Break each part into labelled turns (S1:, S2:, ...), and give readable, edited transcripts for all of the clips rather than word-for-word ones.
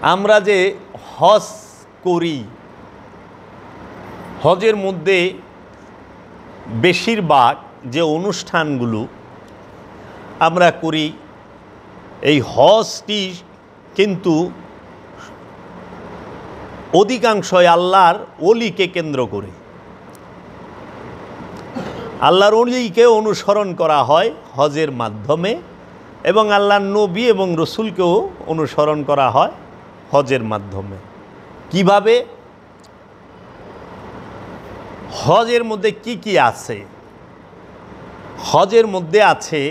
S1: আমরা যে হজ করি, হজের মধ্যে বেশিরভাগ যে অনুষ্ঠানগুলো আমরা করি, এই হজটি কিন্তু অধিকাংশই আল্লাহর ওলিকে কেন্দ্র করে। আল্লাহর ওলিকে অনুসরণ করা হয় হজের মাধ্যমে, এবং আল্লাহর নবী এবং রসুলকেও অনুসরণ করা হয় হজের মাধ্যমে। কিভাবে? হজের মধ্যে কি কি আছে? হজের মধ্যে আছে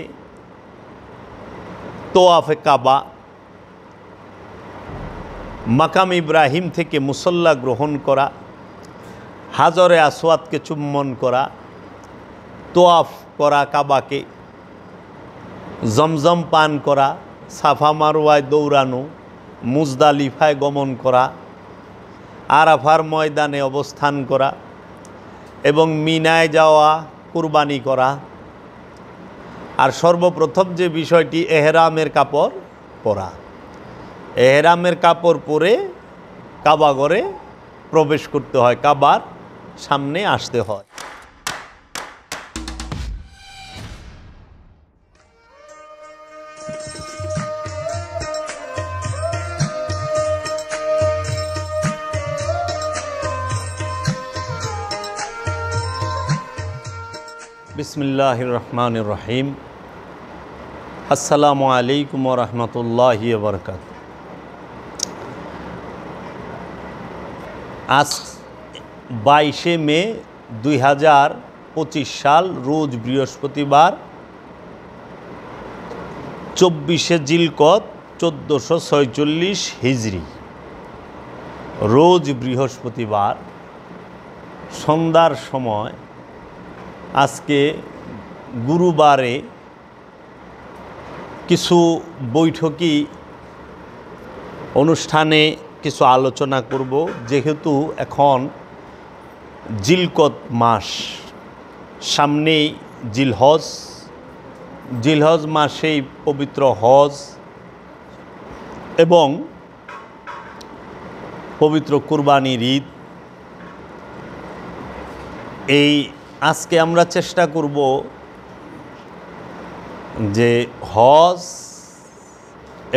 S1: তোয়াফে কাবা, মাকাম ইব্রাহিম থেকে মুসল্লা গ্রহণ করা, হাজরে আসওয়াদকে চুম্বন করা, তোয়াফ করা কাবাকে, জমজম পান করা, সাফা মারওয়ায় দৌড়ানো, মুজদালিফায় গমন করা, আরাফার ময়দানে অবস্থান করা এবং মিনায় যাওয়া, কুরবানি করা। আর সর্বপ্রথম যে বিষয়টি, এহরামের কাপড় পরা। এহরামের কাপড় পরে কাবাঘরে প্রবেশ করতে হয়, কাবার সামনে আসতে হয়। বিসমিল্লাহির রহমানির রহিম। আসসালামু আলাইকুম ওয়া রাহমাতুল্লাহি ওয়া বারাকাতুহু। আজ 22শে মে 2025 সাল, রোজ বৃহস্পতিবার, 24শে জিলকদ 1446 হিজরি, রোজ বৃহস্পতিবার সন্ধ্যার সময়। আজকে গুরুবারে কিছু বৈঠকি অনুষ্ঠানে কিছু আলোচনা করব, যেহেতু এখন জিলকদ মাস, সামনেই জিলহজ। জিলহজ মাসেই পবিত্র হজ এবং পবিত্র কুরবানির ঈদ। এই আজকে আমরা চেষ্টা করব যে হজ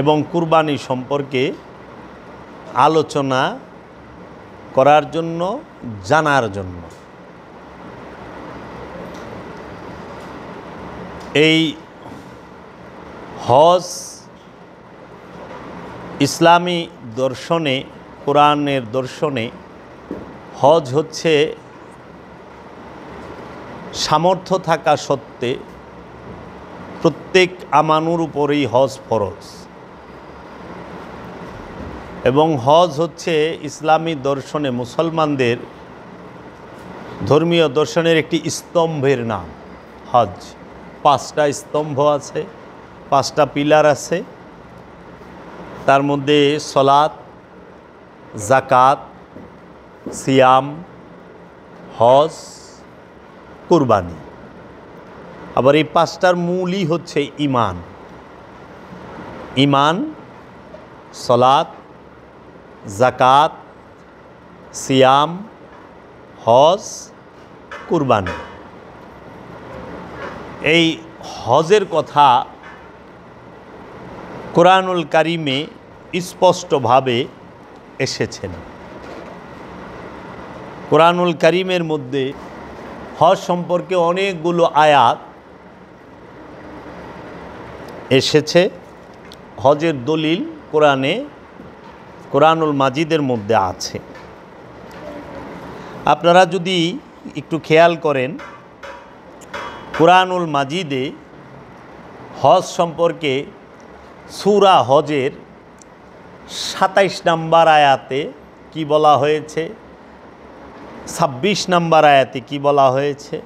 S1: এবং কুরবানি সম্পর্কে আলোচনা করার জন্য, জানার জন্য। এই হজ ইসলামী দর্শনে, কোরআনের দর্শনে হজ হচ্ছে সামর্থ্য থাকা সত্ত্বে প্রত্যেক আমানুর উপরেই হজ ফরজ, এবং হজ হচ্ছে ইসলামী দর্শনে মুসলমানদের ধর্মীয় দর্শনের একটি স্তম্ভের নাম। হজ 5টা স্তম্ভ আছে, 5টা পিলার আছে। তার মধ্যে সলাত, জাকাত, সিয়াম, হজ, কুরবানি। আবার এই 5টার মূলই হচ্ছে ঈমান। ঈমান, সলাত, জাকাত, সিয়াম, হজ, কুরবানি। এই হজের কথা কোরআনুল কারিমে স্পষ্টভাবে এসেছেন। কোরআনুল কারিমের মধ্যে হজ সম্পর্কে অনেকগুলো আয়াত এসেছে। হজের দলিল কোরআনুল মাজিদের মধ্যে আছে। আপনারা যদি একটু খেয়াল করেন, কোরআনুল মাজিদে হজ সম্পর্কে সূরা হজের 27 নম্বর আয়াতে কি বলা হয়েছে, 26 নম্বর আয়াতে কি বলা হয়েছে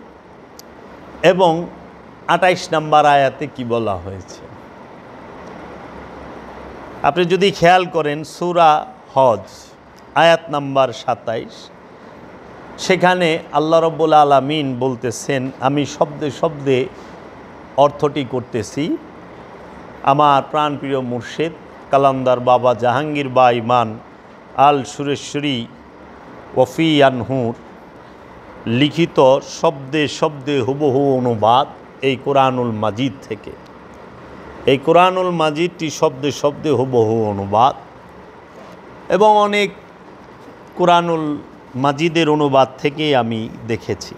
S1: এবং 28 নম্বর আয়াতে কি বলা হয়েছে। আপনি যদি খেয়াল করেন সূরা হজ আয়াত নাম্বার 27, সেখানে আল্লাহ রাব্বুল আলামিন বলতেছেন, আমি শব্দে শব্দে অর্থটি করতেছি। আমার প্রাণপ্রিয় মুর্শিদ কালান্দার বাবা জাহাঙ্গীর বা ইমান আল সুরেশ্বরী ওফি আনহুর লিখিত শব্দে শব্দে হুবহু অনুবাদ এই কোরআনুল মাজিদ থেকে। এই কোরআনুল মাজিদটি শব্দে শব্দে হুবহু অনুবাদ এবং অনেক কোরআনুল মাজিদের অনুবাদ থেকে আমি দেখেছি।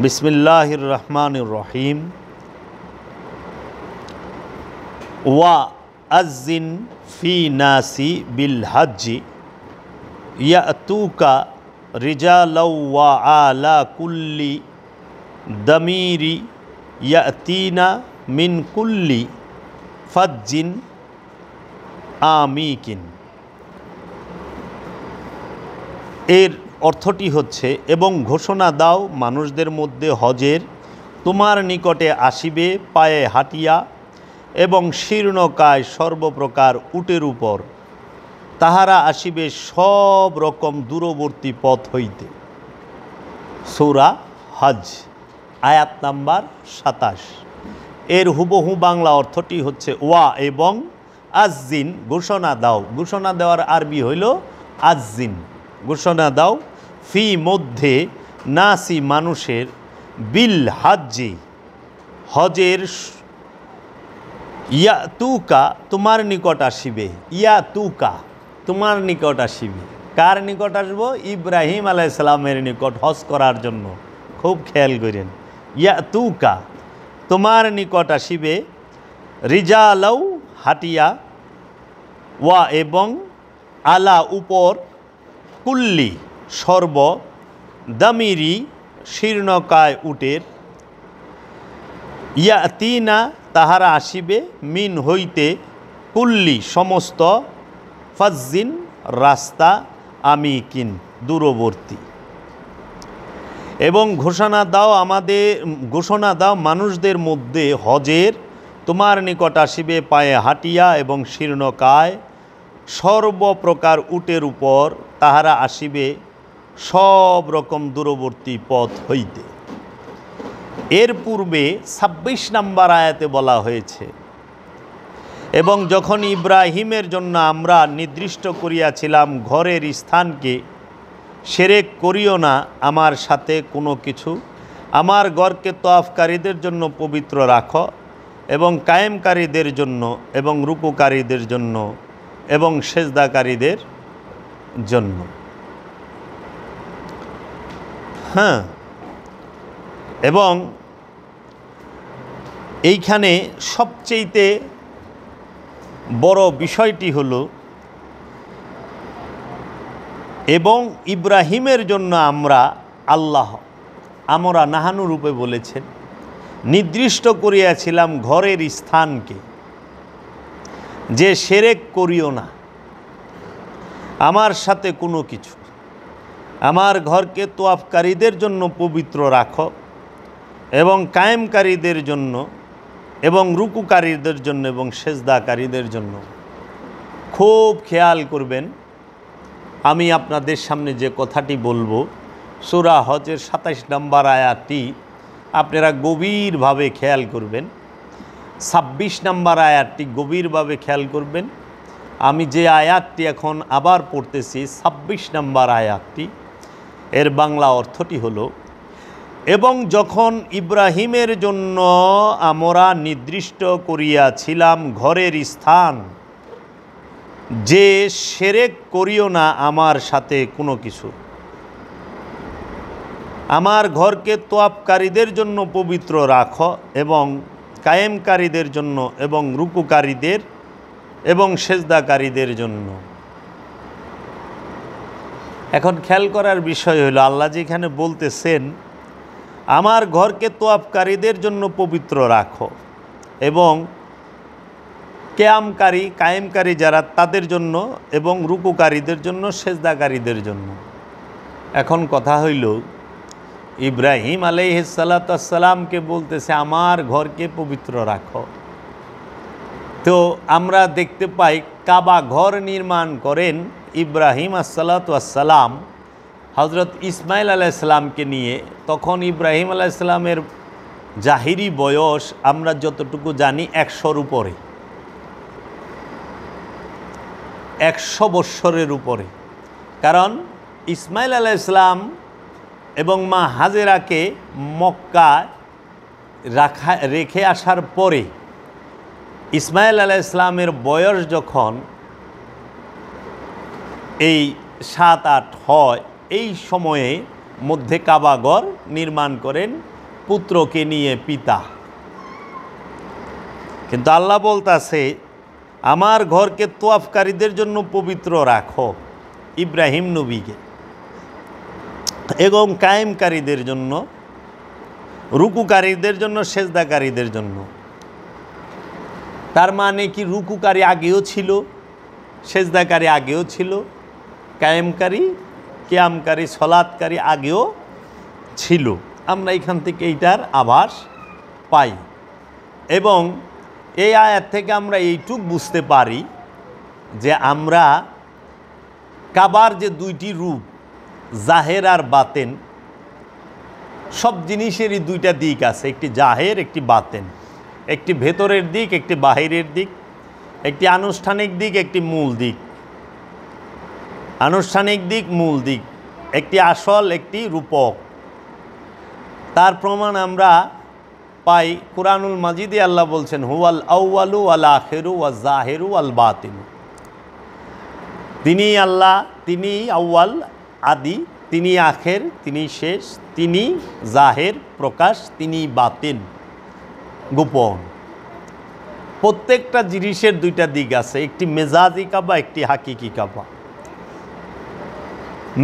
S1: বিসমিল্লাহির রহমানির রহিম। ওয়া আযিন ফি নাসি বিল হজ্জি ইয়াতুকা রিজালাও ওয়া আলা কুল্লি দামিরি ইয়াতিনা মিন কুল্লি ফাজ্জিন আমিকিন। এর অর্থটি হচ্ছে, এবং ঘোষণা দাও মানুষদের মধ্যে হজের তোমার নিকটে আসিবে পায়ে হাঁটিয়া এবং শীর্ণকায় সর্বপ্রকার উটের উপর, তাহারা আসিবে সব রকম দূরবর্তী পথ হইতে। সূরা হজ আয়াত নাম্বার ২৭। এর হুবহু বাংলা অর্থটি হচ্ছে ওয়া এবং আযিন ঘোষণা দাও। ঘোষণা দেওয়ার আরবি হইল আযিন। ঘোষণা দাও ফি মধ্যে নাসি মানুষের বিল হাজ্জি হজের ইয়াতুকা তোমার নিকট আসিবে। ইয়াতুকা তোমার নিকট আসিবে। কার নিকট আসবো? ইব্রাহিম আলাইহিস সালামের নিকট হজ করার জন্য। খুব খেয়াল করেন, ইয়াতুকা তোমার নিকট আসিবে রিজালাও হাটিয়া ওয়া এবং আলা উপর কুল্লি সর্ব দামিরি শীর্ণকায় উটের ইয়াতিনা তাহারা আসিবে মিন হইতে কুল্লি সমস্ত ফাজ্জিন রাস্তা আমিকিন দূরবর্তী। এবং ঘোষণা দাও মানুষদের মধ্যে হজের তোমার নিকট আসিবে পায়ে হাঁটিয়া এবং শীর্ণকায় সর্বপ্রকার উটের উপর, তাহারা আসিবে সব রকম দূরবর্তী পথ হইতে। এর পূর্বে ২৬ নম্বর আয়াতে বলা হয়েছে, এবং যখন ইব্রাহিমের জন্য আমরা নির্দিষ্ট করিয়াছিলাম ঘরের স্থানকে, শিরক করিও না আমার সাথে কোনো কিছু, আমার ঘরকে তওয়াফকারীদের জন্য পবিত্র রাখো এবং কায়েমকারীদের জন্য এবং রুকুকারীদের জন্য এবং সেজদাকারীদের জন্য। হ্যাঁ, এবং এইখানে সবচেয়ে বড় বিষয়টি হলো, এবং ইব্রাহিমের জন্য আমরা নাহানু রূপে বলেছেন নির্দিষ্ট করিয়াছিলাম ঘরের স্থানকে, যে শিরক করিও না আমার সাথে কোনো কিছু, আমার ঘরকে তওয়াফকারীদের জন্য পবিত্র রাখো এবং কায়েমকারীদের জন্য এবং রুকুকারীদের জন্য এবং সেজদাকারীদের জন্য। খুব খেয়াল করবেন, আমি আপনাদের সামনে যে কথাটি বলবো সূরা হজের ২৭ নম্বর আয়াতটি আপনারা গভীরভাবে খেয়াল করবেন। ২৬ নম্বর আয়াতটি গভীরভাবে খেয়াল করবেন। আমি যে আয়াতটি এখন আবার পড়তেছি ২৬ নম্বর আয়াতটি, এর বাংলা অর্থটি হলো, এবং যখন ইব্রাহিমের জন্য আমরা নির্দিষ্ট করিয়াছিলাম ঘরের স্থান, যে শিরক করিও না আমার সাথে কোনো কিছু, আমার ঘরকে তওয়াফকারীদের জন্য পবিত্র রাখো এবং কায়েমকারীদের জন্য এবং রুকুকারীদের এবং সেজদাকারীদের জন্য। এখন খেয়াল করার বিষয় হলো, আল্লাহ যেখানে বলতেছেন আমার ঘরকে তওয়াফকারীদের জন্য পবিত্র রাখো এবং কায়েমকারী যারা তাদের জন্য এবং রুকুকারীদের জন্য সেজদাকারীদের জন্য। এখন কথা হইল, ইব্রাহিম আলাইহিস সালাতু ওয়াস সালামকে বলতেছে আমার ঘরকে পবিত্র রাখো। তো আমরা দেখতে পাই কাবা ঘর নির্মাণ করেন ইব্রাহিম আসসালাতু ওয়াস সালাম হজরত ইসমাইল আলাইহিস সালামকে নিয়ে। তখন ইব্রাহিম আলাইহিস সালামের জাহিরি বয়স আমরা যতটুকু জানি ১০০-র উপরে। 100 বৎসরের উপরে। কারণ ইসমাইল আলাইহিস সালাম এবং মা হাজেরাকে মক্কায় রেখে আসার পরে ইসমাইল আলাইহিস-সালামের বয়স যখন এই 7-8 হয়, এই সময়ে মধ্যে কাবাঘর নির্মাণ করেন পুত্রকে নিয়ে পিতা। কিন্তু আল্লাহ বলতাছে আমার ঘরকে তোয়াফকারীদের জন্য পবিত্র রাখো, ইব্রাহিম নবীকে, এবং কায়েমকারীদের জন্য, রুকুকারীদের জন্য, সেজদাকারীদের জন্য। তার মানে কি রুকুকারী আগেও ছিল, সেজদাকারী আগেও ছিল, কায়েমকারী কিয়ামকারী সলাৎকারী আগেও ছিল। আমরা এখান থেকে এইটার আভাস পাই। এবং এই আয়াত থেকে আমরা এইটুক বুঝতে পারি যে আমরা কাবার যে দুইটি রূপ, জাহের আর বাতেন, সব জিনিসেরই দুইটা দিক আছে, একটি জাহের একটি বাতেন, একটি ভেতরের দিক একটি বাহিরের দিক, একটি আনুষ্ঠানিক দিক একটি মূল দিক, আনুষ্ঠানিক দিক মূল দিক, একটি আসল একটি রূপক। তার প্রমাণ আমরা পাই কুরআনুল মাজিদে আল্লাহ বলছেন হুয়াল আউয়ালু ওয়াল আখিরু ওয়াজ জাহিরু ওয়াল বাতিন। তিনি আল্লাহ, তিনি আউয়াল আদি, তিনি আখের, তিনি শেষ, তিনি জাহের প্রকাশ, তিনি বাতিন গোপন। প্রত্যেকটা জিনিসের দুইটা দিক আছে, একটি মেজাজি কাবা একটি হাকিকি কাবা।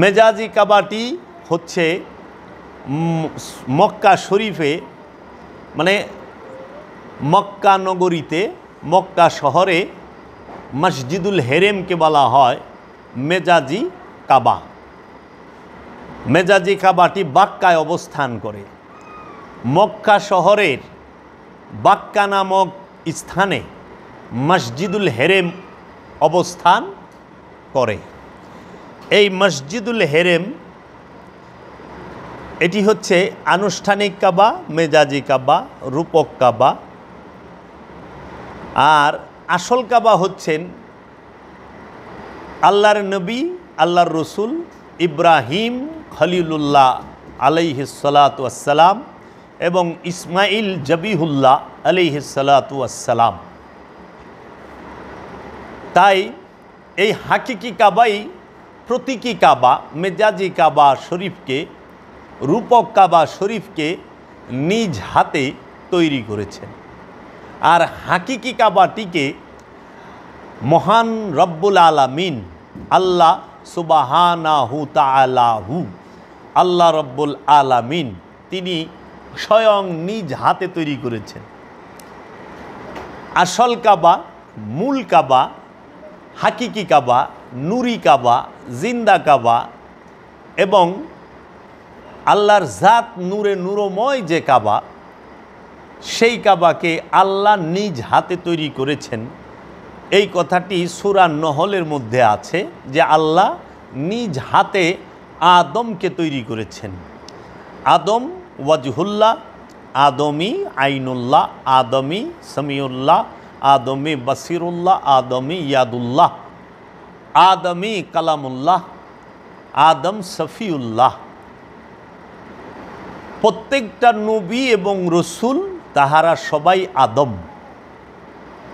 S1: মেজাজি কাবাটি হচ্ছে মক্কা শরীফে, মানে মক্কা নগরীতে, মক্কা শহরে মসজিদুল হেরেমকে বলা হয় মেজাজি কাবা। মেজাজি কাবাটি বাক্কায় অবস্থান করে। মক্কা শহরের বাক্কা নামক স্থানে মসজিদুল হেরেম অবস্থান করে। এই মসজিদুল হেরেম এটি হচ্ছে আনুষ্ঠানিক কাবা, মেজাজি কাবা, রূপক কাবা। আর আসল কাবা হচ্ছেন আল্লাহর নবী, আল্লাহর রসুল ইব্রাহিম খলিলুল্লাহ আলাইহিস সালাতু ওয়াস সালাম এবং ইসমাইল জবিহুল্লাহ আলাইহিস সালাতু ওয়াস সালাম। তাই এই হাকিকি কাবাই প্রতীকী কাবা, মেজাজি কাবা শরীফকে, রূপক কাবা শরীফকে নিজ হাতে তৈরি করেছেন। আর হাকিকি কাবাটিকে মহান রব্বুল আলামিন আল্লাহ সুবহানাহু তাআলাহু, আল্লাহ রব্বুল আলামিন তিনি স্বয়ং নিজ হাতে তৈরি করেছেন। আসল কাবা, মূল কাবা, হাকিকি কাবা, নুরি কাবা, জিন্দা কাবা এবং আল্লাহর জাত নূরে নূরময় যে কাবা, সেই কাবাকে আল্লাহ নিজ হাতে তৈরি করেছেন। এই কথাটি সূরা নহলের মধ্যে আছে যে আল্লাহ নিজ হাতে আদমকে তৈরি করেছেন। আদম ওয়াজহুল্লাহ, আদমি আইনুল্লাহ, আদমি সামিউল্লাহ, আদমি বাসিরুল্লাহ, আদমি ইয়াদুল্লাহ, আদমি কালামুল্লাহ, আদম সফিউল্লাহ। প্রত্যেকটা নবী এবং রসুল তাহারা সবাই আদম।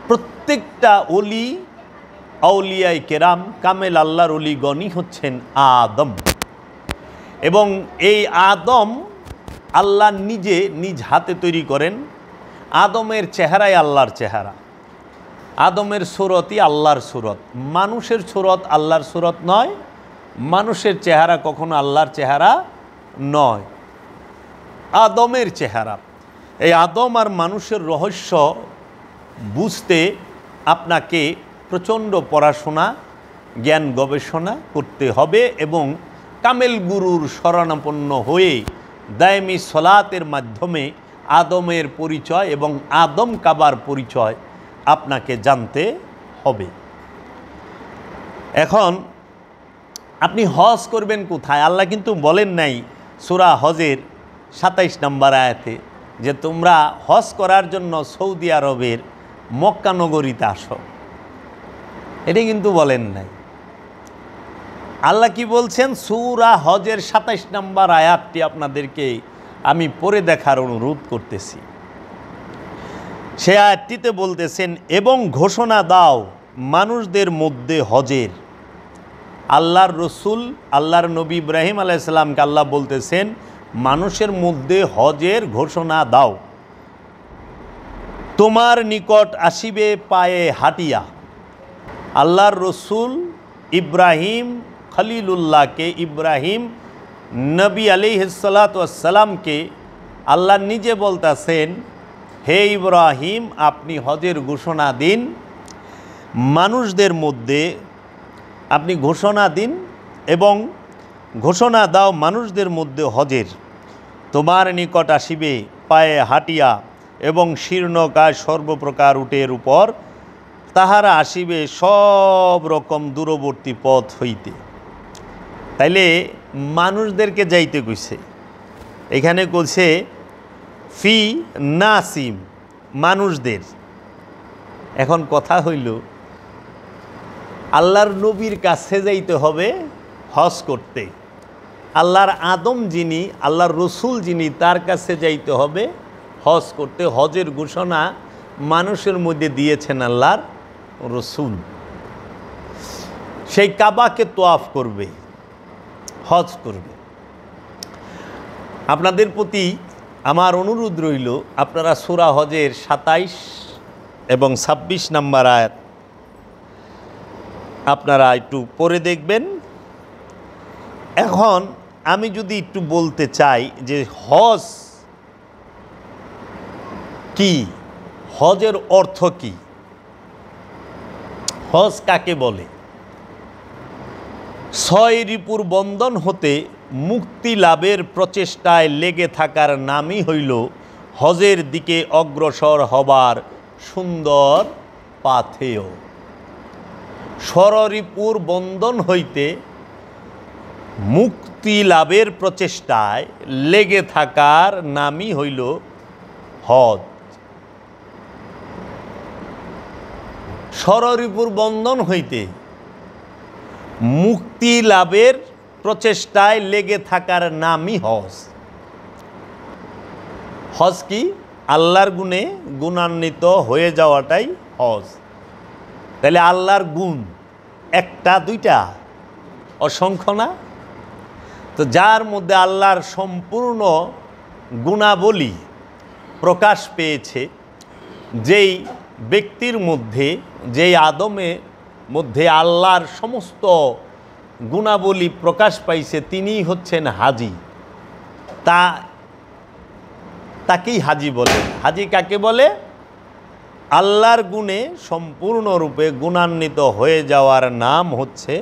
S1: প্রত্যেকটা অলি, আউলিয়ায়ে কেরাম, কামেল আল্লাহর অলিগণই হচ্ছেন আদম। এবং এই আদম আল্লাহ নিজে নিজ হাতে তৈরি করেন। আদমের চেহারাই আল্লাহর চেহারা, আদমের সুরতই আল্লাহর সুরত। মানুষের সুরত আল্লাহর সুরত নয়, মানুষের চেহারা কখনো আল্লাহর চেহারা নয়, আদমের চেহারা। এই আদম আর মানুষের রহস্য বুঝতে আপনাকে প্রচণ্ড পড়াশোনা, জ্ঞান গবেষণা করতে হবে এবং কামেল গুরুর শরণাপন্ন হয়ে দায়েমি সলাতের মাধ্যমে আদমের পরিচয় এবং আদম কাবার পরিচয় আপনাকে জানতে হবে। এখন আপনি হজ করবেন কোথায়? আল্লাহ কিন্তু বলেন নাই সূরা হজের 27 নম্বর আয়াতে যে তোমরা হজ করার জন্য সৌদি আরবের মক্কা নগরীতে আসো। এটা কিন্তু বলেন নাই। আল্লাহ কি বলছেন? সূরা হজের ২৭ নম্বর আয়াতটি আপনাদেরকে আমি পড়ে দেখার অনুরোধ করতেছি। সে আয়াতটিতে বলতেছেন, এবং ঘোষণা দাও মানুষদের মধ্যে হজের। আল্লাহর রসুল, আল্লাহর নবী ইব্রাহিম আলাইহিস সালামকে আল্লাহ বলতেছেন মানুষের মধ্যে হজের ঘোষণা দাও। তোমার নিকট আসিবে পায়ে হাঁটিয়া। আল্লাহর রসুল ইব্রাহিম খলিলুল্লাহকে, ইব্রাহিম নবী আলাইহিস সালাতু ওয়াস সালামকে আল্লাহ নিজে বলতেছেন, হে ইব্রাহিম, আপনি হজের ঘোষণা দিন মানুষদের মধ্যে, আপনি ঘোষণা দিন এবং ঘোষণা দাও মানুষদের মধ্যে হজের। তোমার নিকট আসিবে পায়ে হাঁটিয়া এবং শীর্ণকায় সর্বপ্রকার উটের উপর, তাহারা আসিবে সব রকম দূরবর্তী পথ হইতে। তাইলে মানুষদেরকে যাইতে কইছে, এখানে কইছে ফি নাসিম, মানুষদের। এখন কথা হইল আল্লাহর নবীর কাছে যাইতে হবে হজ করতে, আল্লাহর আদম যিনি, আল্লাহর রসুল যিনি, তার কাছে যাইতে হবে হজ করতে। হজের ঘোষণা মানুষের মধ্যে দিয়েছেন আল্লাহর রসুল। সেই কাবাকে তোয়াফ করবে, হজ করবে। আপনাদের প্রতি আমার অনুরোধ রইল, আপনারা সূরা হজের ২৭ এবং ২৬ নম্বর আয়াত আপনারা একটু পড়ে দেখবেন। এখন আমি যদি একটু বলতে চাই যে হজ কি, হজের অর্থ কি, হজ কাকে বলে? ৬ রিপুর বন্ধন হতে মুক্তি লাভের প্রচেষ্টায় লেগে থাকার নামই হইল হজের দিকে অগ্রসর হবার সুন্দর পাথেয়। ষড়রিপুর বন্ধন হইতে মুক্তি লাভের প্রচেষ্টায় লেগে থাকার নামই হইল হজ। ষড়রিপুর বন্ধন হইতে মুক্তি লাভের প্রচেষ্টায় লেগে থাকার নামই হজ। হজ কি? আল্লাহর গুণে গুণান্বিত হয়ে যাওয়াটাই হজ। তাহলে আল্লাহর গুণ একটা দুইটা, অসংখ্য না? তো যার মধ্যে আল্লাহর সম্পূর্ণ গুণাবলী প্রকাশ পেয়েছে, যেই ব্যক্তির মধ্যে, যেই আদমের মধ্যে আল্লাহর সমস্ত গুণাবলী প্রকাশ পাইছে, তিনিই হচ্ছেন হাজি। তাকেই হাজি বলে। হাজি কাকে বলে? আল্লাহর গুণে সম্পূর্ণরূপে গুণান্বিত হয়ে যাওয়ার নাম হচ্ছে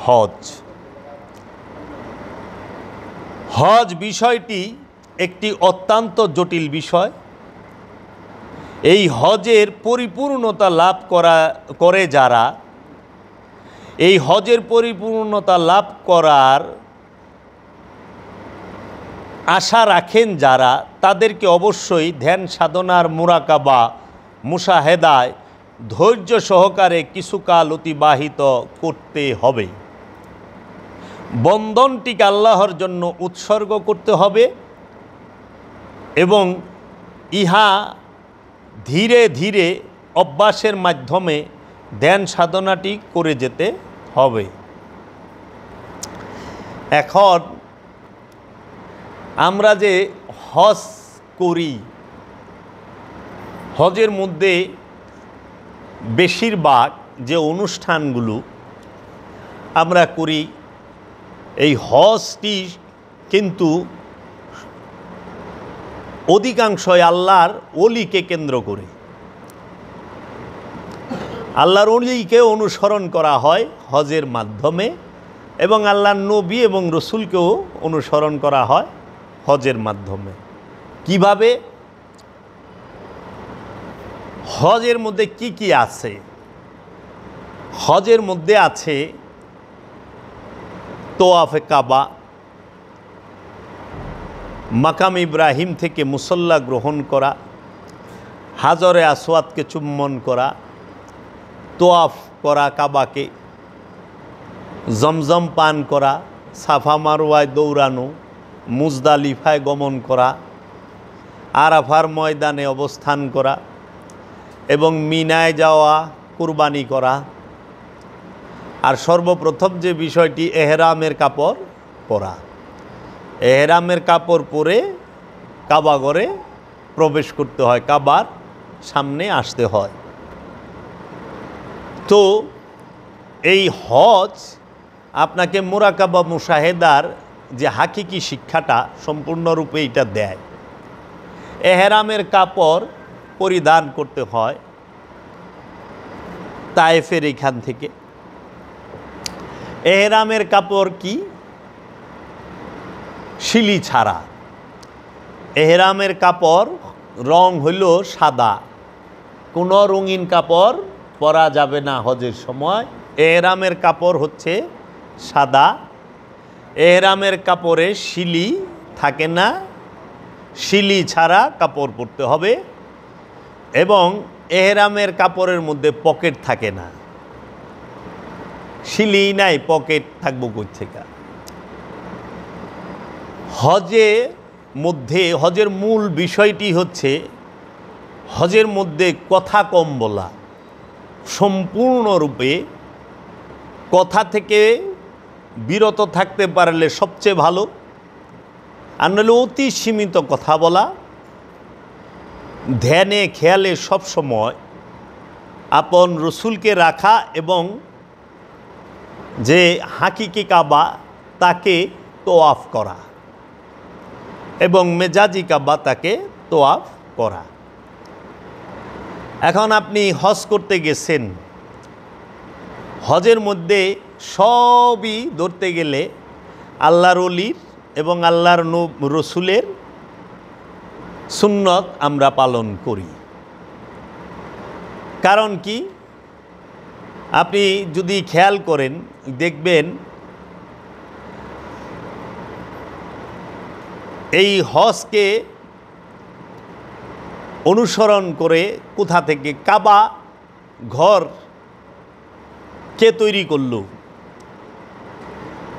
S1: হজ। হজ বিষয়টি একটি অত্যন্ত জটিল বিষয়। এই হজের পরিপূর্ণতা লাভ করে যারা, এই হজের পরিপূর্ণতা লাভ করার আশা রাখেন যারা, তাদেরকে অবশ্যই ধ্যান সাধনার মুরাকাবা, মুশাহেদায় ধৈর্য সহকারে কিছুকাল অতিবাহিত করতে হবে। বন্ধনটিকে আল্লাহর জন্য উৎসর্গ করতে হবে এবং ইহা ধীরে ধীরে অভ্যাসের মাধ্যমে ধ্যান সাধনাটি করে যেতে হবে। এখন আমরা যে হজ করি, হজের মধ্যে বেশিরভাগ যে অনুষ্ঠানগুলো আমরা করি, এই হজটি কিন্তু অধিকাংশই আল্লাহর ওলিকে কেন্দ্র করে। আল্লাহর ওলিকে অনুসরণ করা হয় হজের মাধ্যমে এবং আল্লাহর নবী এবং রসুলকেও অনুসরণ করা হয় হজের মাধ্যমে। কিভাবে? হজের মধ্যে কি কি আছে? হজের মধ্যে আছে তোয়াফে কাবা, মাকাম ইব্রাহিম থেকে মুসল্লা গ্রহণ করা, হাজরে আসওয়াদকে চুম্বন করা, তোয়াফ করা কাবাকে, জমজম পান করা, সাফা মারওয়ায় দৌড়ানো, মুজদালিফায় গমন করা, আরাফার ময়দানে অবস্থান করা এবং মিনায় যাওয়া, কুরবানি করা। আর সর্বপ্রথম যে বিষয়টি এহরামের কাপড় পরা। এহরামের কাপড় পরে কাবাগরে প্রবেশ করতে হয়, কাবার সামনে আসতে হয়। তো এই হজ আপনাকে মুরাকাবা মুশাহেদার যে হাকিকি শিক্ষাটা সম্পূর্ণরূপে এটা দেয়। এহরামের কাপড় পরিধান করতে হয় তায়েফের এখান থেকে। এহরামের কাপড় কি? শিলি ছাড়া। এহরামের কাপড় রং হইল সাদা, কোনো রঙিন কাপড় পরা যাবে না হজের সময়। এহরামের কাপড় হচ্ছে সাদা। এহরামের কাপড়ে শিলি থাকে না, শিলি ছাড়া কাপড় পরতে হবে এবং এহরামের কাপড়ের মধ্যে পকেট থাকে না। শিলি নাই, পকেট থাকবো কই থেকে? হজের মূল বিষয়টি হচ্ছে হজের মধ্যে কথা কম বলা। সম্পূর্ণরূপে কথা থেকে বিরত থাকতে পারলে সবচেয়ে ভালো। আর নাহলে অতি সীমিত কথা বলা, ধ্যানে খেয়ালে সবসময় আপন রসুলকে রাখা এবং যে হাকিকি কাবা তাকে তোয়াফ করা এবং মেজাজি কাবা তাকে তোয়াফ করা। এখন আপনি হজ করতে গেছেন, হজের মধ্যে সবই ধরতে গেলে আল্লাহর ওলির এবং আল্লাহর রসুলের সুন্নত আমরা পালন করি। কারণ কি? আপনি যদি খেয়াল করেন দেখবেন এই হজকে অনুসরণ করে কোথা থেকে কাবা ঘর কে তৈরি করল?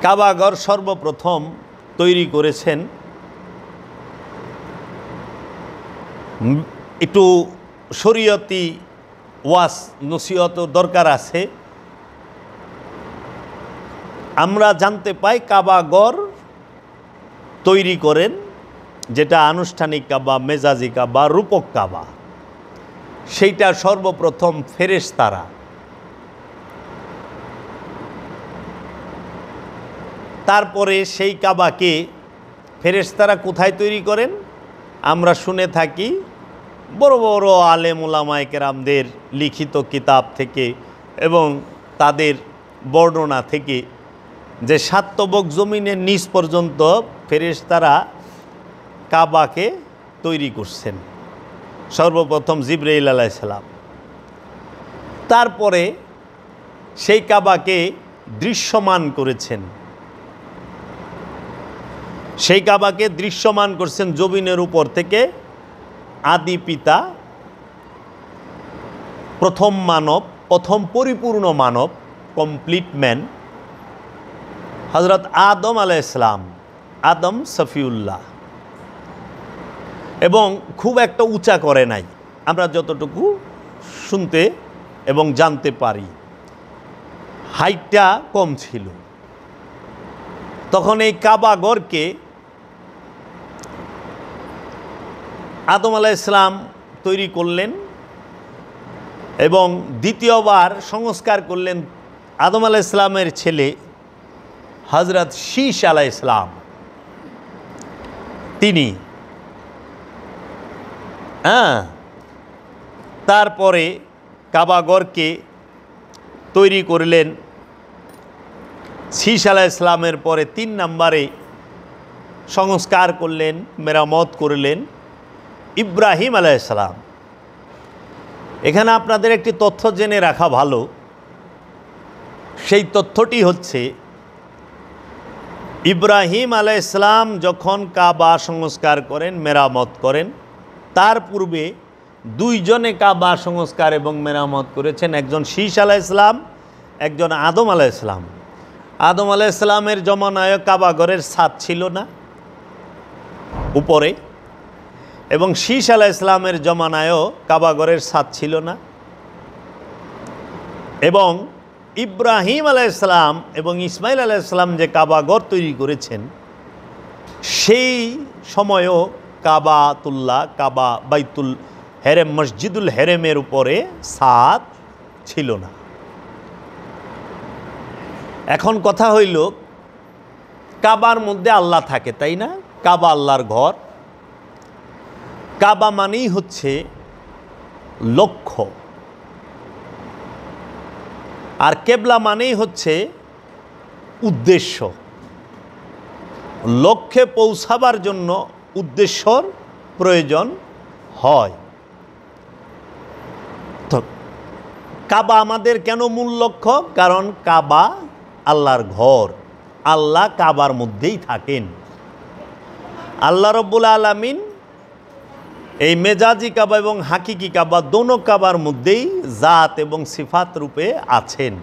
S1: কাবা ঘর সর্বপ্রথম তৈরি করেছেন, একটু শরীয়তি ওয়াস নসিহত দরকার আছে। আমরা জানতে পাই কাবা ঘর তৈরি করেন, যেটা আনুষ্ঠানিক কাবা, মেজাজি কাবা, রূপক কাবা, সেইটা সর্বপ্রথম ফেরেশতারা। তারপরে সেই কাবাকে ফেরেশতারা কোথায় তৈরি করেন? আমরা শুনে থাকি বড় বড় আলেম উলামায়ে কেরামদের লিখিত কিতাব থেকে এবং তাদের বর্ণনা থেকে যে সাতবক জমিনের নিচ পর্যন্ত ফেরেশতারা কাবাকে তৈরি করছেন। সর্বপ্রথম জিবরাইল আলাইহিস সালাম। তারপরে সেই কাবাকে দৃশ্যমান করেছেন। সেই কাবাকে দৃশ্যমান করছেন জমিনের উপর থেকে আদি পিতা, প্রথম মানব, প্রথম পরিপূর্ণ মানব, কমপ্লিট ম্যান, হযরত আদম আলাইহিস সালাম, আদম সফিউল্লাহ। এবং খুব একটা উঁচা করে নাই, আমরা যতটুকু শুনতে এবং জানতে পারি, হাইটটা কম ছিল। তখন এই কাবাগরকে আদম আলাইহিস সালাম তৈরি করলেন এবং দ্বিতীয়বার সংস্কার করলেন আদম আলাইহিস সালামের ছেলে হযরত শীশ আলাইহিস সালাম। তিনি তারপরে কাবাগরকে তৈরি করলেন শীশ আলাইহিস সালামের পরে 3 নম্বরে সংস্কার করলেন, মেরামত করলেন ইব্রাহিম আলাইহিস সালাম। এখানে আপনাদের একটি তথ্য জেনে রাখা ভালো। সেই তথ্যটি হচ্ছে ইব্রাহিম আলাইহিস সালাম যখন কাবা সংস্কার করেন, মেরামত করেন, তার পূর্বে 2 জনে কাবা সংস্কার এবং মেরামত করেছেন। একজন শীশ আলাইহিস সালাম একজন আদম আলাইহিসসালাম। আদম আলাইহিসসালামের জমানায় কাবাঘরের ছাদ ছিল না উপরে, এবং শীষ আলাইহিসসালামের জমানায়ও কাবাঘরের ছাদ ছিল না, এবং ইব্রাহিম আলাইহিসসালাম এবং ইসমাইল আলাইহিসসালাম যে কাবাঘর তৈরি করেছেন সেই সময়ও কাবাতুল্লাহ, কাবা বাইতুল হেরেম, মসজিদুল হেরেমের উপরে ছাদ ছিল না। এখন কথা হইল, কাবার মধ্যে আল্লাহ থাকে, তাই না? কাবা আল্লাহর ঘর। কাবা মানেই হচ্ছে লক্ষ্য, আর কেবলা মানেই হচ্ছে উদ্দেশ্য। লক্ষ্যে পৌঁছাবার জন্য উদ্দেশ্যর প্রয়োজন হয়। তো কাবা আমাদের কেন মূল লক্ষ্য? কারণ কাবা আল্লাহর ঘর, আল্লাহ কাবার মধ্যেই থাকেন। আল্লাহ রব্বুল আলামিন এই মেজাজি কাবা এবং হাকিকি কাবা দোনো কাবার মধ্যেই জাত এবং সিফাত রূপে আছেন।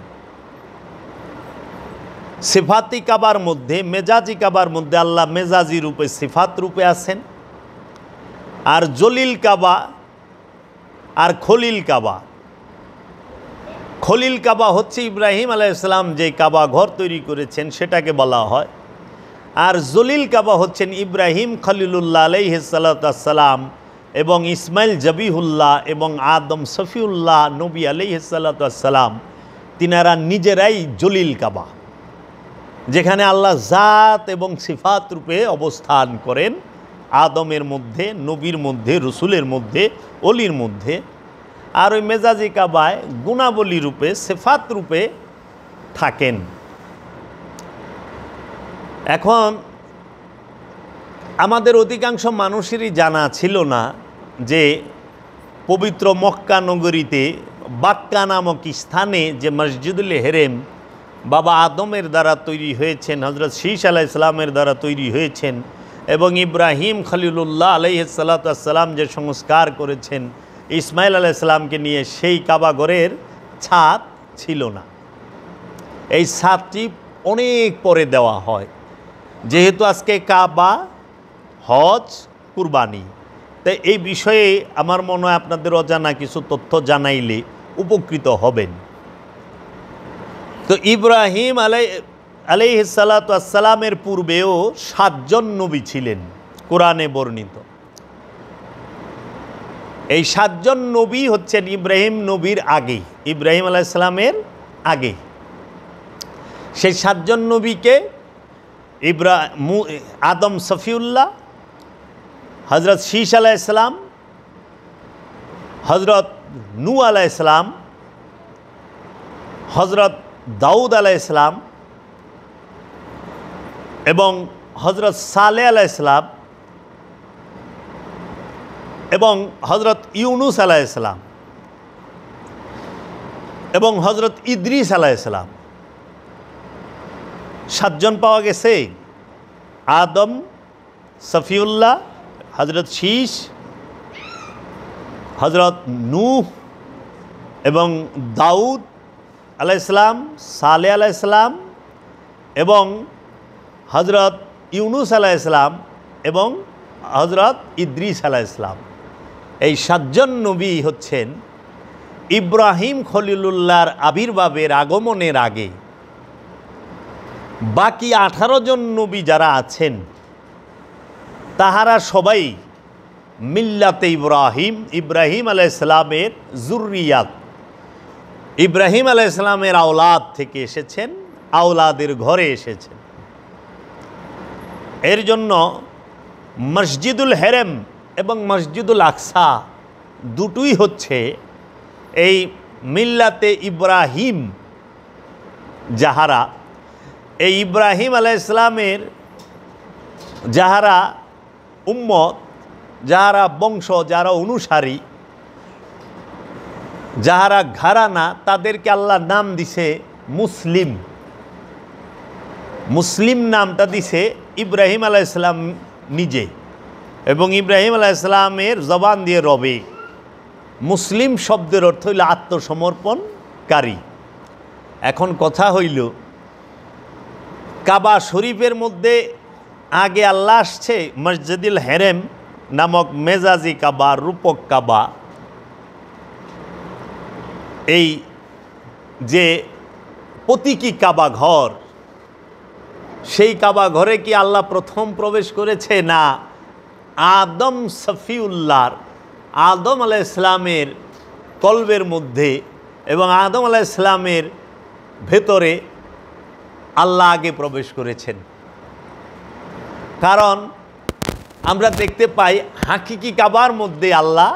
S1: সিফাতি কাবার মধ্যে, মেজাজি কাবার মধ্যে আল্লাহ মেজাজি রূপে, সিফাত রূপে আছেন। আর জলিল কাবা আর খলিল কাবা, খলিল কাবা হচ্ছে ইব্রাহিম আলাইহিসসালাম যে কাবা ঘর তৈরি করেছেন সেটাকে বলা হয়। আর জলিল কাবা হচ্ছেন ইব্রাহিম খলিলুল্লাহ আলাইহিসসালাম এবং ইসমাইল জবিহুল্লাহ এবং আদম সফিউল্লাহ নবী আলাইহিসসালাম, তিনারা নিজেরাই জলিল কাবা, যেখানে আল্লাহ জাত এবং সিফাত রূপে অবস্থান করেন, আদমের মধ্যে, নবীর মধ্যে, রসুলের মধ্যে, অলির মধ্যে। আর ওই মেজাজি কাবায় গুণাবলী রূপে, সিফাত রূপে থাকেন। এখন আমাদের অধিকাংশ মানুষেরই জানা ছিল না যে পবিত্র মক্কা নগরীতে বাক্কা নামক স্থানে যে মসজিদুল হেরেম বাবা আদমের দ্বারা তৈরি হয়েছেন, হজরত শীষ আলাইহিসসালামের দ্বারা তৈরি হয়েছেন, এবং ইব্রাহিম খলিলুল্লাহ আলাইহিসসালাম যে সংস্কার করেছেন ইসমাইল আলাইহিসসালামকে নিয়ে, সেই কাবাঘরের ছাদ ছিল না। এই ছাদটি অনেক পরে দেওয়া হয়, যেহেতু আজকে কাবা, হজ, কুরবানি। তাই এই বিষয়ে আমার মনে হয় আপনাদের অজানা কিছু তথ্য জানাইলে উপকৃত হবেন। তো ইব্রাহিম আলাইহিসসালামের পূর্বেও 7 জন নবী ছিলেন কোরআনে বর্ণিত। এই 7 জন নবী হচ্ছেন ইব্রাহিম নবীর আগে, ইব্রাহিম আলাইহিসসালামের আগে। সেই 7 জন নবীকে আদম সফিউল্লাহ, হজরত শীষ আলাইহিসসালাম, হজরত নূহ আলাইহিসসালাম, হজরত দাউদ আলাইহিসসালাম এবং হজরত সালেহ আলাইহিসসালাম এবং হজরত ইউনুস আলাইহিসসালাম এবং হজরত ইদ্রিস আলাইহিসসালাম। 7 জন পাওয়া গেছে। আদম, সফিউল্লাহ, হজরত শীষ, হজরত নূহ এবং দাউদ আলাইহিসসালাম, সালেহ আলাইহিসসালাম এবং হজরত ইউনুস আলাইহিসসালাম এবং হজরত ইদ্রিস আলাইহিসসালাম। এই 7 জন নবী হচ্ছেন ইব্রাহিম খলিলুল্লাহর আবির্ভাবের, আগমনের আগে। বাকি 18 জন নবী যারা আছেন তাহারা সবাই মিল্লাতে ইব্রাহিম, ইব্রাহিম আলাইহিসসালামের যুররিয়াত, ইব্রাহিম আলাইহিসসালামের আওলাদ থেকে এসেছেন, আওলাদের ঘরে এসেছেন। এর জন্য মসজিদুল হেরেম এবং মসজিদুল আকসা দুটোই হচ্ছে এই মিল্লাতে ইব্রাহিম যাহারা, এই ইব্রাহিম আলাইহিসসালামের যাহারা উম্মত, যাহারা বংশ, যারা অনুসারী, যাহারা ঘরানা, তাদেরকে আল্লাহ নাম দিছে মুসলিম। মুসলিম নামটা দিছে ইব্রাহিম আলাইহিসসালাম নিজে, এবং ইব্রাহিম আলাইহিসসালামের জবান দিয়ে রবে। মুসলিম শব্দের অর্থ হইল আত্মসমর্পণকারী। এখন কথা হইল, কাবা শরীফের মধ্যে আগে আল্লাহ আসছে মসজিদুল হেরেম নামক মেজাজি কাবা, রূপক কাবা। এই যে প্রতীকী কাবা ঘর, সেই কাবা ঘরে কি আল্লাহ প্রথম প্রবেশ করেছে? না, আদম সফিউল্লাহর, আদম আলাইহিস সালামের কলবের মধ্যে এবং আদম আলাইহিস সালামের ভেতরে আল্লাহ আগে প্রবেশ করেছেন। কারণ আমরা দেখতে পাই হাকিকি কাবার মধ্যে আল্লাহ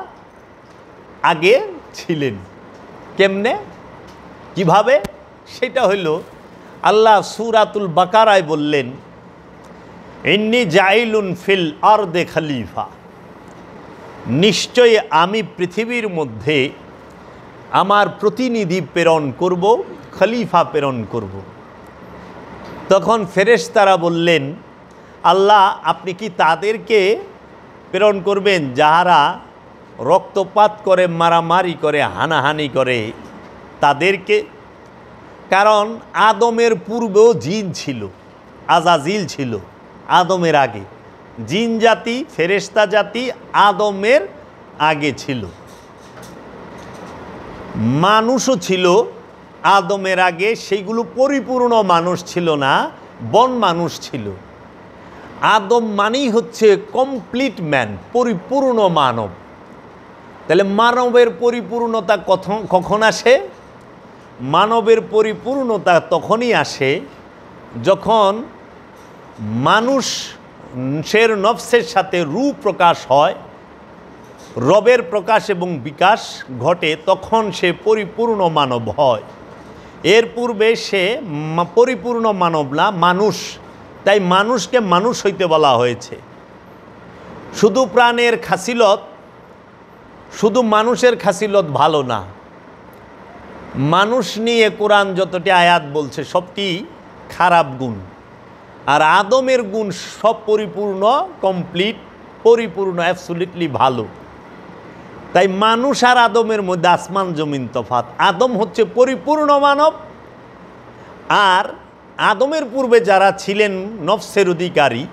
S1: আগে ছিলেন। কেমনে, কিভাবে? সেটা হইল আল্লাহ সূরাতুল বাকারায় বললেন, ইন্নী জাইলুন ফিল আরদে খলিফা, নিশ্চয়ই আমি পৃথিবীর মধ্যে আমার প্রতিনিধি প্রেরণ করব, খলিফা প্রেরণ করব। তখন ফেরেশতারা বললেন, আল্লাহ আপনি কি তাদেরকে প্রেরণ করবেন যাহারা রক্তপাত করে, মারামারি করে, হানাহানি করে তাদেরকে? কারণ আদমের পূর্বেও জিন ছিল, আজাজিল ছিল আদমের আগে। জিন জাতি, ফেরেশতা জাতি আদমের আগে ছিল। মানুষও ছিল আদমের আগে, সেইগুলো পরিপূর্ণ মানুষ ছিল না, বন মানুষ ছিল। আদম মানেই হচ্ছে কমপ্লিট ম্যান, পরিপূর্ণ মানব। তাহলে মানবের পরিপূর্ণতা কখন আসে? মানবের পরিপূর্ণতা তখনই আসে যখন মানুষের নফসের সাথে রূহ প্রকাশ হয়, রবের প্রকাশ এবং বিকাশ ঘটে, তখন সে পরিপূর্ণ মানব হয়। এর পূর্বে সে পরিপূর্ণ মানব না, মানুষ। তাই মানুষকে মানুষ হইতে বলা হয়েছে। শুধু প্রাণের খাসিলত, শুধু মানুষের খাসিলত ভালো না। মানুষ নিয়ে কোরআন যতটি আয়াত বলছে সবটি খারাপ গুণ, আর আদমের গুণ সব পরিপূর্ণ, কমপ্লিট, পরিপূর্ণ, অ্যাবসলিউটলি ভালো। তাই মানুষ আর আদমের মধ্যে আসমান জমিন তফাত। আদম হচ্ছে পরিপূর্ণ মানব, আর আদমের পূর্বে যারা ছিলেন নফসের অধিকারী,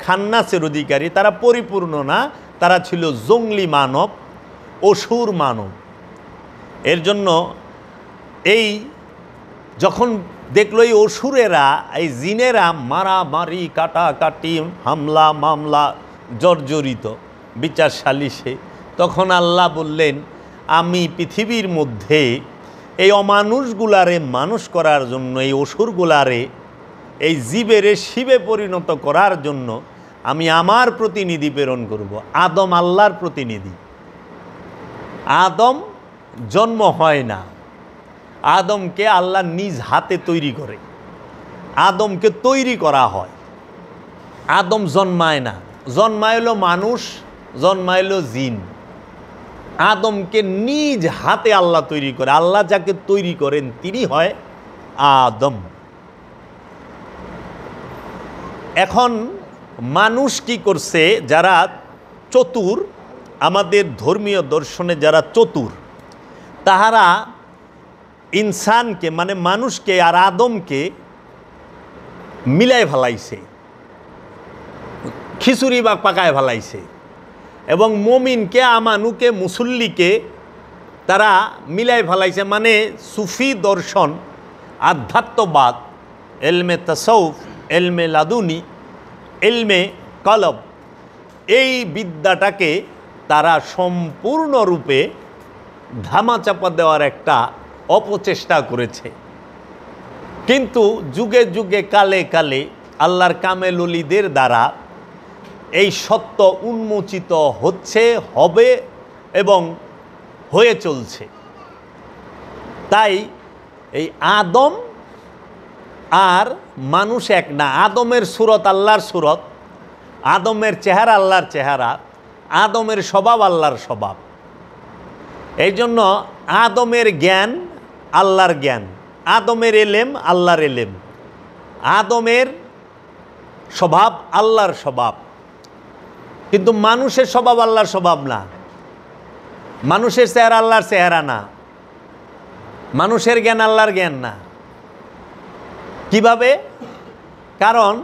S1: খান্নাসের অধিকারী, তারা পরিপূর্ণ না, তারা ছিল জঙ্গলি মানব, অসুর মানব। এর জন্য এই যখন দেখলো এই অসুরেরা, এই জিনেরা মারামারি, কাটাকাটি, হামলা মামলা জর্জরিত বিচার সালিশে, তখন আল্লাহ বললেন, আমি পৃথিবীর মধ্যে এই অমানুষগুলারে মানুষ করার জন্য, এই অসুরগুলারে, এই জীবেরে শিবে পরিণত করার জন্য আমি আমার প্রতিনিধি প্রেরণ করব। আদম আল্লাহর প্রতিনিধি। আদম জন্ম হয় না, আদমকে আল্লাহ নিজ হাতে তৈরি করে, আদমকে তৈরি করা হয়। আদম জন্মায় না, জন্মাইলো মানুষ, জন্মাইলো জিন। আদমকে নিজ হাতে আল্লাহ তৈরি করে। আল্লাহ যাকে তৈরি করেন তিনি হয় আদম। এখন মানুষ কি করছে? যারা চতুর, আমাদের ধর্মীয় দর্শনে যারা চতুর, তাহারা ইনসানকে মানে মানুষকে আর আদমকে মিলাই ফেলাইছে, খিচুড়ি বা পাকায় ফেলাইছে। এবং মমিনকে, আমানুকে, মুসল্লিকে তারা মিলাই ফেলাইছে। মানে সুফি দর্শন, আধ্যাত্মবাদ, এলমে তাসাউফ, এলমে লাদুনি, এলমে কলব, এই বিদ্যাটাকে তারা সম্পূর্ণরূপে ধামাচাপা দেওয়ার একটা অপচেষ্টা করেছে। কিন্তু যুগে যুগে, কালে কালে আল্লাহর কামেল ওলিদের দ্বারা এই সত্য উন্মোচিত হচ্ছে, হবে এবং হয়ে চলছে। তাই এই আদম আর মানুষ এক না। আদমের সুরত আল্লাহর সুরত, আদমের চেহারা আল্লাহর চেহারা, আদমের স্বভাব আল্লাহর স্বভাব। এই জন্য আদমের জ্ঞান আল্লাহর জ্ঞান, আদমের এলেম আল্লাহর এলেম, আদমের স্বভাব আল্লাহর স্বভাব। কিন্তু মানুষের স্বভাব আল্লাহর স্বভাব না, মানুষের চেহারা আল্লাহর চেহারা না, মানুষের জ্ঞান আল্লাহর জ্ঞান না। কিভাবে? কারণ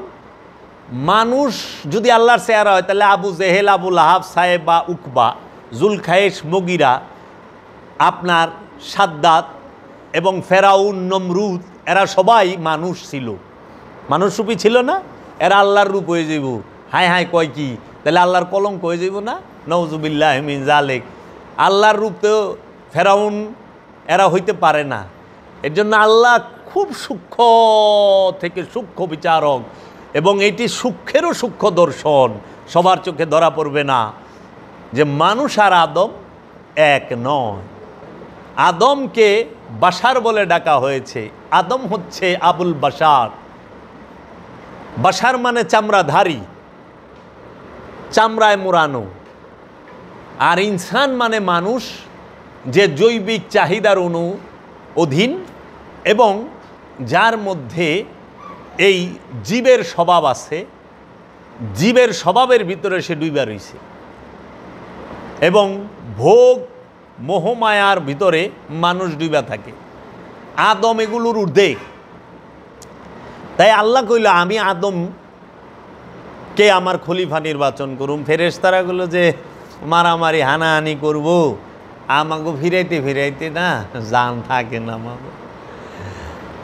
S1: মানুষ যদি আল্লাহর চেহারা হয় তাহলে আবু জেহেল, আবু লাহাব, সায়েবা, উকবা, জুলখায়েশ, মগিরা, আপনার সাদ্দাত এবং ফেরাউন, নমরুদ, এরা সবাই মানুষ ছিল, মানুষরূপী ছিল না? এরা আল্লাহর রূপ হয়ে যাইব। হায় হায় কয় কি? তাহলে আল্লাহর কলঙ্ক হয়ে যাইব না? নওজুবিল্লাহ মিন জালেক। আল্লাহর রূপ তো ফেরাউন এরা হইতে পারে না। এর জন্য আল্লাহ খুব সূক্ষ্ম থেকে সূক্ষ্ম বিচারক, এবং এটি সূক্ষ্মেরও সূক্ষ্ম দর্শন, সবার চোখে ধরা পড়বে না যে মানুষ আর আদম এক নয়। আদমকে বাশার বলে ডাকা হয়েছে। আদম হচ্ছে আবুল বাশার। বাশার মানে চামড়াধারী, চামড়ায় মোড়ানো। আর ইনসান মানে মানুষ, যে জৈবিক চাহিদার অধীন এবং যার মধ্যে এই জীবের স্বভাব আছে। জীবের স্বভাবের ভিতরে সে ডুইবা রইছে এবং ভোগ মোহমায়ার ভিতরে মানুষ ডুইবা থাকে। আদম এগুলোর ঊর্ধ্বে। তাই আল্লাহ কইল, আমি আদমকে আমার খলিফা নির্বাচন করুম। ফেরেশতারাগুলো যে মারামারি হানাহানি করব, আমাকে ফিরাইতে ফিরাইতে না জান থাকে না আমাকে।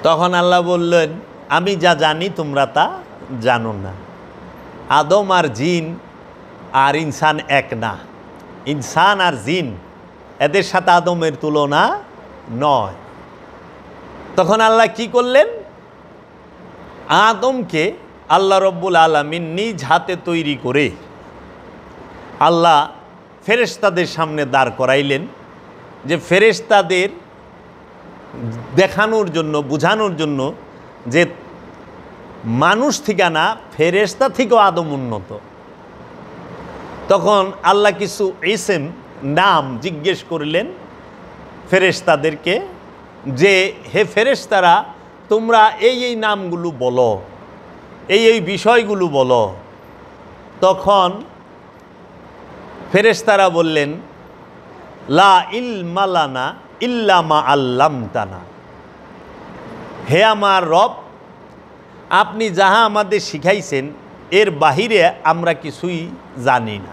S1: তখন আল্লাহ বললেন, আমি যা জানি তোমরা তা জানো না। আদম আর জিন আর ইনসান এক না। ইনসান আর জিন এদের সাথে আদমের তুলনা নয়। তখন আল্লাহ কি করলেন? আদমকে আল্লাহ রব্বুল আলামিন নিজ হাতে তৈরি করে আল্লাহ ফেরেশতাদের সামনে দাঁড় করাইলেন, যে ফেরেশতাদের দেখানোর জন্য, বোঝানোর জন্য যে মানুষ থেকে না, ফেরেশতা থেকেও আদম উন্নত। তখন আল্লাহ কিছু ইসম, নাম জিজ্ঞেস করলেন ফেরেশতাদেরকে, যে হে ফেরেশতারা, তোমরা এই এই নামগুলো বলো, এই এই বিষয়গুলো বলো। তখন ফেরেশতারা বললেন, লা ইলমা লানা ইল্লা মা আল্লামতানা। হে আমার রব, আপনি যাহা আমাদের শিখাইছেন এর বাহিরে আমরা কিছুই জানি না।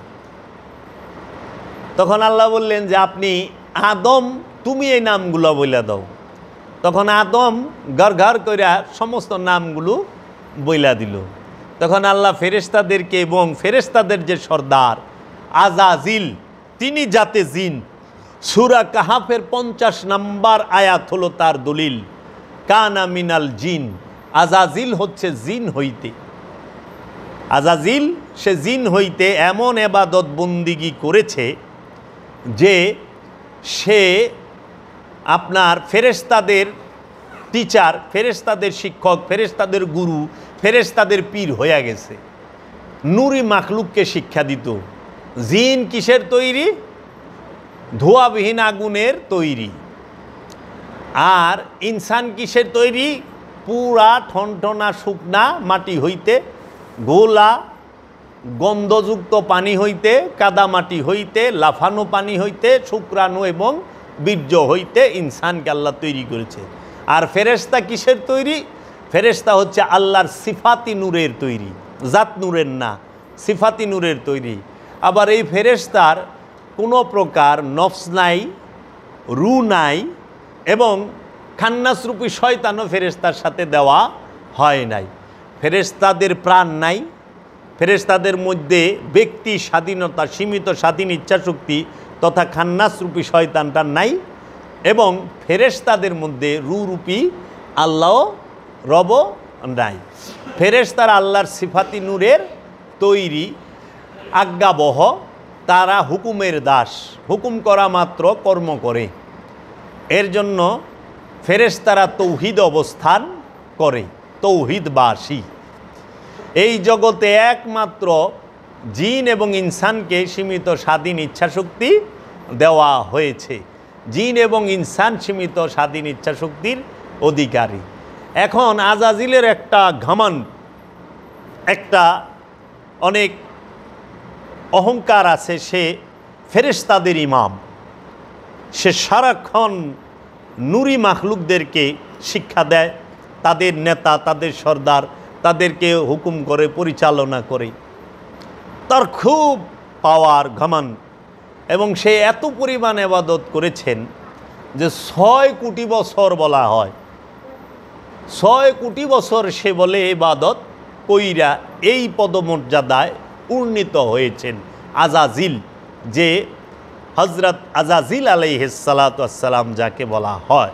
S1: তখন আল্লাহ বললেন যে আপনি আদম, তুমি এই নামগুলো বইলা দাও। তখন আদম ঘর ঘর করে সমস্ত নামগুলো বইলা দিল। তখন আল্লাহ ফেরেশতাদেরকে এবং ফেরেশতাদের যে সর্দার আজাজিল, তিনি যাতে জিন, সূরা কাহাফের 50 নম্বর আয়াত হলো তার দলিল, কানা মিনাল জিন। আজাজিল হচ্ছে জিন হইতে। আজাজিল সে জিন হইতে এমন এবাদত বন্দিগি করেছে যে সে আপনার ফেরেশতাদের টিচার, ফেরেশতাদের শিক্ষক, ফেরেশতাদের গুরু, ফেরেশতাদের পীর হয়ে গেছে। নূরি মাখলুককে শিক্ষা দিত। জিন কিসের তৈরি? ধোঁয়াবিহীন আগুনের তৈরি। আর ইনসান কিসের তৈরি? পুরা ঠনঠনা শুকনা মাটি হইতে, গোলা গন্ধযুক্ত পানি হইতে, কাদা মাটি হইতে, লাফানো পানি হইতে, শুক্রাণু এবং বীর্য হইতে ইনসানকে আল্লাহ তৈরি করেছে। আর ফেরেশতা কিসের তৈরি? ফেরেশতা হচ্ছে আল্লাহর সিফাতি নূরের তৈরি, জাত নূরের না, সিফাতি নূরের তৈরি। আবার এই ফেরেশতার কোনো প্রকার নফস নাই, রু নাই, এবং খান্নাসরূপী শয়তানও ফেরেশতার সাথে দেওয়া হয় নাই। ফেরেশতাদের প্রাণ নাই। ফেরেশতাদের মধ্যে ব্যক্তি স্বাধীনতা, সীমিত স্বাধীন ইচ্ছাশক্তি তথা খান্নাসরূপী শয়তানটা নাই। এবং ফেরেশতাদের মধ্যে রূপী আল্লাহ রব নাই। ফেরেশতারা আল্লাহর সিফাতি নূরের তৈরি, আজ্ঞাবহ। তারা হুকুমের দাস, হুকুম করা মাত্র কর্ম করে। এর জন্য ফেরেশতারা তৌহিদ অবস্থান করে, তৌহিদবাসী। এই জগতে একমাত্র জিন এবং ইনসানকে সীমিত স্বাধীন ইচ্ছাশক্তি দেওয়া হয়েছে। জিন এবং ইনসান সীমিত স্বাধীন ইচ্ছাশক্তির অধিকারী। এখন আজাজিলের একটা ঘমন্ড, একটা অনেক অহংকার আছে। সে ফেরেশতাদের ইমাম। সে সারাক্ষণ নূরি মাখলুকদেরকে শিক্ষা দেয়, তাদের নেতা, তাদের সর্দার, তাদেরকে হুকুম করে, পরিচালনা করে। তার খুব পাওয়ার, ঘমান, এবং সে এত পরিমাণ ইবাদত করেছেন যে 6 কোটি বছর বলা হয়। 6 কোটি বছর সে বলে ইবাদত কইরা এই পদমর্যাদায় উন্নীত হয়েছেন আজাজিল, যে হজরত আজাজিল আলাইহিস সালাতু ওয়াস সালাম যাকে বলা হয়।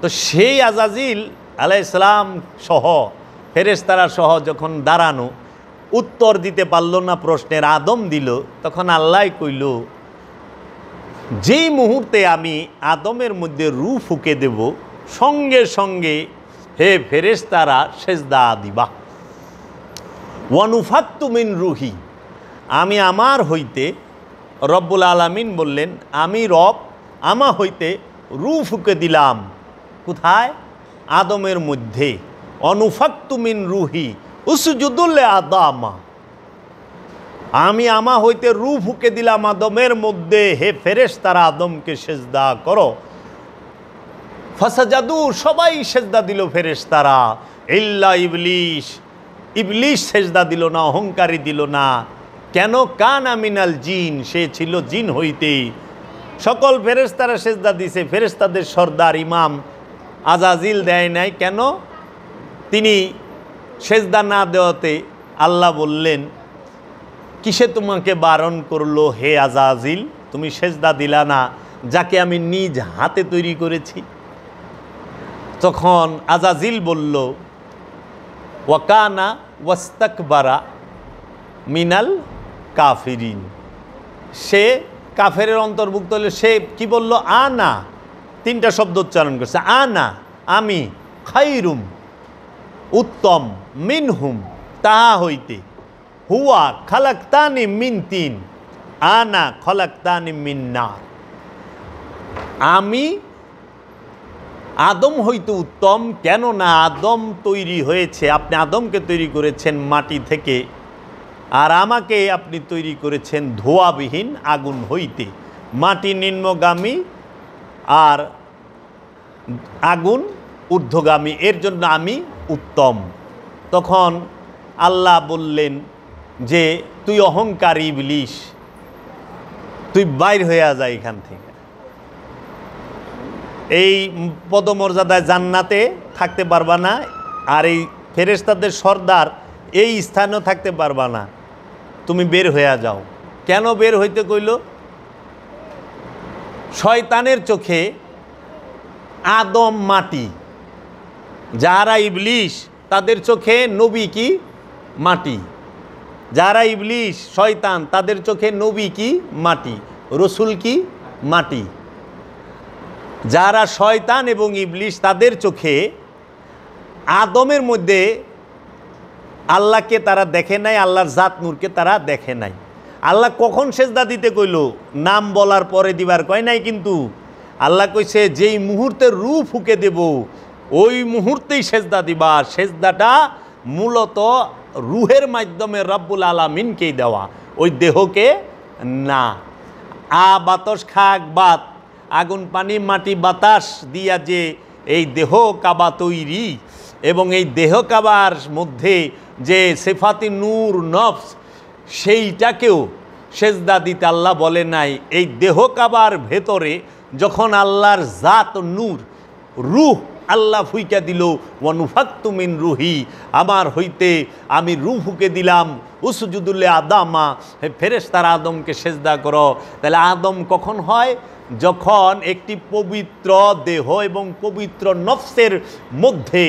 S1: তো সেই আজাজিল আলাইহিস সালাম সহ ফেরেশতারা সহ যখন দাঁড়ানো, উত্তর দিতে পারল না প্রশ্নের, আদম দিল, তখন আল্লাহ কইল, যেই মুহূর্তে আমি আদমের মধ্যে রূহ ফুঁকে দেব, সঙ্গে সঙ্গে হে ফেরেশতারা সেজদা দিবা। ওয়ানুফাক্তু মিন রুহি, আমি আমার হইতে, রব্বুল আলামিন বললেন, আমি রব আমা হইতে রূহ ফুঁকে দিলাম। কোথায়? আদমের মধ্যে। অনুফাক্তু মিন রুহি উসজুদুল আদামা, আমি আমা হইতে রূহ ফুঁকে দিলাম আদমের মধ্যে, হে ফেরেশতারা আদমকে সেজদা করো। ফাসাজাদু, সবাই সেজদা দিল ফেরেশতারা, ইল্লা ইবলিস, ইবলিস সেজদা দিল না, অহংকারী দিল না। কেন? কানা মিনাল জিন, সে ছিল জিন হইতে। সকল ফেরেশতারা সেজদা দিছে, ফেরেশতাদের সর্দার ইমাম আজাজিল দেয় নাই। কেন? তিনি সেজদা না দেওয়াতে আল্লাহ বললেন, কিসে তোমাকে বারণ করলো হে আজাজিল, তুমি সেজদা দিলা না যাকে আমি নিজ হাতে তৈরি করেছি? তখন আজাজিল বলল, ওয়াকানা ওয়াস্তাকবারা মিনাল কাফিরিন, সে কাফেরের অন্তর্ভুক্ত হলে সে কি বলল? আনা, 3টা শব্দ উচ্চারণ করছে, আনা, আমি, খাইরুম, উত্তম, মিনহুম, তাহা হইতে, হুয়া খালাকতানি মিন তিন, আনা খলাকতানি মিন নার, আমি আদম হইতে উত্তম। কেননা আদম তৈরি হয়েছে, আপনি আদমকে তৈরি করেছেন মাটি থেকে, আর আমাকে আপনি তৈরি করেছেন ধোঁয়াবিহীন আগুন হইতে। মাটি নিম্নগামী আর আগুন ঊর্ধ্বগামী, এর জন্য আমি উত্তম। তখন আল্লাহ বললেন যে তুই অহংকারী ইবলিস, তুই বাইর হয়ে যা এখান থেকে, এই পদমর্যাদায় জান্নাতে থাকতে পারবা না, আর এই ফেরেশতাদের সর্দার এই স্থানেও থাকতে পারবা না, তুমি বের হয়ে যাও। কেন বের হইতে কইল? শয়তানের চোখে আদম মাটি, যারা ইবলিস তাদের চোখে নবী কি? মাটি। যারা ইবলিস শয়তান তাদের চোখে নবী কি? মাটি, রসুল কি? মাটি। যারা শয়তান এবং ইবলিস তাদের চোখে আদমের মধ্যে আল্লাহকে তারা দেখে নাই, আল্লাহর জাত নূরকে তারা দেখে নাই। আল্লাহ কখন সেজদা দিতে কইল? নাম বলার পরে দিবার কয় নাই, কিন্তু আল্লাহ কইছে যেই মুহূর্তে রূহ ফুঁকে দেব ওই মুহূর্তেই সেজদা দিবা। সেজদাটা মূলত রূহের মাধ্যমে রব্বুল আলামিনকেই দেওয়া, ওই দেহকে না। বাতাস খাক বাত, আগুন পানি মাটি বাতাস দিয়া যে এই দেহ কাবা তৈরি, এবং এই দেহ কাবার মধ্যে যে সেফাতি নূর নফস, সেইটাকেও সেজদা দিতে আল্লাহ বলে নাই। এই দেহ কাবার ভেতরে যখন আল্লাহর জাত নূর রূহ আল্লাহ ফুইকা দিল, ওয়ানুফাক্তু মিন রুহি, আমার হইতে আমি রূহ ফুঁকে দিলাম, উসজুদুল আদামা, হে ফেরেশতারা আদমকে সেজদা করো। তাহলে আদম কখন হয়? যখন একটি পবিত্র দেহ এবং পবিত্র নফসের মধ্যে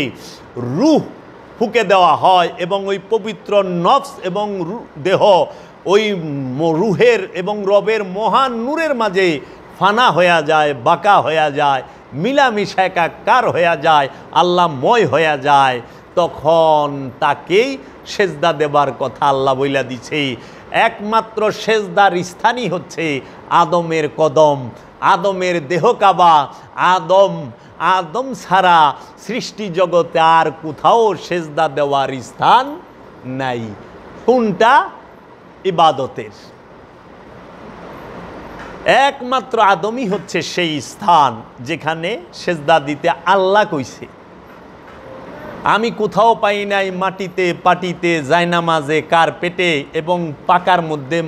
S1: রূহ ফুঁকে দেওয়া হয়, এবং ওই পবিত্র নফস এবং দেহ ওই রূহের এবং রবের মহান নূরের মাঝে ফানা হয়ে যায়, বাঁকা হয়ে যায়, মিলামিশা একাকার হয়ে যায়, আল্লাহময় হয়ে যায়, তখন তাকেই সেজদা দেবার কথা আল্লাহ বইলা দিছে। একমাত্র সেজদার স্থানই হচ্ছে আদমের কদম, আদমের দেহ কাবা। আদম ছাড়া সৃষ্টি জগতে আর কোথাও সেজদা দেওয়ার স্থান নাই। কোনটা? ইবাদতের। একমাত্র আদমই হচ্ছে সেই স্থান যেখানে সেজদা দিতে আল্লাহ কইছে। আমি কোথাও পাই নাই মাটিতে পাটিতে জায়নামাজে কার্পেটে এবং পাকার মধ্যে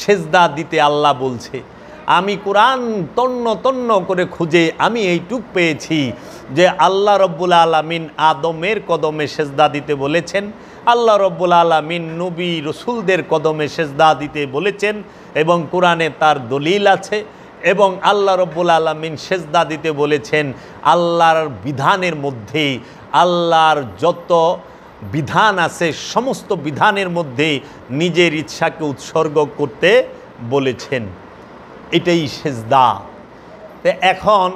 S1: সেজদা দিতে আল্লাহ বলছে। আমি কোরআন তন্ন তন্ন করে খুঁজে আমি এইটুক পেয়েছি যে আল্লাহ রব্বুল আলামিন আদমের কদমে সেজদা দিতে বলেছেন, আল্লাহ রব্বুল আলামিন নবী রসুলদের কদমে সেজদা দিতে বলেছেন এবং কোরআনে তার দলিল আছে। এবং আল্লাহ রব্বুল আলামিন সেজদা দিতে বলেছেন আল্লাহর বিধানের মধ্যে, আল্লাহর যত বিধান আছে সমস্ত বিধানের মধ্যে নিজের ইচ্ছাকে উৎসর্গ করতে বলেছেন। এটাই সেজদা। তো এখন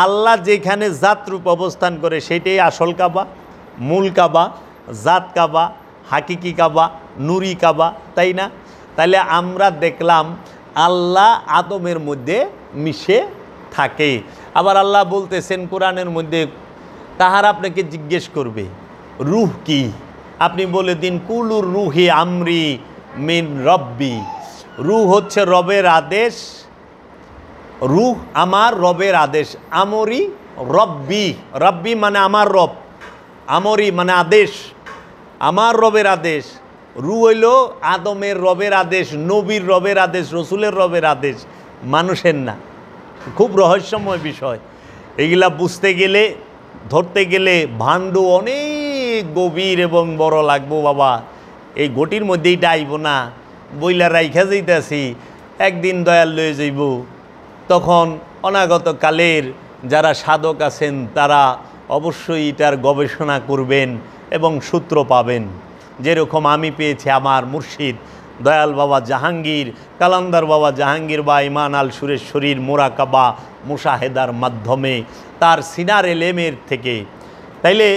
S1: আল্লাহ যেখানে জাতরূপ অবস্থান করে সেটাই আসল কাবা, মূল কাবা, জাত কাবা, হাকিকি কাবা, নুরি কাবা, তাই না? তাইলে আমরা দেখলাম আল্লাহ আদমের মধ্যে মিশে থাকে। আবার আল্লাহ বলতেছেন কোরআনের মধ্যে, তাহারা আপনাকে জিজ্ঞেস করবে রূহ কি, আপনি বলে দিন কুলুর রুহি আমরি মিন রব্বি। রূহ হচ্ছে রবের আদেশ, রূহ আমার রবের আদেশ। আমরি রব্বি, রব্বি মানে আমার রব, আমরি মানে আদেশ, আমার রবের আদেশ। রূহ হইল আদমের রবের আদেশ, নবীর রবের আদেশ, রসুলের রবের আদেশ, মানুষের না। খুব রহস্যময় বিষয়। এগুলা বুঝতে গেলে, ধরতে গেলে ভাণ্ড অনেক গভীর এবং বড় লাগবো বাবা। এই গটির মধ্যেই আইব না, বইলা রাইখা যাইতেছি, একদিন দয়াল লয়ে যাইব। তখন অনাগত কালের যারা সাধক আছেন তারা অবশ্যই এটার গবেষণা করবেন এবং সূত্র পাবেন, যেরকম আমি পেয়েছি আমার মুর্শিদ দয়াল বাবা জাহাঙ্গীর, কালান্দার বাবা জাহাঙ্গীর বা ইমান আল সুরেশ্বরীর মোরাকাবা মুশাহেদার মাধ্যমে, তার সিনার এলেমের থেকে। তাইলে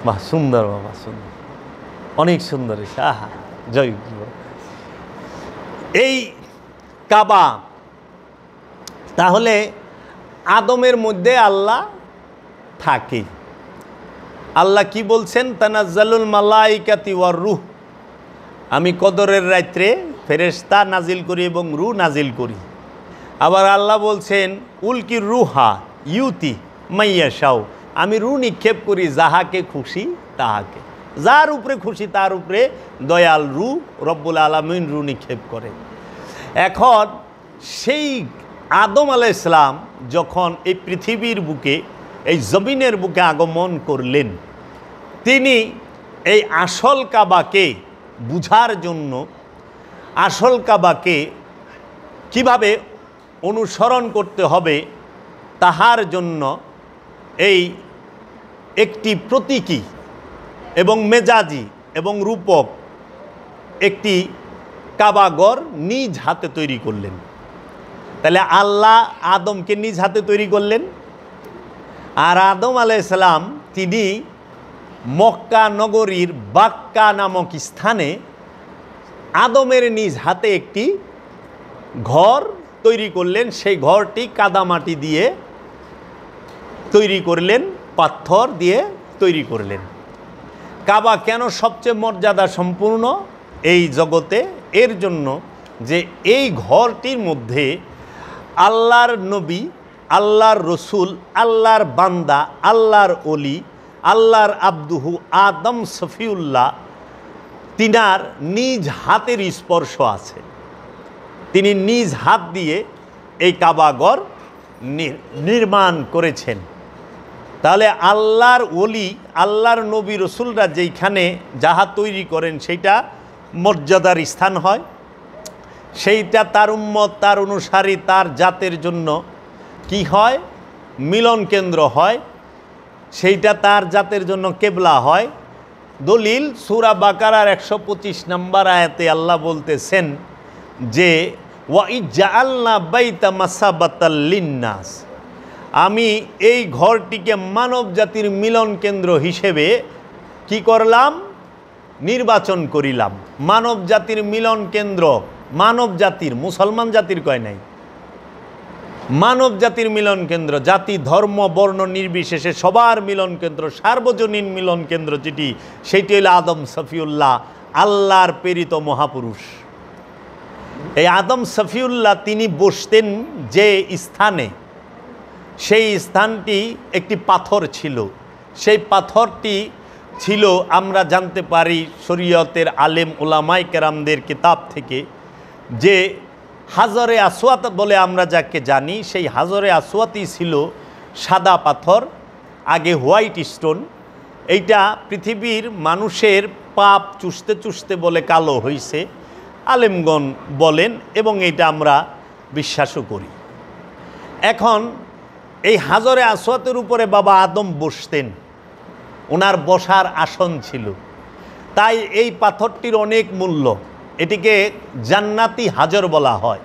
S1: বাহ, সুন্দর বাবা, সুন্দর, অনেক সুন্দর। আহা, জয়। এই কাবা তাহলে আদমের মধ্যে আল্লাহ থাকে। আল্লাহ কি বলছেন? তানাজ্জালুল মালাইকাতি ওয়ার রূহ, আমি কদরের রাত্রে ফেরেশতা নাজিল করি এবং রূহ নাজিল করি। আবার আল্লাহ বলছেন উলকি রুহা ইউতি মাইয়াশাও, আমি রূহ নিক্ষেপ করি যাহাকে খুশি তাহাকে, যার উপরে খুশি তার উপরে দয়াল রূহ রব্বুল আলামিন রূহ নিক্ষেপ করে। এখন সেই আদম আলাইহিস সালাম যখন এই পৃথিবীর বুকে, এই জমিনের বুকে আগমন করলেন, তিনি এই আসল কাবাকে বুঝার জন্য, আসল কাবাকে কিভাবে অনুসরণ করতে হবে তাহার জন্য এই একটি প্রতীকী এবং মেজাজি এবং রূপক একটি কাবাঘর নিজ হাতে তৈরি করলেন। তাহলে আল্লাহ আদমকে নিজ হাতে তৈরি করলেন, আর আদম আলাইহিস সালাম তিনি মক্কা নগরীর বাক্কা নামক স্থানে আদমের নিজ হাতে একটি ঘর তৈরি করলেন। সেই ঘরটি কাদামাটি দিয়ে তৈরি করলেন, পাথর দিয়ে তৈরি করলেন। কাবা কেন সবচেয়ে মর্যাদা সম্পূর্ণ এই জগতে? এর জন্য যে এই ঘরটির মধ্যে আল্লাহর নবী, আল্লাহর রসুল, আল্লাহর বান্দা, আল্লাহর অলি, আল্লাহর আব্দুহু আদম সফিউল্লাহ, তিনার নিজ হাতের স্পর্শ আছে। তিনি নিজ হাত দিয়ে এই কাবাঘর নির্মাণ করেছেন। তাহলে আল্লাহর ওলি, আল্লাহর নবী রসুলরা যেইখানে যাহা তৈরি করেন সেইটা মর্যাদার স্থান হয়, সেইটা তার উম্মত, তার অনুসারী, তার জাতের জন্য কি হয়? মিলন কেন্দ্র হয়। সেইটা তার জাতের জন্য কেবলা হয়। দলিল সূরা বাকারার 125 নম্বর আয়াতে আল্লাহ বলতেছেন যে ওয়াইদ জাআলনা বাইতা মাসাবাতাল লিন্নাস, আমি এই ঘরটিকে মানব জাতির মিলন কেন্দ্র হিসেবে কি করলাম? নির্বাচন করিলাম। মানব জাতির মিলন কেন্দ্র, মানব জাতির, মুসলমান জাতির কয় নাই, মানব জাতির মিলন কেন্দ্র, জাতি ধর্ম বর্ণ নির্বিশেষে সবার মিলন কেন্দ্র, সার্বজনীন মিলন কেন্দ্র যেটি, সেইটি হল আদম সফিউল্লাহ, আল্লাহর প্রেরিত মহাপুরুষ। এই আদম সফিউল্লাহ তিনি বসতেন যে স্থানে, সেই স্থানটি একটি পাথর ছিল। সেই পাথরটি ছিল, আমরা জানতে পারি শরীয়তের আলেম উলামায়ে কেরামদের কিতাব থেকে, যে হাজরে আসওয়াত বলে আমরা যাকে জানি, সেই হাজরে আসওয়াতই ছিল সাদা পাথর, আগে হোয়াইট স্টোন। এইটা পৃথিবীর মানুষের পাপ চুষতে চুষতে বলে কালো হয়েছে, আলেমগণ বলেন, এবং এটা আমরা বিশ্বাসও করি। এখন এই হাজরে আসওয়াতের উপরে বাবা আদম বসতেন, ওনার বসার আসন ছিল, তাই এই পাথরটির অনেক মূল্য। এটিকে জান্নাতি হাজর বলা হয়,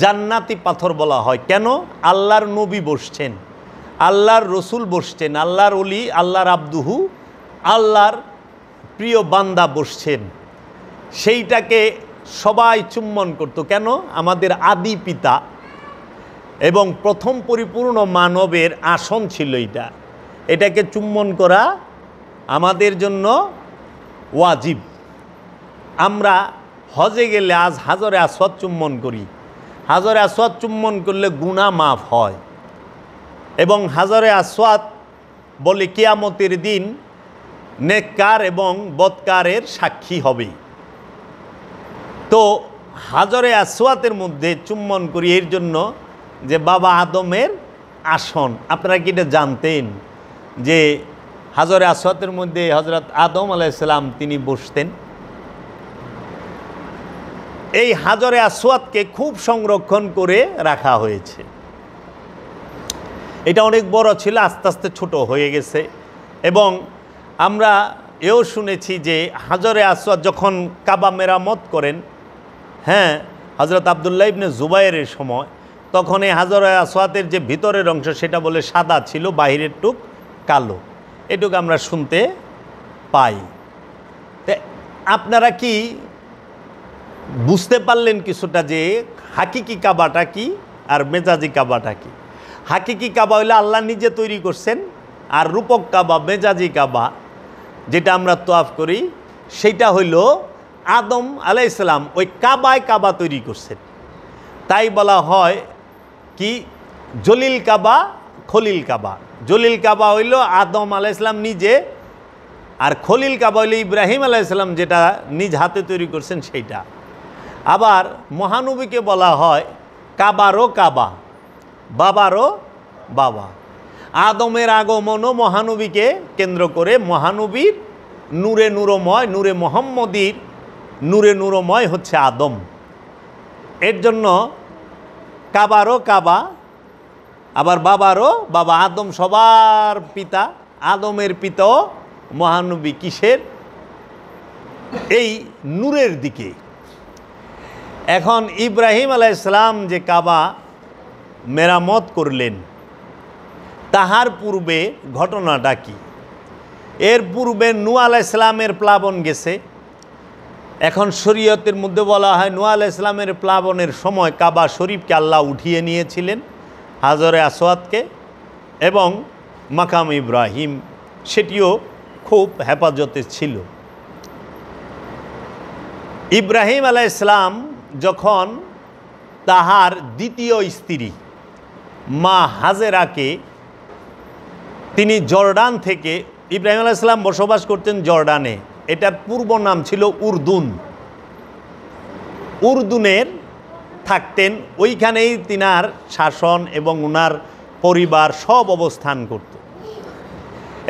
S1: জান্নাতি পাথর বলা হয়। কেন? আল্লাহর নবী বসছেন, আল্লাহর রসুল বসছেন, আল্লাহর ওলি, আল্লাহর আব্দুহু, আল্লাহর প্রিয় বান্দা বসছেন। সেইটাকে সবাই চুম্বন করত। কেন? আমাদের আদি পিতা এবং প্রথম পরিপূর্ণ মানবের আসন ছিল এটা। এটাকে চুম্বন করা আমাদের জন্য ওয়াজিব। আমরা হজে গেলে আজ হাজরে আসওয়াত চুম্বন করি। হাজরে আসওয়াত চুম্বন করলে গুনাহ মাফ হয়, এবং হাজরে আসওয়াত বলে কিয়ামতের দিন নেককার এবং বদকারের সাক্ষী হবে। তো হাজরে আসওয়াতের মধ্যে চুম্বন করি এর জন্য যে বাবা আদমের আসন। আপনারা কি এটা জানতেন যে হাজরে আসওয়াতের মধ্যে হযরত আদম আলাইহিস সালাম তিনি বসতেন? এই হাজরে আসওয়াতকে খুব সংরক্ষণ করে রাখা হয়েছে। এটা অনেক বড় ছিল, আস্তে আস্তে ছোট হয়ে গেছে। এবং আমরা এও শুনেছি যে হাজরে আসওয়াত যখন কাবা মেরামত করেন, হ্যাঁ, হযরত আব্দুল্লাহ ইবনে জুবায়েরের সময়, তখন এই হাজরে আসওয়াতের যে ভিতরের অংশ সেটা বলে সাদা ছিল, বাহিরের টুক কালো। এটুকু আমরা শুনতে পাই। আপনারা কি বুঝতে পারলেন কিছুটা যে হাকিকি কাবাটা কি আর মেজাজি কাবাটা কি? হাকিকি কাবা হইলে আল্লাহ নিজে তৈরি করছেন, আর রূপক কাবা, মেজাজি কাবা যেটা আমরা তোয়াফ করি, সেইটা হইল আদম আলাইহিস সালাম ওই কাবায় কাবা তৈরি করছেন। তাই বলা হয় কি জলিল কাবা, খলিল কাবা। জলিল কাবা হইল আদম আলাইহিস সালাম নিজে, আর খলিল কাবা হইল ইব্রাহিম আলাইহিস সালাম যেটা নিজ হাতে তৈরি করছেন সেইটা। আবার মহানবীকে বলা হয় কাবারও কাবা, বাবারও বাবা। আদমের আগমনও মহানবীকে কেন্দ্র করে, মহানবীর নূরে নূরময়, নূরে মোহাম্মদীর নূরে নূরময় হচ্ছে আদম। এর জন্য কাবারও কাবা, আবার বাবারও বাবা। আদম সবার পিতা, আদমের পিতাও মহানবী। কিসের? এই নূরের দিকে। এখন ইব্রাহিম আলাইহিস সালাম যে কাবা মেরামত করলেন, তাহার পূর্বে ঘটনাটা কি? এর পূর্বে নূহ আলাইহিস সালামের প্লাবন গেছে। এখন শরীয়তের মধ্যে বলা হয় নূহ আলাইহিস সালামের প্লাবনের সময় কাবা শরীফকে আল্লাহ উঠিয়ে নিয়েছিলেন, হাজরে আসওয়াতকে, এবং মাকাম ইব্রাহিম সেটিও খুব হেফাজতে ছিল। ইব্রাহিম আলাইহিস সালাম যখন তাহার দ্বিতীয় স্ত্রী মা হাজেরাকে তিনি জর্ডান থেকে, ইব্রাহিম আলাইহিস সালাম বসবাস করতেন জর্ডানে, এটার পূর্ব নাম ছিল উর্দুন। উর্দুনের থাকতেন, ওইখানেই তিনার শাসন এবং ওনার পরিবার সব অবস্থান করত।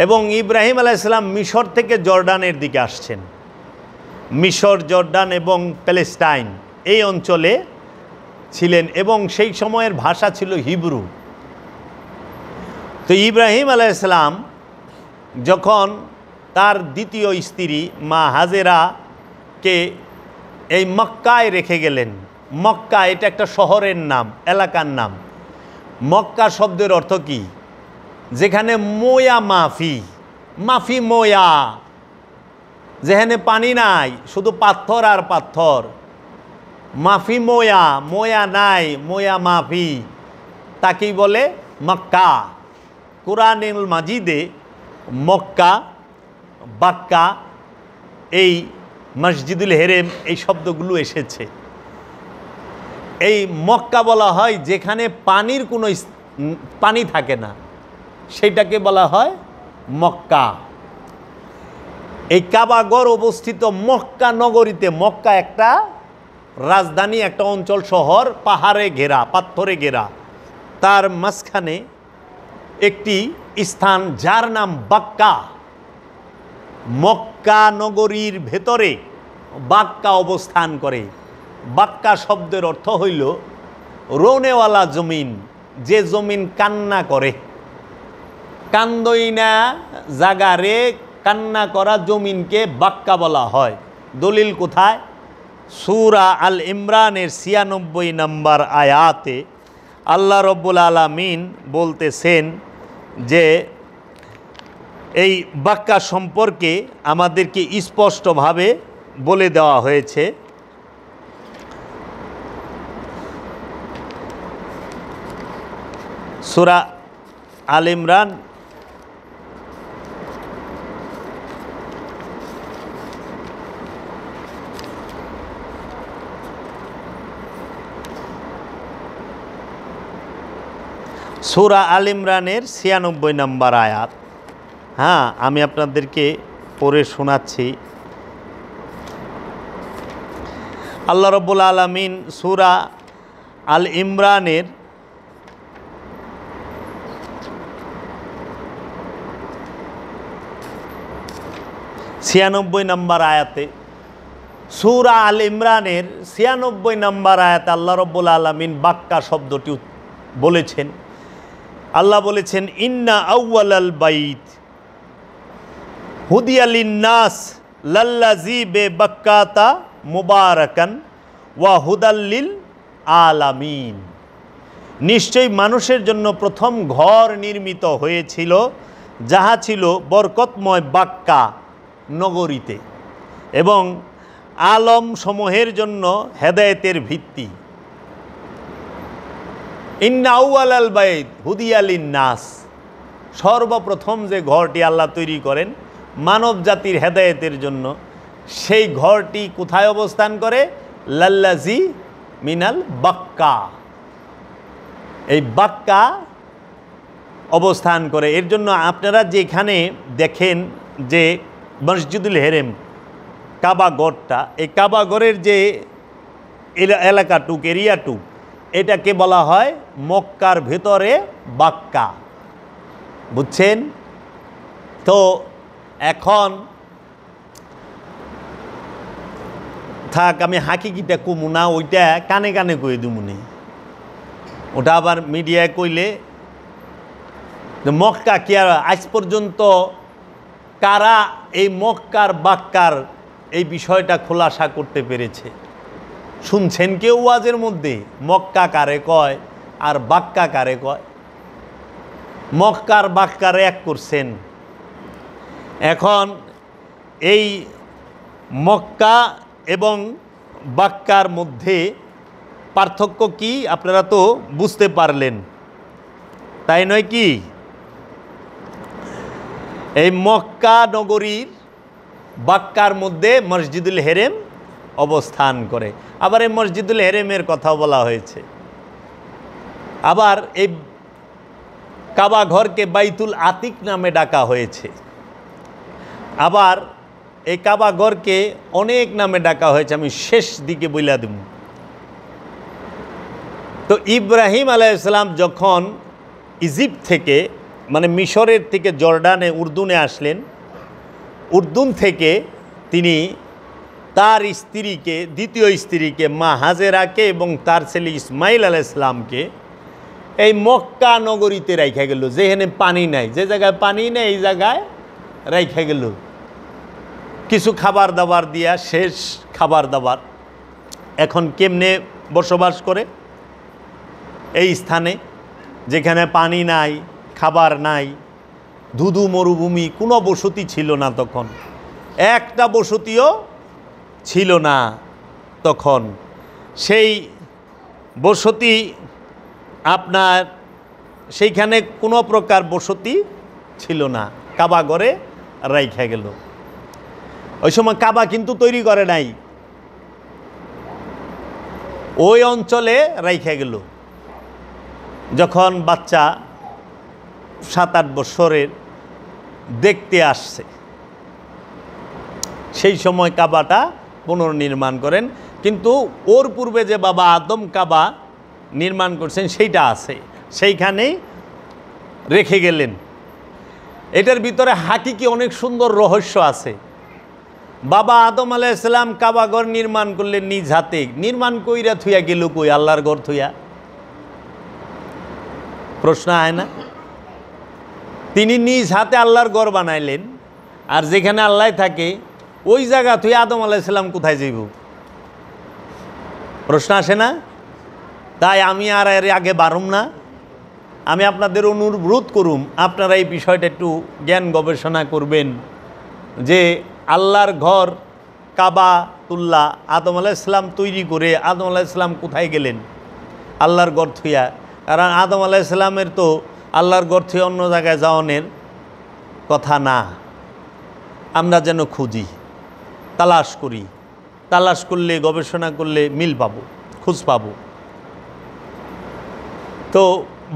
S1: এবং ইব্রাহিম আলাইহিস সালাম মিশর থেকে জর্ডানের দিকে আসছেন। মিশর, জর্ডান এবং প্যালেস্টাইন এই অঞ্চলে ছিলেন, এবং সেই সময়ের ভাষা ছিল হিব্রু। তো ইব্রাহিম আলাইহিস সালাম যখন তার দ্বিতীয় স্ত্রী মা হাজেরাকে এই মক্কায় রেখে গেলেন। মক্কা এটা একটা শহরের নাম, এলাকার নাম। মক্কা শব্দের অর্থ কি? যেখানে মোয়া মাফি, মাফি মোয়া, যেখানে পানি নাই, শুধু পাথর আর পাথর। মাফি মোয়া, মোয়া নাই, মোয়া মাফি, তাকেই বলে মক্কা। কুরআনুল মাজিদে মক্কা, বাক্কা, এই মসজিদুল হেরেম, এই শব্দগুলো এসেছে। এই মক্কা বলা হয় যেখানে পানির কোনো পানি থাকে না, সেইটাকে বলা হয় মক্কা। এই কাবাগর অবস্থিত মক্কা নগরীতে। মক্কা একটা রাজধানী, একটা অঞ্চল, শহর, পাহাড়ে ঘেরা, পাথরে ঘেরা। তার মাঝখানে একটি স্থান যার নাম বাক্কা। মক্কা নগরীর ভেতরে বাক্কা অবস্থান করে। বাক্কা শব্দের অর্থ হইল রোনেওয়ালা জমিন, যে জমিন কান্না করে। কান্দইনা জাগারে কান্না করা জমিনকে বাক্কা বলা হয়। দলিল কোথায়? সূরা আল ইমরানের ৯৬ নম্বর আয়াতে আল্লাহ রব্বুল আলামিন বলতেছেন যে এই বাক্কা সম্পর্কে আমাদেরকে স্পষ্টভাবে বলে দেওয়া হয়েছে। সূরা আল ইমরান সূরা আল ইমরানের ৯৬ নম্বর আয়াত। হ্যাঁ, আমি আপনাদেরকে পড়ে শোনাচ্ছি। আল্লাহ রব্বুল আলামিন সূরা আল ইমরানের ৯৬ নম্বর আয়াতে, সূরা আল ইমরানের ৯৬ নম্বর আয়াতে আল্লাহ রব্বুল আলামিন বাক্কা শব্দটি বলেছেন। আল্লাহ বলেছেন, ইন্না আউয়ালাল বাইত হুদিয়া লিন্নাস লাল্লাযী বিবাক্কাতা মুবারাকান ওয়া হুদাল্লিল আলামিন। নিশ্চয়ই মানুষের জন্য প্রথম ঘর নির্মিত হয়েছিল, যাহা ছিল বরকতময় বাক্কা নগরীতে, এবং আলম সমূহের জন্য হেদায়েতের ভিত্তি। ইন্না আউয়ালাল বাইত হুদিয়া লিন্নাস, সর্বপ্রথম যে ঘরটি আল্লাহ তৈরি করেন মানব জাতির হেদায়েতের জন্য, সেই ঘরটি কোথায় অবস্থান করে? লাল্লাযী মিনাল বাক্কা, এই বাক্কা অবস্থান করে। এর জন্য আপনারা যেখানে দেখেন যে মসজিদুল হেরেম, কাবাগরটা, এই কাবাগরের যে এলাকাটুক, এরিয়াটুক, এটাকে বলা হয় মক্কার ভেতরে বাক্কা। বুঝছেন তো? এখন থাক, আমি হাকিকিটা কমু না, ওইটা কানে কানে কয়ে দিমুনি। ওটা আবার মিডিয়ায় কইলে মক্কা কি আর আজ পর্যন্ত কারা এই মক্কার বাক্কার এই বিষয়টা খোলাসা করতে পেরেছে? শুনছেন কেউ ওয়াজের মধ্যে মক্কা কারে কয় আর বাক্কা কারে কয়? মক্কার বাক্কারে এক করছেন। এখন এই মক্কা এবং বাক্কার মধ্যে পার্থক্য কি আপনারা তো বুঝতে পারলেন, তাই নয় কি? এই মক্কা নগরীর বাক্কার মধ্যে মসজিদুল হেরেম অবস্থান করে। আবার এই মসজিদুল হেরেমের কথা বলা হয়েছে। আবার এই কাবা ঘরকে বাইতুল আতিক নামে ডাকা হয়েছে। আবার এই কাবা ঘরকে অনেক নামে ডাকা হয়েছে, আমি শেষ দিকে বইলা দেব। তো ইব্রাহিম আলাইহিস সালাম যখন ইজিপ্ট থেকে, মানে মিশরের থেকে জর্ডানে, উর্দুনে আসলেন, উর্দুন থেকে তিনি তার স্ত্রীকে, দ্বিতীয় স্ত্রীকে মা হাজেরাকে এবং তার ছেলে ইসমাইল আলাইহিস সালামকে এই মক্কা নগরীতে রাইখা গেল। যেখানে পানি নাই, যে জায়গায় পানি নেই এই জায়গায় রাইখা গেল। কিছু খাবার দাবার দিয়া, শেষ খাবার দাবার। এখন কেমনে বসবাস করে এই স্থানে যেখানে পানি নাই, খাবার নাই, ধুধু মরুভূমি, কোনো বসতি ছিল না তখন, একটা বসতিও ছিল না তখন। সেই বসতি আপনার সেইখানে কোনো প্রকার বসতি ছিল না, কাবা ঘরে রাইখা গেল। ওই সময় কাবা কিন্তু তৈরি করে নাই, ওই অঞ্চলে রাইখা গেল। যখন বাচ্চা ৭-৮ বছরের, দেখতে আসছে। সেই সময় কাবাটা পুনর্নির্মাণ করেন, কিন্তু ওর পূর্বে যে বাবা আদম কাবা নির্মাণ করছেন সেইটা আছে, সেইখানেই রেখে গেলেন। এটার ভিতরে হাকিকি অনেক সুন্দর রহস্য আছে। বাবা আদম আলাইহিস সালাম কাবা ঘর নির্মাণ করলেন নিজ হাতে, নির্মাণ কইরা থুইয়া গেল কই আল্লাহর ঘর থুইয়া? প্রশ্ন হয় না? তিনি নিজ হাতে আল্লাহর ঘর বানাইলেন, আর যেখানে আল্লাহ থাকে ওই জায়গা থুইয়া আদম আলাইহিস সালাম কোথায় যাইব? প্রশ্ন আসে না? তাই আমি আর এর আগে বাড়ুম না। আমি আপনাদের অনুরোধ করুম, আপনারা এই বিষয়টা একটু জ্ঞান গবেষণা করবেন যে আল্লাহর ঘর কাবাতুল্লাহ আদম আলাইহিস সালাম তৈরি করে আদম আলাইহিস সালাম কোথায় গেলেন আল্লাহর ঘর থুইয়া? কারণ আদম আলাইহিস সালামের তো আল্লাহর ঘর থুইয়া অন্য জায়গায় যাওয়ানোর কথা না। আমরা যেন খুঁজি, তালাশ করি, তালাশ করলে গবেষণা করলে মিল পাবো, খোঁজ পাবো। তো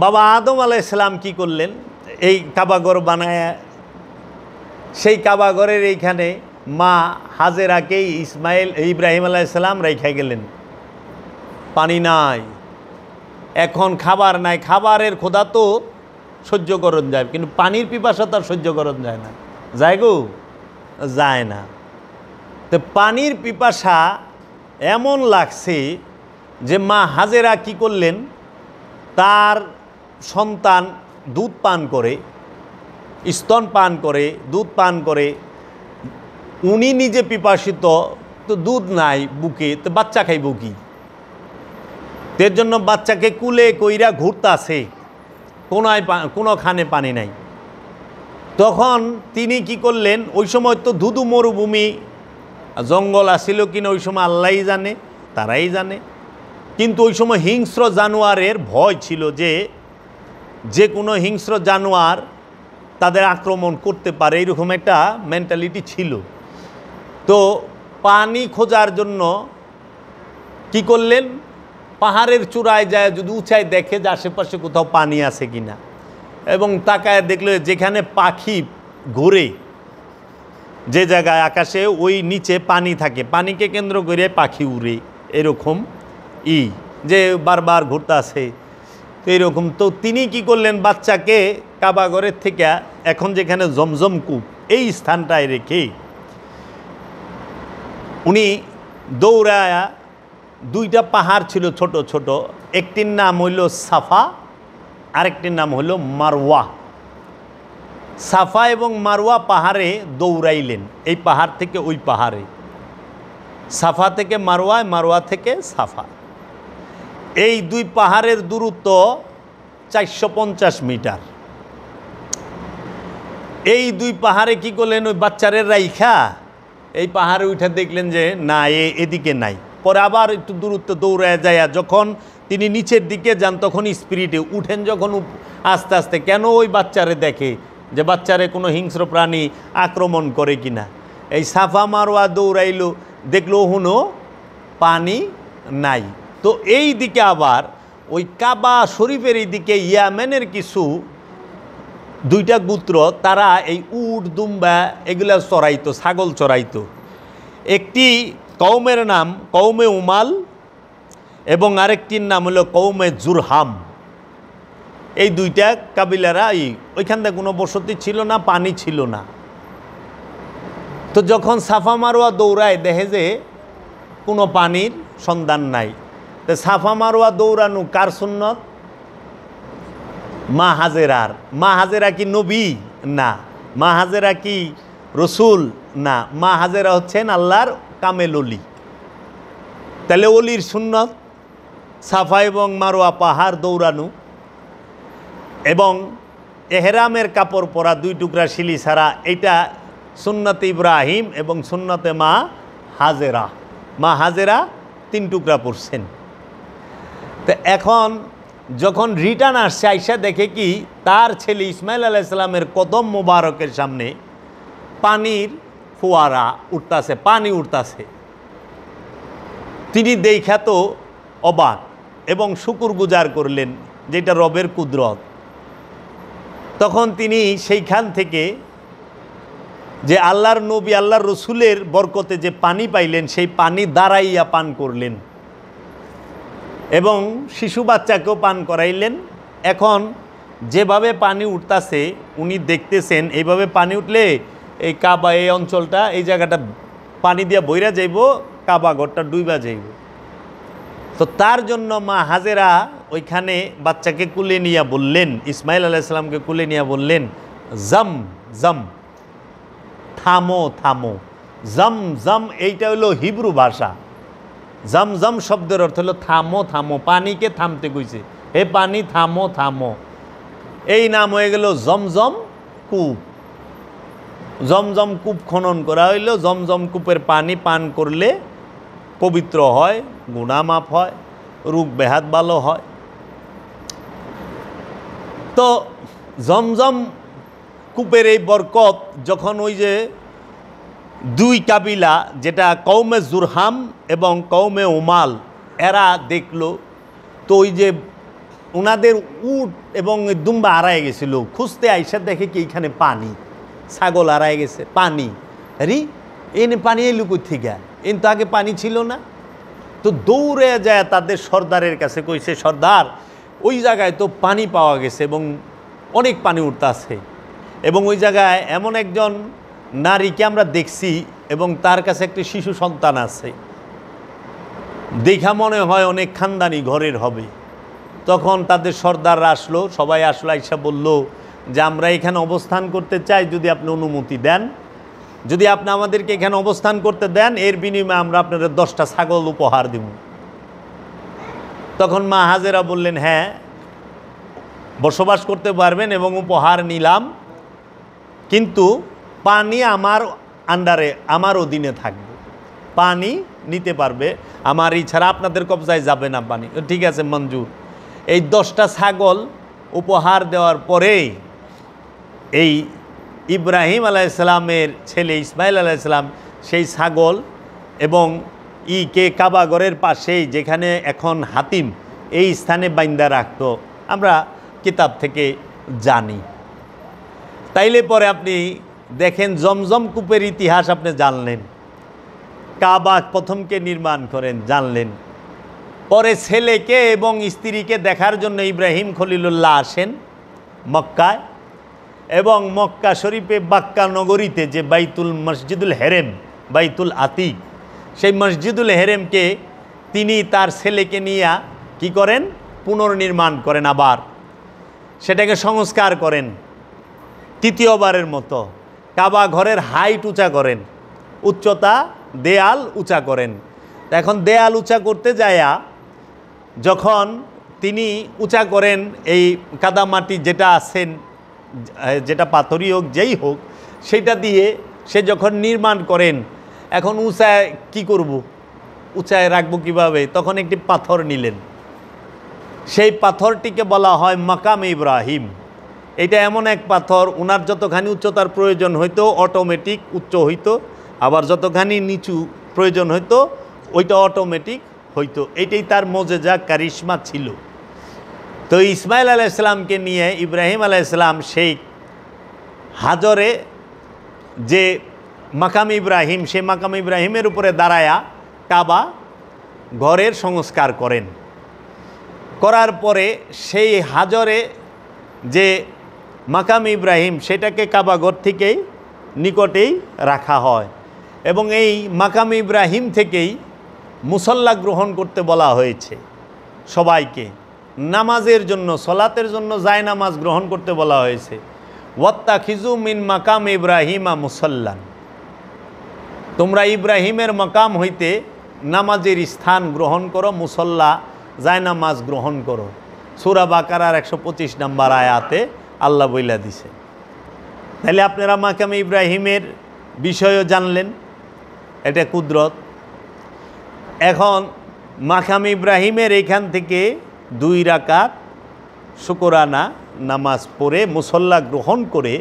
S1: বাবা আদম আলাইহিস সালাম কী করলেন? এই কাবাঘর বানায়, সেই কাবাঘরের এইখানে মা হাজেরাকেই ইব্রাহিম আলাইহিস সালাম রেখে গেলেন। পানি নাই, এখন খাবার নাই, খাবারের ক্ষুধা তো সহ্য করন যায়, কিন্তু পানির পিপাসা তো আর সহ্য করন যায় না। যায় গো? যায় না। তো পানির পিপাসা এমন লাগছে যে মা হাজেরা কি করলেন, তার সন্তান দুধ পান করে, স্তন পান করে, দুধ পান করে, উনি নিজে পিপাসিত, তো দুধ নাই বুকে, তো বাচ্চা খাইব কি? এর জন্য বাচ্চাকে কুলে কইরা ঘুরতাছে, কোনোখানে পানি নাই। তখন তিনি কি করলেন, ওই সময় তো ধুধু মরুভূমি, জঙ্গল আসিল কিনা ওই সময় আল্লাহই জানে, তারাই জানে, কিন্তু ওই সময় হিংস্র জানোয়ারের ভয় ছিল, যে কোনো হিংস্র জানোয়ার তাদের আক্রমণ করতে পারে, এরকম একটা মেন্টালিটি ছিল। তো পানি খোঁজার জন্য কি করলেন, পাহাড়ের চূড়ায় যায়, যদি উঁচায় দেখে যে আশেপাশে কোথাও পানি আছে কিনা, এবং তাকায় দেখলে যেখানে পাখি ঘুরে, যে জায়গায় আকাশে ওই নিচে পানি থাকে, পানিকে কেন্দ্র করে পাখি উড়ে, এরকম যে বারবার ঘুরতে আসে, তো এইরকম। তো তিনি কি করলেন, বাচ্চাকে কাবাঘরের থেকে এখন যেখানে জমজম কূপ এই স্থানটায় রেখে উনি দৌড়ায়া, দুইটা পাহাড় ছিল ছোট ছোট, একটির নাম হইল সাফা, আরেকটির নাম হইল মারওয়া। সাফা এবং মারওয়া পাহাড়ে দৌড়াইলেন, এই পাহাড় থেকে ওই পাহাড়ে, সাফা থেকে মারওয়া, মারওয়া থেকে সাফা। এই দুই পাহাড়ের দূরত্ব 450 মিটার। এই দুই পাহাড়ে কি করলেন, ওই বাচ্চারের রাইখা এই পাহাড়ে উঠে দেখলেন যে না, এদিকে নাই। পরে আবার একটু দূরত্ব দৌড়ায় যায়, যখন তিনি নিচের দিকে যান তখন স্পিরিটে উঠেন, যখন আস্তে আস্তে, কেন ওই বাচ্চারে দেখে যে বাচ্চারে কোনো হিংস্র প্রাণী আক্রমণ করে কিনা। এই সাফা মারওয়া দৌড়াইল, দেখলো ওহনো পানি নাই। তো এই দিকে আবার ওই কাবা শরীফের এই দিকে ইয়ামেনের কিছু দুইটা গোত্র, তারা এই উট দুম্বা এগুলা চড়াইতো, ছাগল চড়াইতো। একটি কওমের নাম কওমে উমাল এবং আরেকটির নাম হলো কওমে জুরহাম। এই দুইটা কাবিলারা ওইখান থেকে কোনো বসতি ছিল না, পানি ছিল না। তো যখন সাফা মারওয়া দৌড়ায়, দেখে যে কোনো পানির সন্ধান নাই। তো সাফা মারওয়া দৌড়ানো কার সুন্নত? মা হাজেরার। মা হাজেরা কি নবী? না। মা হাজেরা কি রসুল? না। মা হাজেরা হচ্ছেন আল্লাহর কামেল অলি। তাহলে অলির সুন্নত সাফা এবং মারওয়া পাহাড় দৌড়ানো, এবং এহরামের কাপড় পরা, 2 টুকরা শিলি ছাড়া, এটা সুন্নতে ইব্রাহিম এবং সুন্নতে মা হাজেরা। মা হাজেরা 3 টুকরা পরছেন। তো এখন যখন রিটার্ন আসছে, আইসা দেখে কি তার ছেলে ইসমাইল আলাইহিস সালামের কদম মোবারকের সামনে পানির ফোয়ারা উঠতাছে, পানি উঠতাছে। তিনি দেখা তো অবাক এবং শুকরগুজার করলেন, যেটা রবের কুদরত। তখন তিনি সেইখান থেকে যে আল্লাহর নবী আল্লাহর রসুলের বরকতে যে পানি পাইলেন সেই পানি দাঁড়াইয়া পান করলেন এবং শিশু বাচ্চাকেও পান করাইলেন। এখন যেভাবে পানি উঠতেছে উনি দেখতেছেন এইভাবে পানি উঠলে এই কাবা এই অঞ্চলটা এই জায়গাটা পানি দিয়া বইরা যাইব, কাবা ঘরটা ডুইবা যাইব। তো তার জন্য মা হাজেরা ওইখানে বাচ্চাকে কুলে নিয়ে বললেন, ইসমাইল আলাইহিস সালামকে কুলে নিয়ে বললেন, জম জম, থামো থামো। জম জম এইটা হলো হিব্রু ভাষা। জম জম শব্দের অর্থ হলো থামো থামো, পানিকে থামতে কইছে, হে পানি থামো থামো। এই নাম হয়ে গেল জমজম কূপ। জমজম কূপ খনন করা হইল। জমজম কূপের পানি পান করলে পবিত্র হয়, গুনাহ মাফ হয়, রোগ বেহাত ভালো হয়। তো জমজম কূপের এই বরকত যখন ওই যে দুই কাবিলা, যেটা কওমে জুরহাম এবং কওমে উমাল, এরা দেখলো, তো ওই যে ওনাদের উট এবং দুম্বা হারায় গেছিল, খুঁজতে আইসা দেখে কি এইখানে পানি, ছাগল হারায় গেছে, পানি। আরে এনে পানি এলো কই থেকে, এন তো আগে পানি ছিল না। তো দৌড়ে যায় তাদের সর্দারের কাছে, কইছে, সর্দার ওই জায়গায় তো পানি পাওয়া গেছে এবং অনেক পানি উঠতেছে, এবং ওই জায়গায় এমন একজন নারীকে আমরা দেখছি এবং তার কাছে একটি শিশু সন্তান আছে, দেখা মনে হয় অনেক খানদানি ঘরের হবে। তখন তাদের সর্দাররা আসলো, সবাই আসলো, আইসা বলল যে আমরা এখানে অবস্থান করতে চাই, যদি আপনি অনুমতি দেন, যদি আপনি আমাদেরকে এখানে অবস্থান করতে দেন, এর বিনিময়ে আমরা আপনাদের 10টা ছাগল উপহার দেব। তখন মা হাজেরা বললেন, হ্যাঁ বসবাস করতে পারবেন এবং উপহার নিলাম, কিন্তু পানি আমার আন্ডারে, আমার অধীনে থাকবে, পানি নিতে পারবে, আমার ইচ্ছারা আপনাদের কবজায় যাবে না পানি। ঠিক আছে, মঞ্জুর। এই 10টা ছাগল উপহার দেওয়ার পরেই এই ইব্রাহিম আলাইহিস সালামের ছেলে ইসমাইল আলাইহিস সালাম সেই ছাগল এবং কে কাবাগরের পাশেই, যেখানে এখন হাতিম, এই স্থানে বাইন্দা রাখতো, আমরা কিতাব থেকে জানি। তাইলে পরে আপনি দেখেন জমজম কূপের ইতিহাস আপনি জানলেন, কাবা প্রথমকে নির্মাণ করেন জানলেন, পরে ছেলেকে এবং স্ত্রীকে দেখার জন্য ইব্রাহিম খলিলুল্লাহ আসেন মক্কায়, এবং মক্কা শরীফে বাক্কা নগরীতে যে বাইতুল মসজিদুল হেরেম, বাইতুল আতিক, সেই মসজিদুল হেরেমকে তিনি তার ছেলেকে নিয়ে কি করেন, পুনর্নির্মাণ করেন, আবার সেটাকে সংস্কার করেন তৃতীয়বারের মতো। কাবা ঘরের হাইট উঁচা করেন, উচ্চতা দেয়াল উঁচা করেন। এখন দেয়াল উঁচা করতে যায়া যখন তিনি উঁচা করেন, এই কাদামাটি যেটা আছেন, যেটা পাথরই হোক যেই হোক, সেটা দিয়ে সে যখন নির্মাণ করেন, এখন উঁচায় কি করব, উঁচায় রাখবো কিভাবে, তখন একটি পাথর নিলেন, সেই পাথরটিকে বলা হয় মাকাম ইব্রাহিম। এটা এমন এক পাথর, ওনার যতখানি উচ্চতার প্রয়োজন হইতো অটোমেটিক উচ্চ হইতো, আবার যতখানি নিচু প্রয়োজন হইতো ওইটা অটোমেটিক হইতো। এটাই তার মোজেজা, কারিশমা ছিল। তো ইসমাইল আলাইহিস সালামকে নিয়ে ইব্রাহিম আলাইহিস সালাম সেই হাজরে যে মাকাম ইব্রাহিম, সেই মাকাম ইব্রাহিমের উপরে দাঁড়ায়া কাবা ঘরের সংস্কার করেন। করার পরে সেই হাজরে যে মাকাম ইব্রাহিম, সেটাকে কাবাঘর থেকেই নিকটেই রাখা হয়, এবং এই মাকাম ইব্রাহিম থেকেই মুসল্লা গ্রহণ করতে বলা হয়েছে সবাইকে। নামাজের জন্য, সলাতের জন্য জায় নামাজ গ্রহণ করতে বলা হয়েছে। ওয়াত্তাখিজু মিন মাকাম ইব্রাহিমা মুসল্লান, তোমরা ইব্রাহিমের মাকাম হইতে নামাজের স্থান গ্রহণ করো, মুসল্লা জায় নামাজ গ্রহণ করো। সূরা বাকারার 125 নম্বর আয়াতে আল্লাহ বইলা দিছে। তাহলে আপনারা মাকাম ইব্রাহিমের বিষয়ও জানলেন, এটা কুদরত। এখন মাকাম ইব্রাহিমের এইখান থেকে 2 রাকাত শুকরানা নামাজ পড়ে মুসল্লা গ্রহণ করে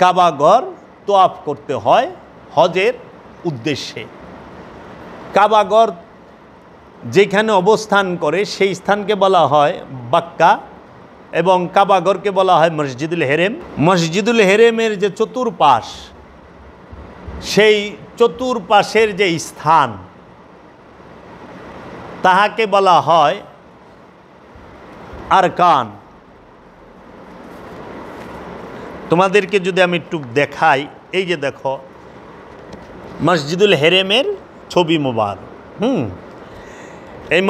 S1: কাবাঘর তোয়াফ করতে হয় হজের উদ্দেশ্যে। কাবাঘর যেখানে অবস্থান করে সেই স্থানকে বলা হয় বাক্কা, এবং কাবাঘরকে বলা হয় মসজিদুল হেরেম। মসজিদুল হেরেমের যে চতুর্পাশ, সেই চতুর্পাশের যে স্থান তাহাকে বলা হয় আরকান। তোমাদেরকে যদি আমি একটু দেখাই, এই যে দেখো মসজিদুল হেরেমের ছবি মোবারক, এই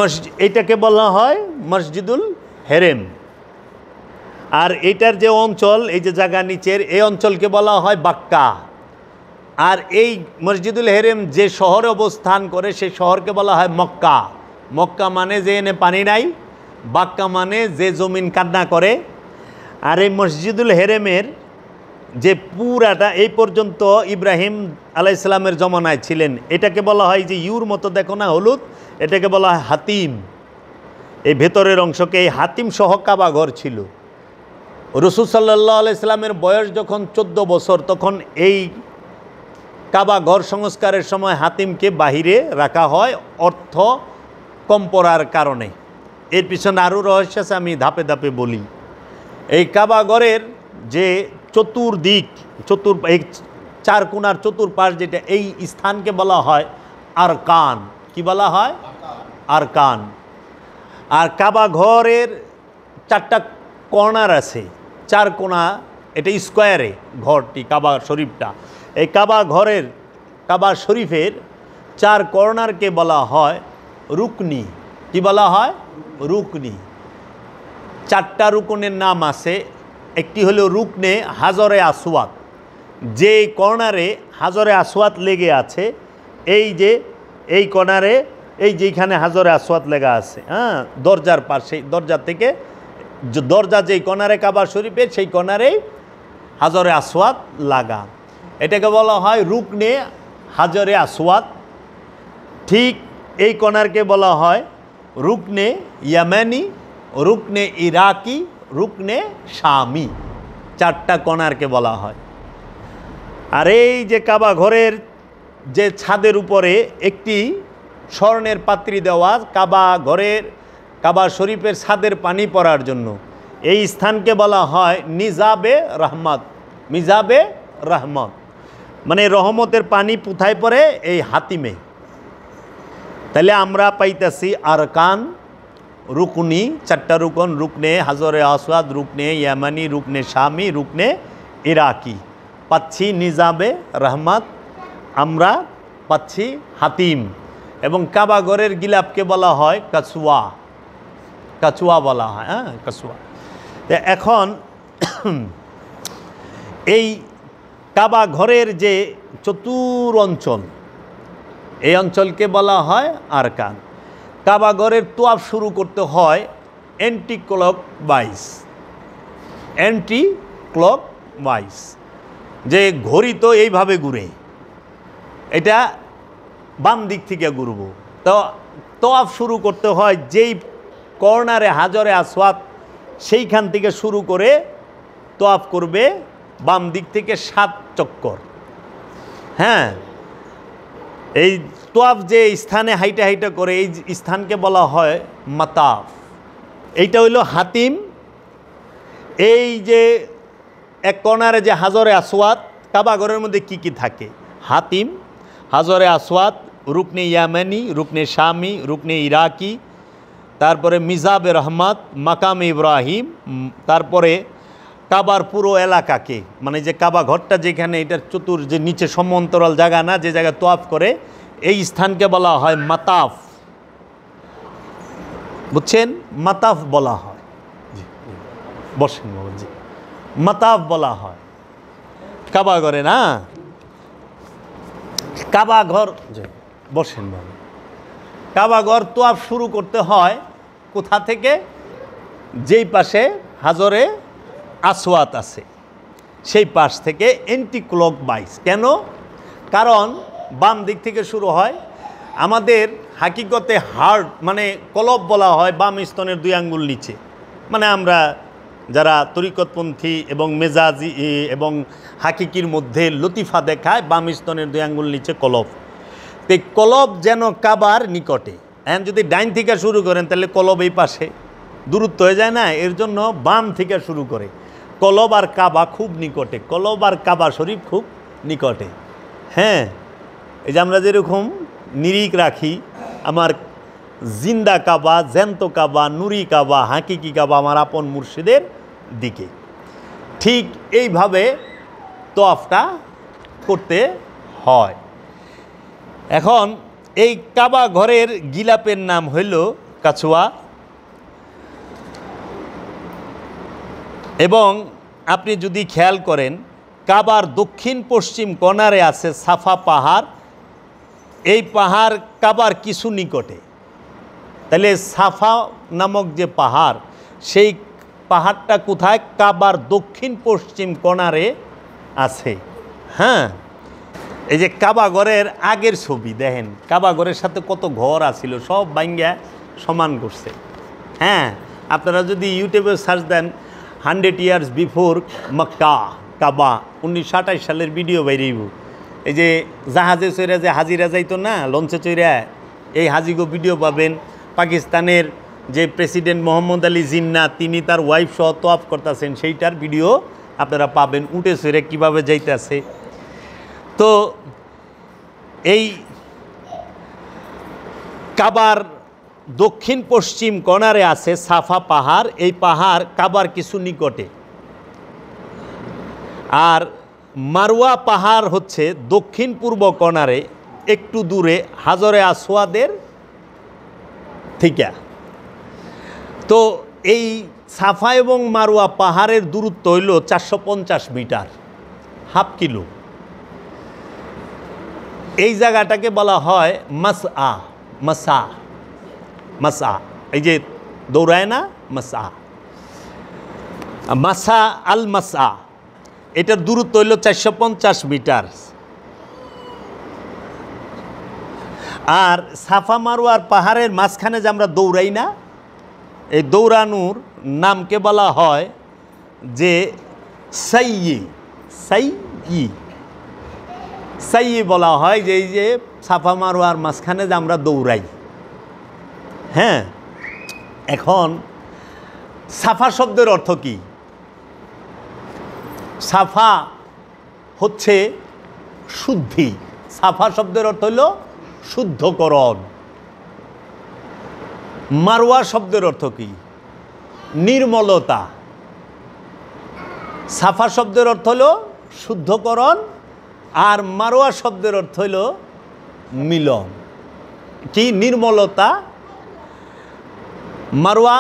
S1: এইটাকে বলা হয় মসজিদুল হেরেম। আর এইটার যে অঞ্চল, এই যে জায়গা নিচের, এই অঞ্চলকে বলা হয় বাক্কা। আর এই মসজিদুল হেরেম যে শহরে অবস্থান করে সেই শহরকে বলা হয় মক্কা। মক্কা মানে যে এনে পানি নাই, বাক্কা মানে যে জমিন কান্না করে। আর এই মসজিদুল হেরেমের যে পুরাটা এই পর্যন্ত ইব্রাহিম আলাইহিসসালামের জমানায় ছিলেন, এটাকে বলা হয় যে ইউর মতো দেখো না হলুদ, এটাকে বলা হয় হাতিম। এই ভেতরের অংশকে এই হাতিম সহ কাবা ঘর ছিল। রাসূল সাল্লাল্লাহু আলাইহি সাল্লামের বয়স যখন 14 বছর, তখন এই কাবা ঘর সংস্কারের সময় হাতিমকে বাহিরে রাখা হয় অর্থ কম পড়ার কারণে। এর পিছনে আরও রহস্য আছে, আমি ধাপে ধাপে বলি। এই কাবা ঘরের যে চতুর্দিক, এই চার কোণার চতুর্পাশ যেটা, এই স্থানকে বলা হয় আরকান। কি বলা হয়? আরকান। আর কাবা ঘরের 4টা কর্নার আছে, 4 কোণা, এটা স্কোয়ারে ঘরটি, কাবা শরীফটা। এই কাবা শরীফের 4 কর্নারকে বলা হয় রুকনি। কি বলা হয়? রুকনি। 4টা রুকনের নাম আছে। একটি হলো রুকনে হাজরে আসওয়াদ, যে কর্নারে হাজরে আসওয়াদ লেগে আছে, এই যে এই কর্নারে, এই যেখানে হাজরে আসওয়াদ লেগা আছে, দরজার পাশে, দরজা থেকে দরজা যেই কর্নারে কাবা শরীফের, সেই কর্নারেই হাজরে আসওয়াদ লাগা। এটাকে বলা হয় রুকনে হাজরে আসওয়াদ। ঠিক এই কর্নারকে বলা হয় রুকনে ইয়ামানি, রুকনে ইরাকি, রুকনে শামি। 4টা কর্নারকে বলা হয়। আর এই যে কাবা ঘরের যে ছাদের উপরে একটি স্বর্ণের পাত্রী দেওয়া, কাবা শরীফের ছাদের পানি পড়ার জন্য, এই স্থানকে বলা হয় নিজাবে রহমত। মিজাবে রহমত মানে রহমতের পানি কোথায় পড়ে? এই হাতিমে। তাহলে আমরা পাইতেছি আরকান, রুকনি, 4টা রুকন, রুকনে হাজরে আসওয়াদ, রুকনে ইয়ামানি, রুকনে শামি, রুকনে ইরাকি। পাচ্ছি নিজাবে রহমত, আমরা পাচ্ছি হাতিম। এবং কাবা ঘরের গিলাপকে বলা হয় কাছুয়া। কাছুয়া বলা হয়, কাছুয়া। এখন এই কাবা ঘরের যে চতুর অঞ্চল, এই অঞ্চলকে বলা হয় আরকান। কাবা ঘরের তোয়াফ শুরু করতে হয় অ্যান্টি ক্লক ওয়াইজ, যে ঘড়ি তো এইভাবে ঘুরে, এটা বাম দিক থেকে ঘুরবো। তো তোয়াফ শুরু করতে হয় যেই কর্নারে হাজরে আসওয়াদ, সেইখান থেকে শুরু করে তোয়াফ করবে বাম দিক থেকে 7 চক্কর। এই তোয়াফ যে স্থানে হাইটা হাইটা করে, এই স্থানকে বলা হয় মাতাফ। এইটা হইল হাতিম। এই যে এক কর্নারে যে হাজরে আসওয়াদ, কাবা ঘরের মধ্যে কি কি থাকে? হাতিম, হাজরে আসওয়াদ, রুকনে ইয়ামানি, রুকনে শামি, রুকনে ইরাকি, তারপরে মিজাবে রহমত, মাকাম ইব্রাহিম, তারপরে কাবার পুরো এলাকাকে, মানে যে কাবা ঘরটা যেখানে, এটার যে নিচে সমান্তরাল জায়গা না, যে জায়গায় তোয়াফ করে, এই স্থানকে বলা হয় মাতাফ। বুঝছেন? মাতাফ বলা হয়। বসেন বাবুজি। মাতাফ বলা হয় কাবা ঘরে, না কাবা ঘর। বসেন বাবু। কাবা ঘর তোয়াফ শুরু করতে হয় কোথা থেকে? যেই পাশে হাজরে আসওয়াদ আছে সেই পাশ থেকে অ্যান্টি ক্লক ওয়াইজ। কেন? কারণ বাম দিক থেকে শুরু হয়। আমাদের হাকিকতে হার্ট মানে কলব বলা হয় বাম স্তনের 2 আঙ্গুল নিচে। মানে আমরা যারা তরিকতপন্থী এবং মেজাজি এবং হাকিকির মধ্যে লতিফা দেখায়, বাম স্তনের 2 আঙ্গুল নিচে কলব। তো কলব যেন কাবার নিকটে। এখন যদি ডাইন থেকে শুরু করেন তাহলে কলব এই পাশে, দূরত্ব হয়ে যায় না? এর জন্য বাম থেকে শুরু করে। কলব আর কাবা খুব নিকটে, কলব আর কাবা শরীফ খুব নিকটে। হ্যাঁ, এই যে আমরা যেরকম নিরিখ রাখি, আমার জিন্দা কাবা, জ্যান্ত কাবা, নুরি কাবা, হাকিকি কাবা আমার আপন মুর্শিদের দিকে, ঠিক এইভাবে তওয়াফটা করতে হয়। এখন এই কাবা ঘরের গিলাপের নাম হইল কাছুয়া, এবং আপনি যদি খেয়াল করেন কাবার দক্ষিণ পশ্চিম কর্নারে আছে সাফা পাহাড়। এই পাহাড় কাবার কিছু নিকটে, তাহলে সাফা নামক যে পাহাড়, সেই পাহাড়টা কোথায়? কাবার দক্ষিণ পশ্চিম কর্নারে আছে। হ্যাঁ, এই যে কাবাঘরের আগের ছবি দেখেন, কাবাঘরের সাথে কত ঘর আছিল, সব ভাঙ্গা সমান করছে। হ্যাঁ, আপনারা যদি ইউটিউবে সার্চ দেন 100 years বিফোর মক্কা কাবা, 1928 সালের ভিডিও বাইরেইব। এই যে জাহাজে চইরা যে হাজিরা যাইতো না, লঞ্চে চইরা, এই হাজিগো ভিডিও পাবেন। পাকিস্তানের যে প্রেসিডেন্ট মোহাম্মদ আলী জিন্না, তিনি তার ওয়াইফ সহ তওয়াফ করতেছেন, সেইটার ভিডিও আপনারা পাবেন, উঠে চইরা কীভাবে যাইতেছে। তো এই কাবার দক্ষিণ পশ্চিম কর্নারে আছে সাফা পাহাড়। এই পাহাড় কাবার কিছু নিকটে। আর মারওয়া পাহাড় হচ্ছে দক্ষিণ পূর্ব কর্নারে, একটু দূরে হাজরে আসওয়াদের থেকে। তো এই সাফা এবং মারওয়া পাহাড়ের দূরত্ব হইল 450 মিটার, হাফ কিলো। এই জায়গাটাকে বলা হয় মাসআ, মাসা, মাসা, এই যে দৌড়ায় না, মাসা, মাসা আল মাসা, এটার দূরত্ব হইল 450 মিটার। আর সাফা মারওয়ার পাহাড়ের মাঝখানে যে আমরা দৌড়াই না, এই দৌড়ানোর নামকে বলা হয় যে সাইয়ি, সাইয়ি, সাইয়ি বলা হয় যে এই যে সাফা মারওয়ার মাঝখানে যে আমরা দৌড়াই। হ্যাঁ, এখন সাফা শব্দের অর্থ কি? সাফা হচ্ছে শুদ্ধি। সাফা শব্দের অর্থ হইল শুদ্ধকরণ। মারওয়া শব্দের অর্থ কি? নির্মলতা। সাফা শব্দের অর্থ হলো শুদ্ধকরণ, আর মারওয়া শব্দের অর্থ হইল মিলন। কি? নির্মলতা। মারওয়া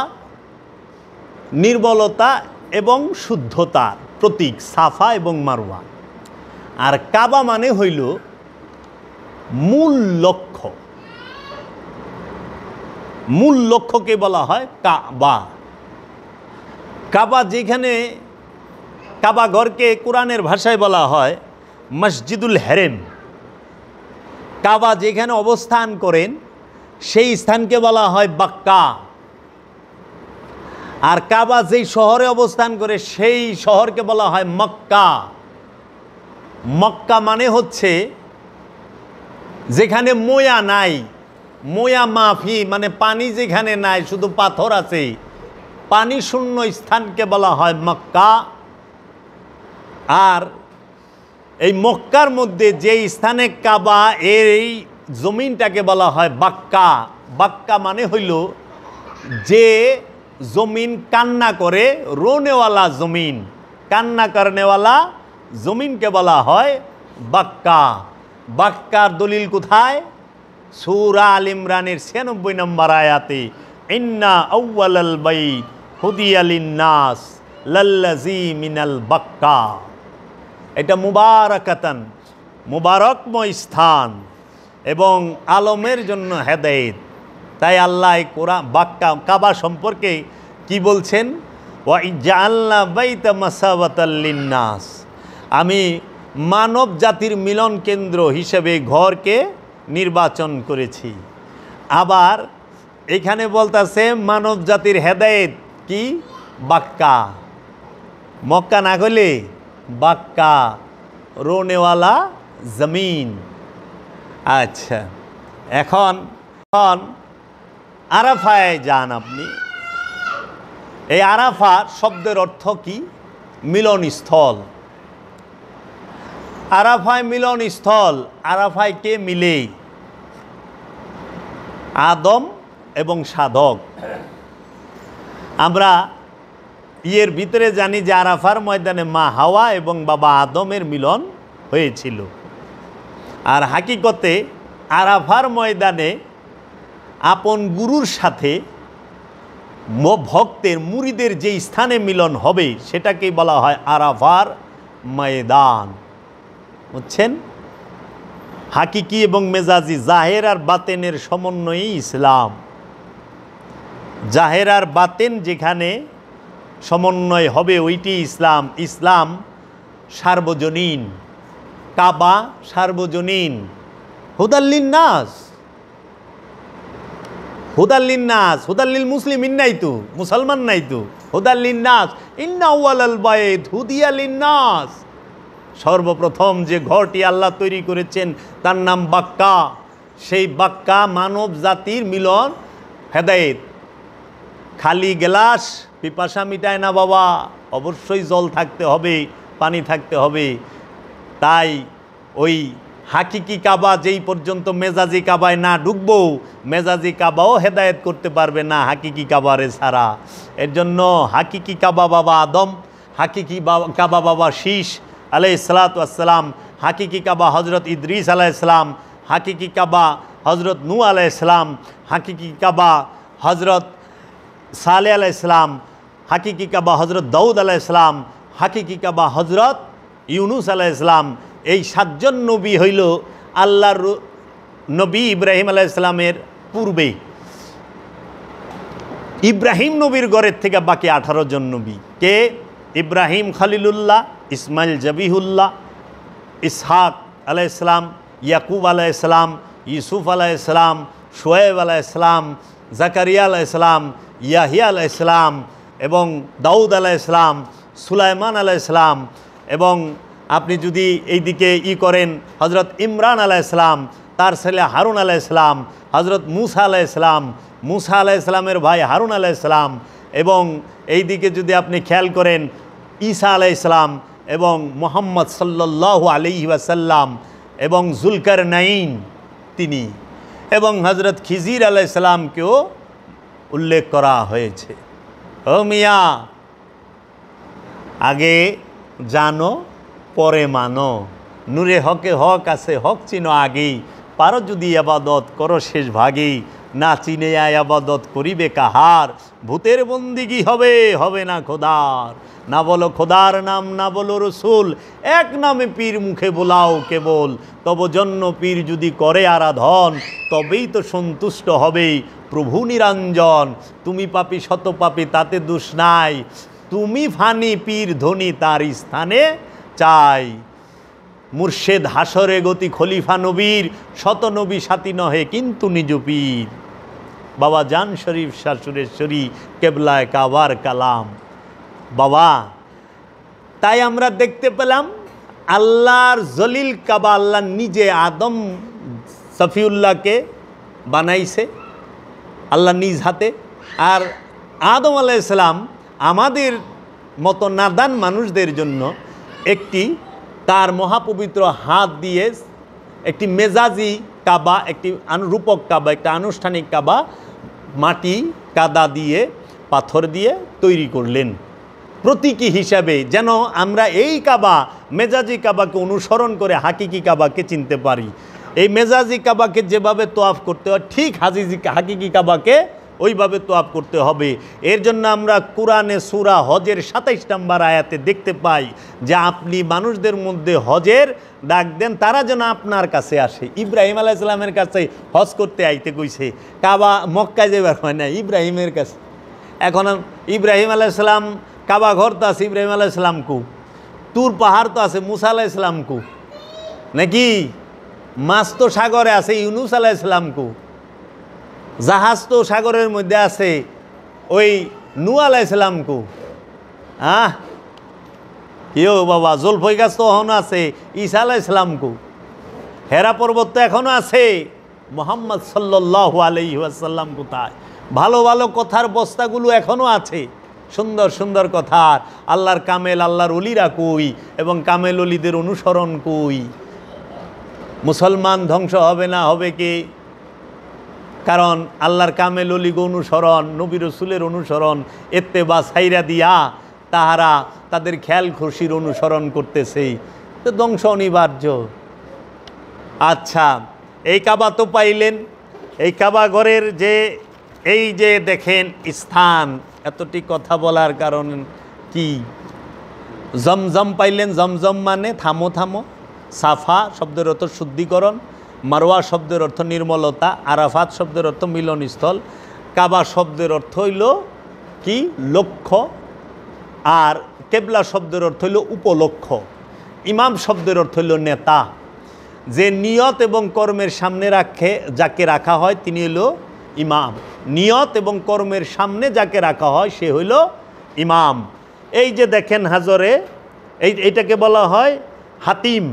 S1: নির্মলতা এবং শুদ্ধতার প্রতীক, সাফা এবং মারওয়া। আর কাবা মানে হইল মূল লক্ষ্য। মূল লক্ষ্যকে বলা হয় কাবা। কাবা যেখানে, কাবা ঘরকে কোরআনের ভাষায় বলা হয় মসজিদুল হেরেম। কাবা যেখানে অবস্থান করেন সেই স্থানকে বলা হয় বাক্কা। আর কাবা যেই শহরে অবস্থান করে সেই শহরকে বলা হয় মক্কা। মক্কা মানে হচ্ছে যেখানে মোয়া নাই, মোয়া মাফি, মানে পানি যেখানে নাই, শুধু পাথর আছে, পানি শূন্য স্থানকে বলা হয় মক্কা। আর এই মক্কার মধ্যে যে স্থানে কাবা, এই জমিনটাকে বলা হয় বাক্কা। বাক্কা মানে হইল যে জমিন কান্না করে, রোনেওয়ালা জমিন, কান্না করনেওয়ালা জমিনকে বলা হয় বাক্কা। বাক্কার দলিল কোথায়? সূরা আল ইমরানের 96 নম্বর আয়াতে, ইন্না আউয়ালাল বাইত হুদিয়া লিন্নাস লাল্লাযী মিনাল বাক্কা। এটা মুবারাকাতান, মুবারকময় স্থান এবং আলমের জন্য হেদায়েত। তাই আল্লাহ কোরআন বাক্কা কাবা সম্পর্কে কি বলছেন? ওয়া জাআলনা বাইতা মাসাবাতাল লিন্নাস, আমি মানব জাতির মিলন কেন্দ্র হিসেবে ঘরকে নির্বাচন করেছি। আবার এখানে বলতেছে মানব জাতির হেদায়েত কি? বাক্কা। মক্কা না হলে বাক্কা, রোনেওয়ালা জমিন। আচ্ছা, এখন আরাফায় যান আপনি। এই আরাফা শব্দের অর্থ কি? মিলনস্থল। আরাফায় মিলন স্থল, আরাফায় কে মিলে? আদম এবং সাধক। আমরা ইয়ের ভিতরে জানি যে আরাফার ময়দানে মা হাওয়া এবং বাবা আদমের মিলন হয়েছিল। আর হাকিকতে আরাফার ময়দানে আপন গুরুর সাথে ভক্তের মুরিদের যে স্থানে মিলন হবে সেটাকেই বলা হয় আরাফার ময়দান। বুঝছেন? হাকিকি এবং মেজাজি, জাহের আর বাতেনের সমন্বয়েই ইসলাম। জাহের আর বাতেন যেখানে সমন্বয় হবে ওইটি ইসলাম। ইসলাম সার্বজনীন, কাবা সার্বজনীন। হুদাল্লিন নাস, হুদাল্লিন নাস, হুদাল্লিল মুসলিমিন নাই তো, মুসলমান নাই তো। হুদাল্লিন নাস ইন্না আউয়ালাল বাইত হুদিয়ালিন নাস। সর্বপ্রথম যে ঘরটি আল্লাহ তৈরি করেছেন তার নাম বাক্কা। সেই বাক্কা মানব জাতির মিলন, হেদায়েত। খালি গ্লাস পিপাসা মিটায় না বাবা, অবশ্যই জল থাকতে হবে, পানি থাকতে হবে। তাই ওই হাকিকি কাবা যেই পর্যন্ত মেজাজি কাবায় না ঢুকবো, মেজাজি কাবাও হেদায়েত করতে পারবে না হাকিকি কাবারে ছাড়া। এর জন্য হাকিকি কাবা বাবা আদম, হাকিকি কাবা বাবা শীষ আলাইহিসসালাতু ওয়াসসালাম, হাকিকি কাবা হজরত ইদ্রিস আলাইহিসসালাম, হাকিকি কাবা হজরত নূহ আলাইহিসসালাম, হাকিকি কাবা হজরত সালেহ আলাইহিসসালাম, হাকিকি কাবা হজরত দাউদ আলাইহিসসালাম, হাকিকি কাবা হজরত ইউনুস আলাইহিসসালাম। এই 7 জন নবী হইল আল্লাহর নবী ইব্রাহিম আলাইহিসসালামের পূর্বে। ইব্রাহিম নবীর ঘরের থেকে বাকি 18 জন নবী কে? ইব্রাহিম খলিলুল্লাহ, ইসমাইল জবিহুল্লাহ, ইসহাক আলাইহিসসালাম, ইয়াকুব আলাইহিসসালাম, ইউসুফ আলাইহিসসালাম, শোয়েব আলাইহিসসালাম, জাকারিয়া আলাইহিসসালাম, ইয়াহিয়া আলাইহিসসালাম এবং দাউদ আলাইহিসসালাম, সুলাইমান আলাইহিসসালাম। এবং আপনি যদি এইদিকে করেন হজরত ইমরান আলাইহিসসালাম, তার ছেলে হারুন আলাইহিসসালাম, হজরত মুসা আলাইহিসসালাম, মুসা আলাইহিসসালামের ভাই হারুন আলাইহিসসালাম। এবং এইদিকে যদি আপনি খেয়াল করেন ঈসা আলাইহিসসালাম এবং মুহাম্মদ সাল্লাল্লাহু আলাইহি ওয়াসাল্লাম এবং যুলকারনাইন তিনি, এবং হজরত খিজির আলাইহিসসালামকেও উল্লেখ করা হয়েছে। ও মিয়া, আগে জানো পরে মানো। নূরে হকে হক আছে, হক চিনো আগেই। পারো যদি আবাদত করো শেষ ভাগেই, না চিনে আবাদত করিবে কাহার। ভূতের বন্দিগি হবে, হবে না খোদার। না বলো খোদার নাম, না বলো রসুল, এক নামে পীর মুখে বোলাও কেবল। তব জন্য পীর যদি করে আরাধন, তবেই তো সন্তুষ্ট হবে প্রভু নিরঞ্জন। তুমি পাপী শত পাপী তাতে দোষ নাই, তুমি ফানি পীর ধনী তার স্থানে চাই। মুর্শেদ হাসরে গতি খলিফা নবীর, শত নবী সাথী নহে কিন্তু নিজ পীর। বাবা জান শরীফ শাহ সুরেশ্বরী কেবলায় কাবার কালাম। বাবা, তাই আমরা দেখতে পেলাম আল্লাহর জলিল কাবা আল্লাহ নিজে আদম সফিউল্লাহকে বানাইছে আল্লাহ নিজ হাতে। আর আদম আলাইহিস সালাম আমাদের মতো নাদান মানুষদের জন্য একটি তার মহাপবিত্র হাত দিয়ে একটি মেজাজি কাবা, একটি রূপক কাবা, একটা আনুষ্ঠানিক কাবা মাটি কাদা দিয়ে পাথর দিয়ে তৈরি করলেন প্রতীকী হিসাবে, যেন আমরা এই কাবা মেজাজি কাবাকে অনুসরণ করে হাকিকি কাবাকে চিনতে পারি। এই মেজাজি কাবাকে যেভাবে তোয়াফ করতে হয় ঠিক হাকিকি কাবাকে ওইভাবে তোয়াফ করতে হবে। এর জন্য আমরা কোরআনে সূরা হজের 27 নম্বর আয়াতে দেখতে পাই যে আপনি মানুষদের মধ্যে হজের ডাক দেন, তারা যেন আপনার কাছে আসে। ইব্রাহিম আলাইহিস সালামের কাছে হজ করতে আইতে কইছে, কাবা মক্কায় যাবার হয় না, ইব্রাহিমের কাছে। এখন ইব্রাহিম আলাইহিস সালাম কাবা ঘর তো আছে, ইব্রাহিম আলাইহিস সালাম কু? তুর পাহাড় তো আছে, মুসা আলাইহিস সালাম কু? নাকি মাছ তো সাগরে আছে, ইউনুস আলাইহিস সালাম কু? জাহাজ তো সাগরের মধ্যে আছে, ওই নূহ আলাইহিস সালাম কু? কেউ বাবা জলফই গাছ তো এখনো আছে, ঈসা আলাইহিস সালাম কু? হেরা পর্বত তো এখনো আছে, মুহাম্মদ সাল্লাল্লাহু আলাইহি ওয়াসাল্লাম কোথায়? ভালো ভালো কথার বস্তাগুলো এখনো আছে, সুন্দর সুন্দর কথা। আল্লাহর কামেল, আল্লাহর অলিরা কই এবং কামেল অলিদের অনুসরণ কই? মুসলমান ধ্বংস হবে না হবে কি? কারণ আল্লাহর কামেল অলিগ অনুসরণ, নবী রসুলের অনুসরণ, ইত্তেবা ছাইরা দিয়া তাহারা তাদের খেয়াল খুশির অনুসরণ করতেছে, তো ধ্বংস অনিবার্য। আচ্ছা, এই কাবা তো পাইলেন। এই কাবা ঘরের যে এই যে দেখেন স্থান, এতটি কথা বলার কারণ কি? জমজম পাইলেন। জমজম মানে থামো থামো। সাফা শব্দের অর্থ শুদ্ধিকরণ, মারওয়া শব্দের অর্থ নির্মলতা, আরাফাত শব্দের অর্থ মিলনস্থল, কাবা শব্দের অর্থ হইল কি? লক্ষ্য। আর কেবলা শব্দের অর্থ হইল উপলক্ষ্য। ইমাম শব্দের অর্থ হইল নেতা। যে নিয়ত এবং কর্মের সামনে যাকে রাখা হয় তিনি হইল ইমাম। নিয়ত এবং কর্মের সামনে যাকে রাখা হয় সে হইল ইমাম। এই যে দেখেন হাজরে, এইটাকে বলা হয় হাতিম।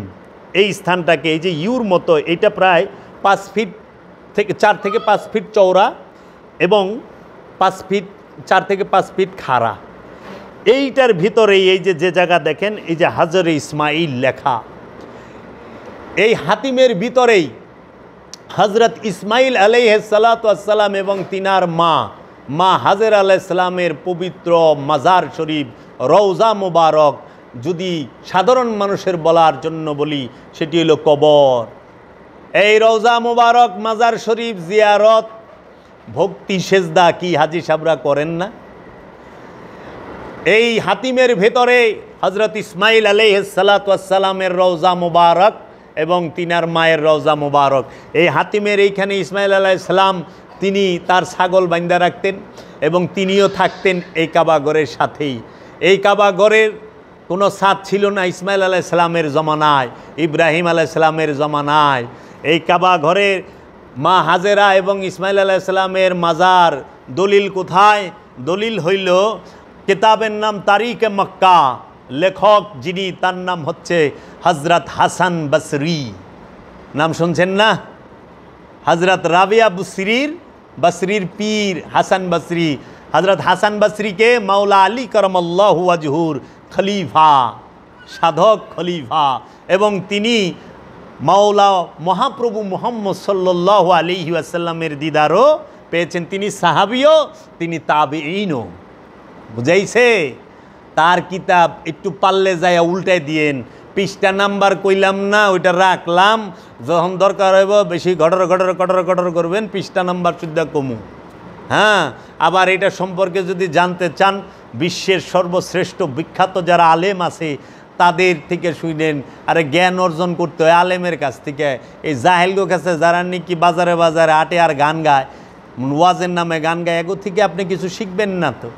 S1: এই স্থানটাকে, এই যে ইউর মতো, এইটা প্রায় 4 থেকে 5 ফিট চওড়া এবং 4 থেকে 5 ফিট খাড়া। এইটার ভিতরেই এই যে জায়গা দেখেন, এই যে হাজরে ইসমাইল লেখা, এই হাতিমের ভিতরেই হজরত ইসমাইল আলাইহিস সালাতু ওয়াস সালাম এবং তিনার মা হাজের আলাইহিস সালামের পবিত্র মাজার শরীফ, রওজা মুবারক, যদি সাধারণ মানুষের বলার জন্য বলি সেটি হলো কবর। এই রওজা মুবারক, মাজার শরীফ জিয়ারত, ভক্তি সেজদা কি হাজী সাহেবরা করেন না? এই হাতিমের ভেতরে হজরত ইসমাইল আলাইহিস সালাতু ওয়াস সালামের রওজা মুবারক এবং তিনার মায়ের রওজা মুবারক। এই হাতিমের এইখানে ইসমাইল আলাইহিস সালাম তিনি তার ছাগল বান্ধা রাখতেন এবং তিনিও থাকতেন এই কাবা ঘরের সাথেই। এই কাবা ঘরের কোনো ছাদ ছিল না ইসমাইল আলাইহিস সালামের জমানায়, ইব্রাহিম আলাইহিস সালামের জমানায়। এই কাবা ঘরের মা হাজেরা এবং ইসমাইল আলাইহিস সালামের মাজার। দলিল কোথায়? দলিল হইল কিতাবের নাম তারিখে মক্কা, লেখক যিনি তার নাম হচ্ছে হজরত হাসান বসরি। নাম শুনছেন না? হজরত রাবিয়া বসরির পীর হাসান বসরি। হজরত হাসান বসরিকে মাওলা আলী করমল্লাহু ওয়াজহুর খলিফা, সাধক খলিফা, এবং তিনি মাওলা মহাপ্রভু মুহাম্মদ সাল্লাল্লাহু আলাইহি ওয়াসাল্লামের দিদারও পেয়েছেন। তিনি সাহাবিও, তিনি তাবেঈনও। বুঝাইছে? তার কিতাব একটু পারলে যায় উল্টাই দিয়েন, পৃষ্ঠা নাম্বার কইলাম না, ওইটা রাখলাম, যখন দরকার হইব বেশি ঘটর করবেন, পৃষ্ঠা নাম্বার শুদ্ধ কমু। হ্যাঁ, আবার এটা সম্পর্কে যদি জানতে চান, বিশ্বের সর্বশ্রেষ্ঠ বিখ্যাত যারা আলেম আছে তাদের থেকে শুনেন। আরে জ্ঞান অর্জন করতে হয় আলেমের কাছ থেকে। এই জাহেলগো কাছে যারা নাকি বাজারে আটে আর গান গায়, ওয়াজের নামে গান গায়, এগো থেকে আপনি কিছু শিখবেন না। তো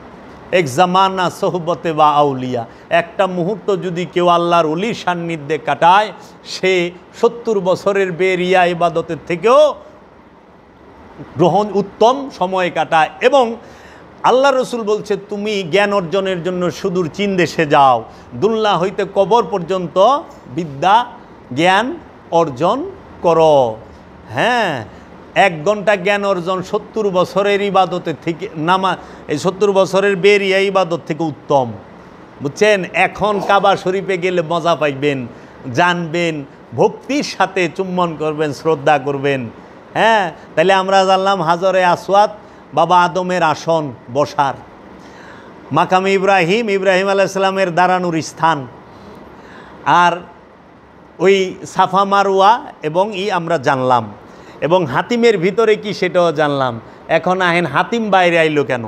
S1: এক জামানা সোহবতে বা আউলিয়া, একটা মুহূর্ত যদি কেউ আল্লাহর ওলির সান্নিধ্যে কাটায়, সে 70 বছরের বেরিয়া ইবাদতের থেকেও উত্তম সময় কাটায়। এবং আল্লাহ রসুল বলছে, তুমি জ্ঞান অর্জনের জন্য সুদূর চীন দেশে যাও, দুনিয়া হইতে কবর পর্যন্ত বিদ্যা জ্ঞান অর্জন করো। হ্যাঁ, 1 ঘন্টা জ্ঞান অর্জন 70 বছরের ইবাদতের থেকে এই 70 বছরের বেরিয়া ইবাদত থেকে উত্তম। বুঝছেন? এখন কাবা শরীফে গেলে মজা পাইবেন, জানবেন, ভক্তির সাথে চুম্বন করবেন, শ্রদ্ধা করবেন। হ্যাঁ, তাহলে আমরা জানলাম হাজরে আসওয়াদ বাবা আদমের আসন বসার, মাকামে ইব্রাহিম আলাইহিস সালামের দাঁড়ানোর স্থান, আর ওই সাফা মারওয়া এবং আমরা জানলাম, এবং হাতিমের ভিতরে কি সেটাও জানলাম। এখন আহেন হাতিম বাইরে আইলো কেন?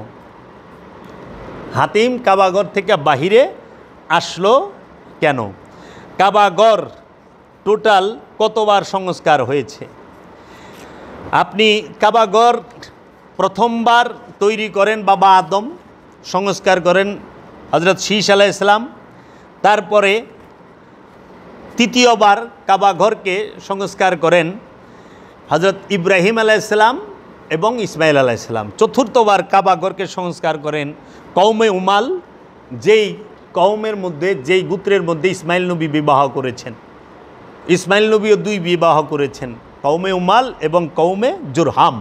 S1: হাতিম কাবাগর থেকে বাহিরে আসলো কেন? কাবাগর টোটাল কতবার সংস্কার হয়েছে? আপনি কাবাগর প্রথমবার তৈরি করেন বাবা আদম, সংস্কার করেন হজরত শীশ আলাইহিস সালাম। তারপরে তৃতীয়বার কাবাঘরকে সংস্কার করেন হজরত ইব্রাহিম আলাইহিস সালাম এবং ইসমাইল আলাইহিস সালাম। চতুর্থবার কাবাঘরকে সংস্কার করেন কওমে উমাল, যেই কওমের মধ্যে, যেই গোত্রের মধ্যে ইসমাইল নবী বিবাহ করেছেন। ইসমাইল নবীও 2 বিবাহ করেছেন, কওমে উমাল এবং কওমে জুরহাম,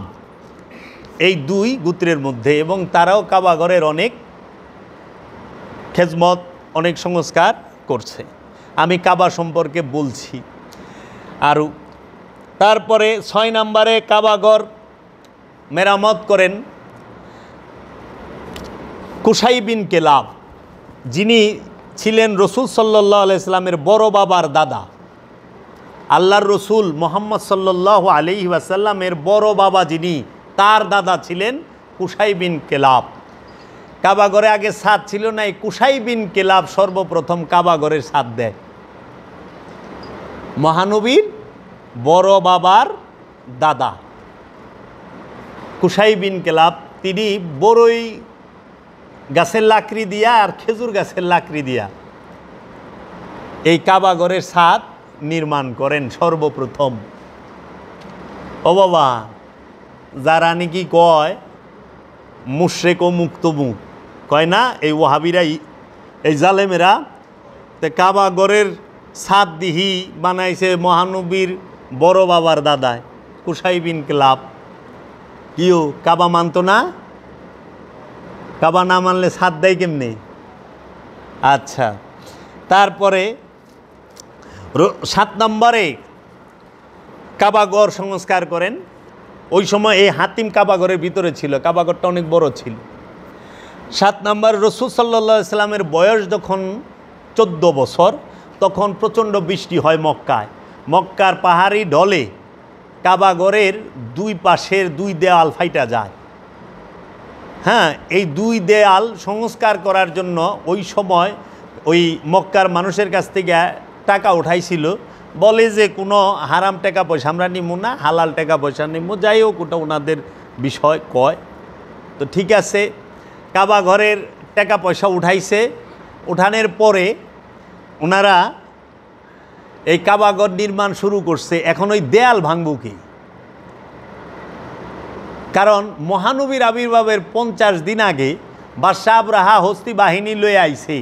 S1: এই 2 গোত্রের মধ্যে। এবং তারাও কাবাঘরের অনেক খেজমত অনেক সংস্কার করছে। আমি কাবা সম্পর্কে বলছি। আর তারপরে 6 নম্বরে কাবাঘর মেরামত করেন কুসাই বিন কেলাব, যিনি ছিলেন রসুল সাল্লাল্লাহু আলাইহি সাল্লামের বড় বাবার দাদা। আল্লাহর রসুল মুহাম্মদ সাল্লাল্লাহু আলাইহি ওয়াসাল্লামের বড় বাবা যিনি, তার দাদা ছিলেন কুসাই বিন কেলাব। কাবাঘরে আগে ছাদ ছিল না, এই কুসাই বিন কেলাব সর্বপ্রথম কাবাঘরের ছাদ দেয়। মহানবীর বড় বাবার দাদা কুসাই বিন কেলাব, তিনি বড়ই গাছের লাকড়ি দিয়া আর খেজুর গাছের লাকড়ি দিয়া এই কাবাঘরের ছাদ নির্মাণ করেন সর্বপ্রথম। ও বাবা, যারা নাকি কয় মুশরিক ও মুক্তমুখ কয় না, এই ওয়াহাবিরাই, এই জালেমেরা, তে কাবাঘরের ছাদ দিহি বানাইছে মহানবীর বড় বাবার দাদায় কুসাই বিন কেলাব। কিও কাবা মানতো না? কাবা না মানলে ছাদ দেয় কেমনে? আচ্ছা, তারপরে 7 নম্বরে কাবাঘর সংস্কার করেন। ওই সময় এই হাতিম কাবাঘরের ভিতরে ছিল, কাবাঘরটা অনেক বড় ছিল। 7 নম্বর, রসুল সাল্লাল্লাহু আলাইহি সাল্লামের বয়স যখন 14 বছর, তখন প্রচণ্ড বৃষ্টি হয় মক্কায়। মক্কার পাহাড়ি ঢলে কাবাঘরের 2 পাশের 2 দেয়াল ফাইটা যায়। হ্যাঁ, এই 2 দেয়াল সংস্কার করার জন্য ওই সময় ওই মক্কার মানুষের কাছ থেকে টাকা উঠাইছিল, বলে যে কোনো হারাম টাকা পয়সা আমরা নিমু না, হালাল টাকা পয়সা নিমু। যাই হোক, ওটা ওনাদের বিষয় কয়। তো ঠিক আছে, কাবাঘরের টাকা পয়সা উঠাইছে। উঠানোর পরে ওনারা এই কাবাঘর নির্মাণ শুরু করছে। এখন ওই দেয়াল ভাঙব কি? কারণ মহানবীর আবির্ভাবের 50 দিন আগে বাদশাহ আবরাহা হস্তি বাহিনী লয়ে আইছে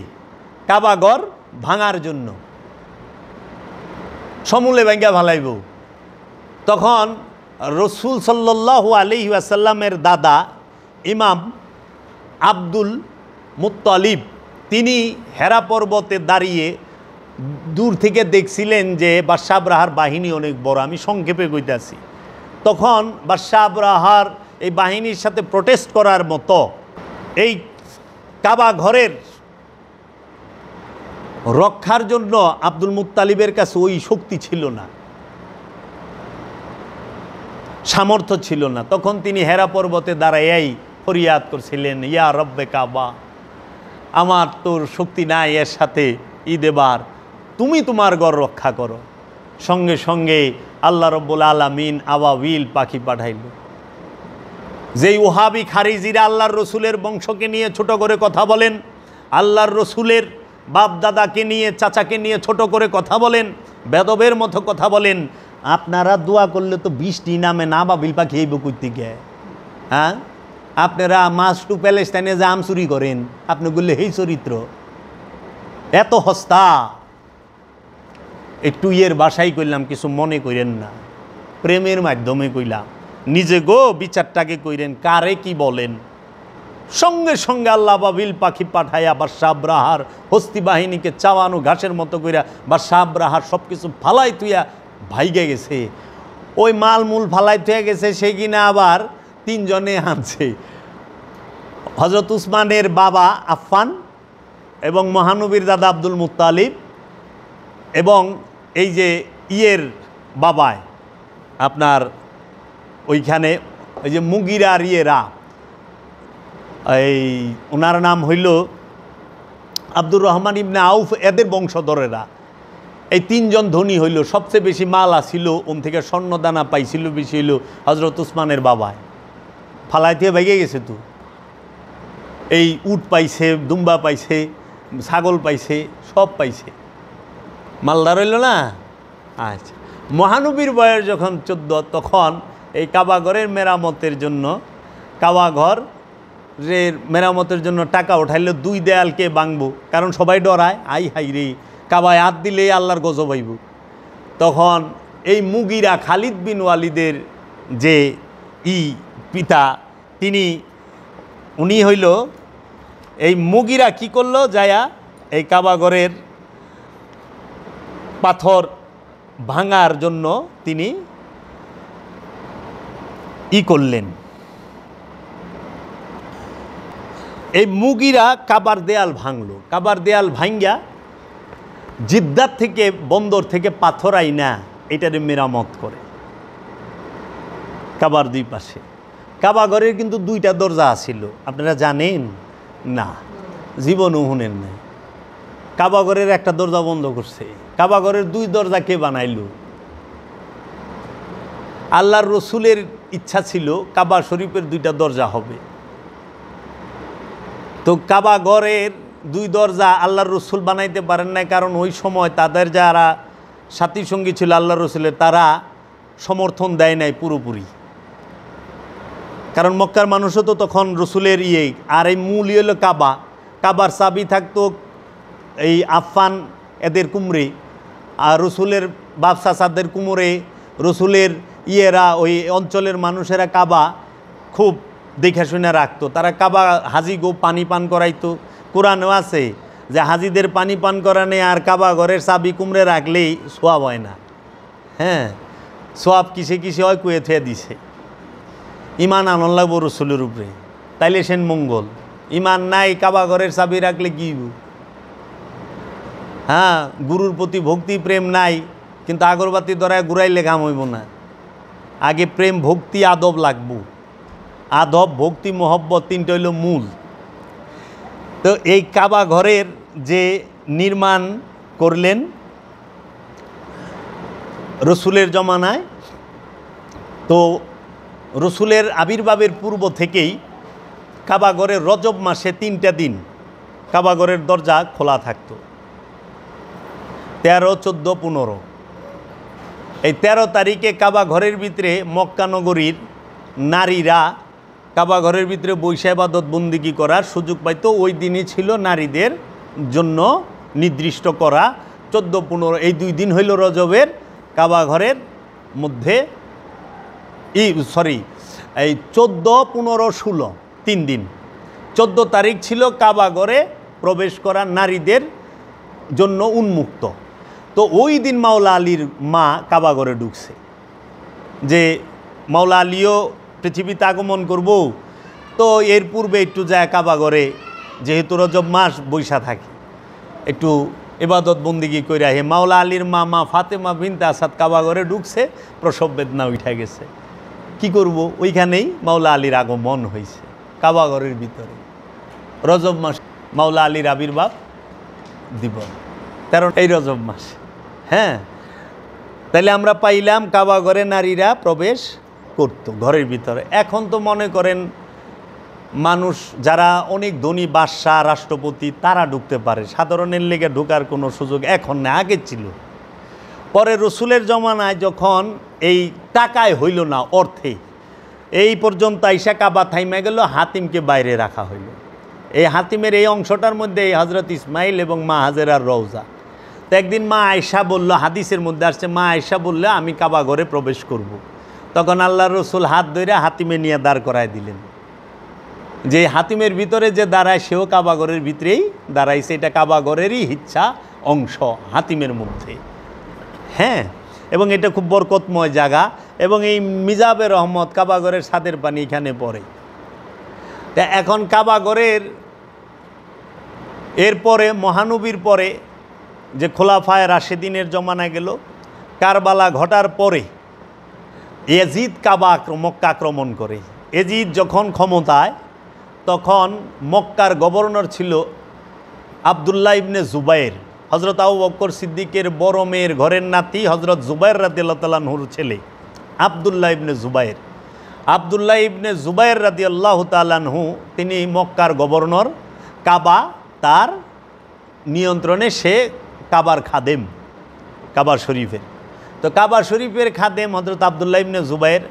S1: কাবাঘর ভাঙার জন্য, সমূলে ভাঙ্গা ভালাইব। তখন রসুল সাল্লাল্লাহু আলাইহি ওয়াসাল্লামের দাদা ইমাম আব্দুল মুত্তালিব, তিনি হেরা পর্বতে দাঁড়িয়ে দূর থেকে দেখছিলেন যে বাদশাহ আবরাহার বাহিনী অনেক বড়। আমি সংক্ষেপে কইতাছি। তখন বাদশাহ আবরাহার এই বাহিনীর সাথে প্রোটেস্ট করার মতো এই কাবাঘরের রক্ষার জন্য আব্দুল মুত্তালিবের কাছে ওই শক্তি ছিল না, সামর্থ্য ছিল না। তখন তিনি হেরা পর্বতে দাঁড়াইয়াই ফরিয়াদ করছিলেন, ইয়া রব্বে কাবা, আমার তোর শক্তি নাই এর সাথে দেবার, তুমি তোমার ঘর রক্ষা করো। সঙ্গে সঙ্গে আল্লাহ রব্বুল আলামিন আবাবিল পাখি পাঠাইল। যেই ওহাবি খারিজিরা আল্লাহর রসুলের বংশকে নিয়ে ছোট করে কথা বলেন, আল্লাহর রসুলের বাপ দাদাকে নিয়ে, চাচাকে নিয়ে ছোট করে কথা বলেন, বেদবের মতো কথা বলেন, আপনারা দোয়া করলে তো বৃষ্টি নামে না, আবাবিল পাখি এই বকুর থেকে। হ্যাঁ, আপনারা মাস টু প্যালেস্টাইনে যে আম চুরি করেন, আপনি বললে এই চরিত্র এত হস্তা। একটু বাসাই কইলাম, কিছু মনে করেন না, প্রেমের মাধ্যমে কইলাম। নিজে গো বিচারটাকে কইরেন, কারে কি বলেন। সঙ্গে সঙ্গে আল্লাহ বাবিল পাখি পাঠাইয়া বাদশাহ আবরাহার হস্তি বাহিনীকে চাওয়ানো ঘাসের মতো কইরা বাদশাহ আবরাহার সব কিছু ফালাই তুইয়া ভাইগে গেছে। ওই মালমূল ফালাই তুইয়া গেছে, সে কিনা আবার 3 জনে আনছে। হজরত উসমানের বাবা আফফান এবং মহানবীর দাদা আব্দুল মুত্তালিব এবং এই যে বাবায় আপনার ওইখানে ওই যে মুগিরার এই ওনার নাম হইল আব্দুর রহমান ইবনে আউফ, এদের বংশধরেরা এই 3 জন ধনী হইল। সবচেয়ে বেশি মাল আসিল, ওম থেকে স্বর্ণদানা পাইছিল বেশি হইল হজরত উসমানের বাবায়। ফালাই দিয়ে ভেঙে গেছে তো, এই উট পাইছে, দুম্বা পাইছে, ছাগল পাইছে, সব পাইছে, মালদার হইল না। আচ্ছা, মহানবীর বয়স যখন 14, তখন এই কাবাঘরের মেরামতের জন্য, কাবাঘরের মেরামতের জন্য টাকা উঠাইলে 2 দেয়ালকে ভাঙবো, কারণ সবাই ডরায়, আই হাই রে কাবায় হাত দিলেই আল্লাহর গজব হইব। তখন এই মুগিরা, খালিদ বিন ওয়ালিদের যে পিতা, উনি হইল এই মুগিরা কি করলো, যায়া এই কাবাগরের পাথর ভাঙার জন্য তিনি করলেন। এই মুগিরা কাবার দেয়াল ভাঙলো। কাবার দেয়াল ভাঙ্গা জিদ্দার থেকে, বন্দর থেকে পাথর আইনা এটারে মেরামত করে কাবার দুই পাশে। কাবাগরের কিন্তু দুইটা দরজা আছিল, আপনারা জানেন না? জীবনও শুনেন নাই। কাবাগরের একটা দরজা বন্ধ করছে। কাবাগরের দুই দরজা কে বানাইল? আল্লাহর রসুলের ইচ্ছা ছিল কাবা শরীফের দুইটা দরজা হবে। তো কাবাগরের দুই দরজা আল্লাহর রসুল বানাইতে পারেন না, কারণ ওই সময় তাদের যারা সাথী সঙ্গী ছিল আল্লাহর রসুলের, তারা সমর্থন দেয় নাই পুরোপুরি। কারণ মক্কার মানুষও তো তখন রসুলের আর এই মূল হলো কাবা। কাবার চাবি থাকতো এই আফফান এদের কুমরে, আর রসুলের বাপসাসাদের কুমরে। রসুলের ওই অঞ্চলের মানুষেরা কাবা খুব দেখাশুনে রাখতো। তারা কাবা হাজি গো পানি পান করাইতো। কোরআনও আছে যে হাজিদের পানি পান করানে আর কাবা ঘরের চাবি কুমড়ে রাখলেই সোয়াব হয় না। হ্যাঁ, সোয়াব কিসে কিসে হয় কুয়ে থুয়ে দিছে। ইমান আনন্দ লাগবো রসুলের উপরে, তাইলে সেন মঙ্গল। ইমান নাই, কাবা ঘরের চাবি রাখলে কি? হ্যাঁ, গুরুর প্রতি ভক্তি প্রেম নাই, কিন্তু আগরবাতি ধরায় ঘুরাইলে কাম হইব না। আগে প্রেম ভক্তি আদব লাগবো। আদব ভক্তি মহব্বত তিনটা হইল মূল। তো এই কাবা ঘরের যে নির্মাণ করলেন রসুলের জমানায়, তো রসুলের আবির্ভাবের পূর্ব থেকেই কাবাগরের রজব মাসে 3টা দিন কাবাগরের দরজা খোলা থাকতো। 13, 14, 15। এই 13 তারিখে কাবা ঘরের ভিতরে মক্কা নগরীর নারীরা কাবা ঘরের ভিতরে বৈশা ইবাদত বন্দিগি করার সুযোগ পাইতো। ওই দিনই ছিল নারীদের জন্য নির্দিষ্ট করা। 14, 15 এই 2 দিন হইল রজবের কাবা ঘরের মধ্যে। এই 14, 15, 16 3 দিন। 14 তারিখ ছিল কাবা ঘরে প্রবেশ করা নারীদের জন্য উন্মুক্ত। তো ওই দিন মাওলা আলীর মা কাবা ঘরে ঢুকছে, যে মাওলা আলীও পৃথিবীতে আগমন করব। তো এর পূর্বে একটু যায় কাবা ঘরে, যেহেতু রজব মাস বৈশা থাকে, একটু ইবাদত বন্দিগি করে আহে। মাওলা আলীর মা ফাতেমা বিনতে আসাদ কাবা ঘরে ঢুকছে, প্রসব বেদনা উঠা গেছে। কি করব, ওইখানেই মাওলা আলীর আগমন হয়েছে কাবা ঘরের ভিতরে। রজব মাস মাওলা আলীর আবির্ভাব দিবস 13 এই রজব মাস। হ্যাঁ, তাহলে আমরা পাইলাম কাবা ঘরে নারীরা প্রবেশ করত ঘরের ভিতরে। এখন তো মনে করেন মানুষ যারা অনেক ধনী বাদশাহ রাষ্ট্রপতি তারা ঢুকতে পারে, সাধারণের লেগে ঢোকার কোনো সুযোগ এখন না, আগে ছিল। পরে রসুলের জমানায় যখন এই টাকায় হইল না, অর্থে, এই পর্যন্ত আইসা কাবা থাইমা গেল, হাতিমকে বাইরে রাখা হইল। এই হাতিমের এই অংশটার মধ্যে এই হজরত ইসমাইল এবং মা হাজেরার রওজা। তো একদিন মা আয়েশা বলল, হাদিসের মধ্যে আসছে, মা আয়েশা বললে আমি কাবা ঘরে প্রবেশ করব। তখন আল্লাহর রসুল হাত ধরে হাতিমে নিয়ে দাঁড় করায় দিলেন, যে হাতিমের ভিতরে যে দাঁড়ায় সেও কাবা ঘরের ভিতরেই দাঁড়াইছে। এটা কাবা ঘরেরই ইচ্ছা অংশ হাতিমের মধ্যে। হ্যাঁ, এবং এটা খুব বরকতময় জায়গা। এবং এই মিজাবে রহমত কাবা ঘরের ছাদের পানি এখানে পড়ে। তা এখন কাবা ঘরের এরপরে মহানবীর পরে যে খোলাফায়ে রাশেদিনের জমানায় গেল, কারবালা ঘটার পরে এজিদ মক্কা আক্রমণ করে। এজিদ যখন ক্ষমতায়, তখন মক্কার গভর্নর ছিল আবদুল্লাহ ইবনে জুবাইর, হজরত আবু বকর সিদ্দিকের বড় মেয়ের ঘরের নাতি হজরত জুবাইর রাদিয়াল্লাহু তাআলা আনহুর ছেলে আবদুল্লাহ ইবনে জুবাইর। আবদুল্লাহ ইবনে জুবাইর রাদিয়াল্লাহু তাআলা আনহু তিনি মক্কার গভর্নর। কাবা তার নিয়ন্ত্রণে, সে কাবার খাদেম, কাবা শরীফের। তো কাবা শরীফের খাদেম হজরত আবদুল্লাহ ইবনে জুবাইর।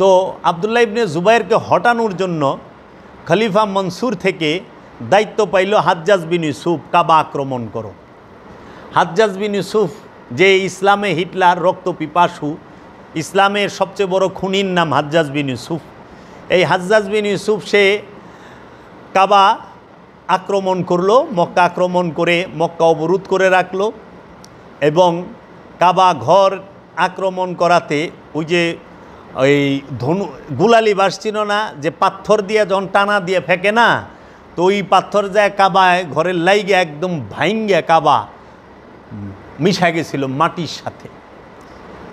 S1: তো আবদুল্লাহ ইবনে জুবাইরকে হটানোর জন্য খলিফা মনসুর থেকে দায়িত্ব পাইল হাজ্জাজ বিন ইউসুফ, কাবা আক্রমণ করো। হাজ্জাজ বিন ইউসুফ, যে ইসলামে হিটলার রক্তপিপাসু, ইসলামের সবচেয়ে বড় খুনির নাম হাজ্জাজ বিন ইউসুফ। এই হাজ্জাজ বিন ইউসুফ সে কাবা আক্রমণ করলো, মক্কা আক্রমণ করে মক্কা অবরোধ করে রাখলো এবং কাবা ঘর আক্রমণ করাতে ওই যে ওই গুলালি বাস ছিল না, যে পাথর দিয়ে যখন টানা দিয়ে ফেঁকে না, তো ওই পাথর যায় কাবায় ঘরের লাইগে একদম ভাঙ্গা কাবা মিশা গেছিল মাটির সাথে।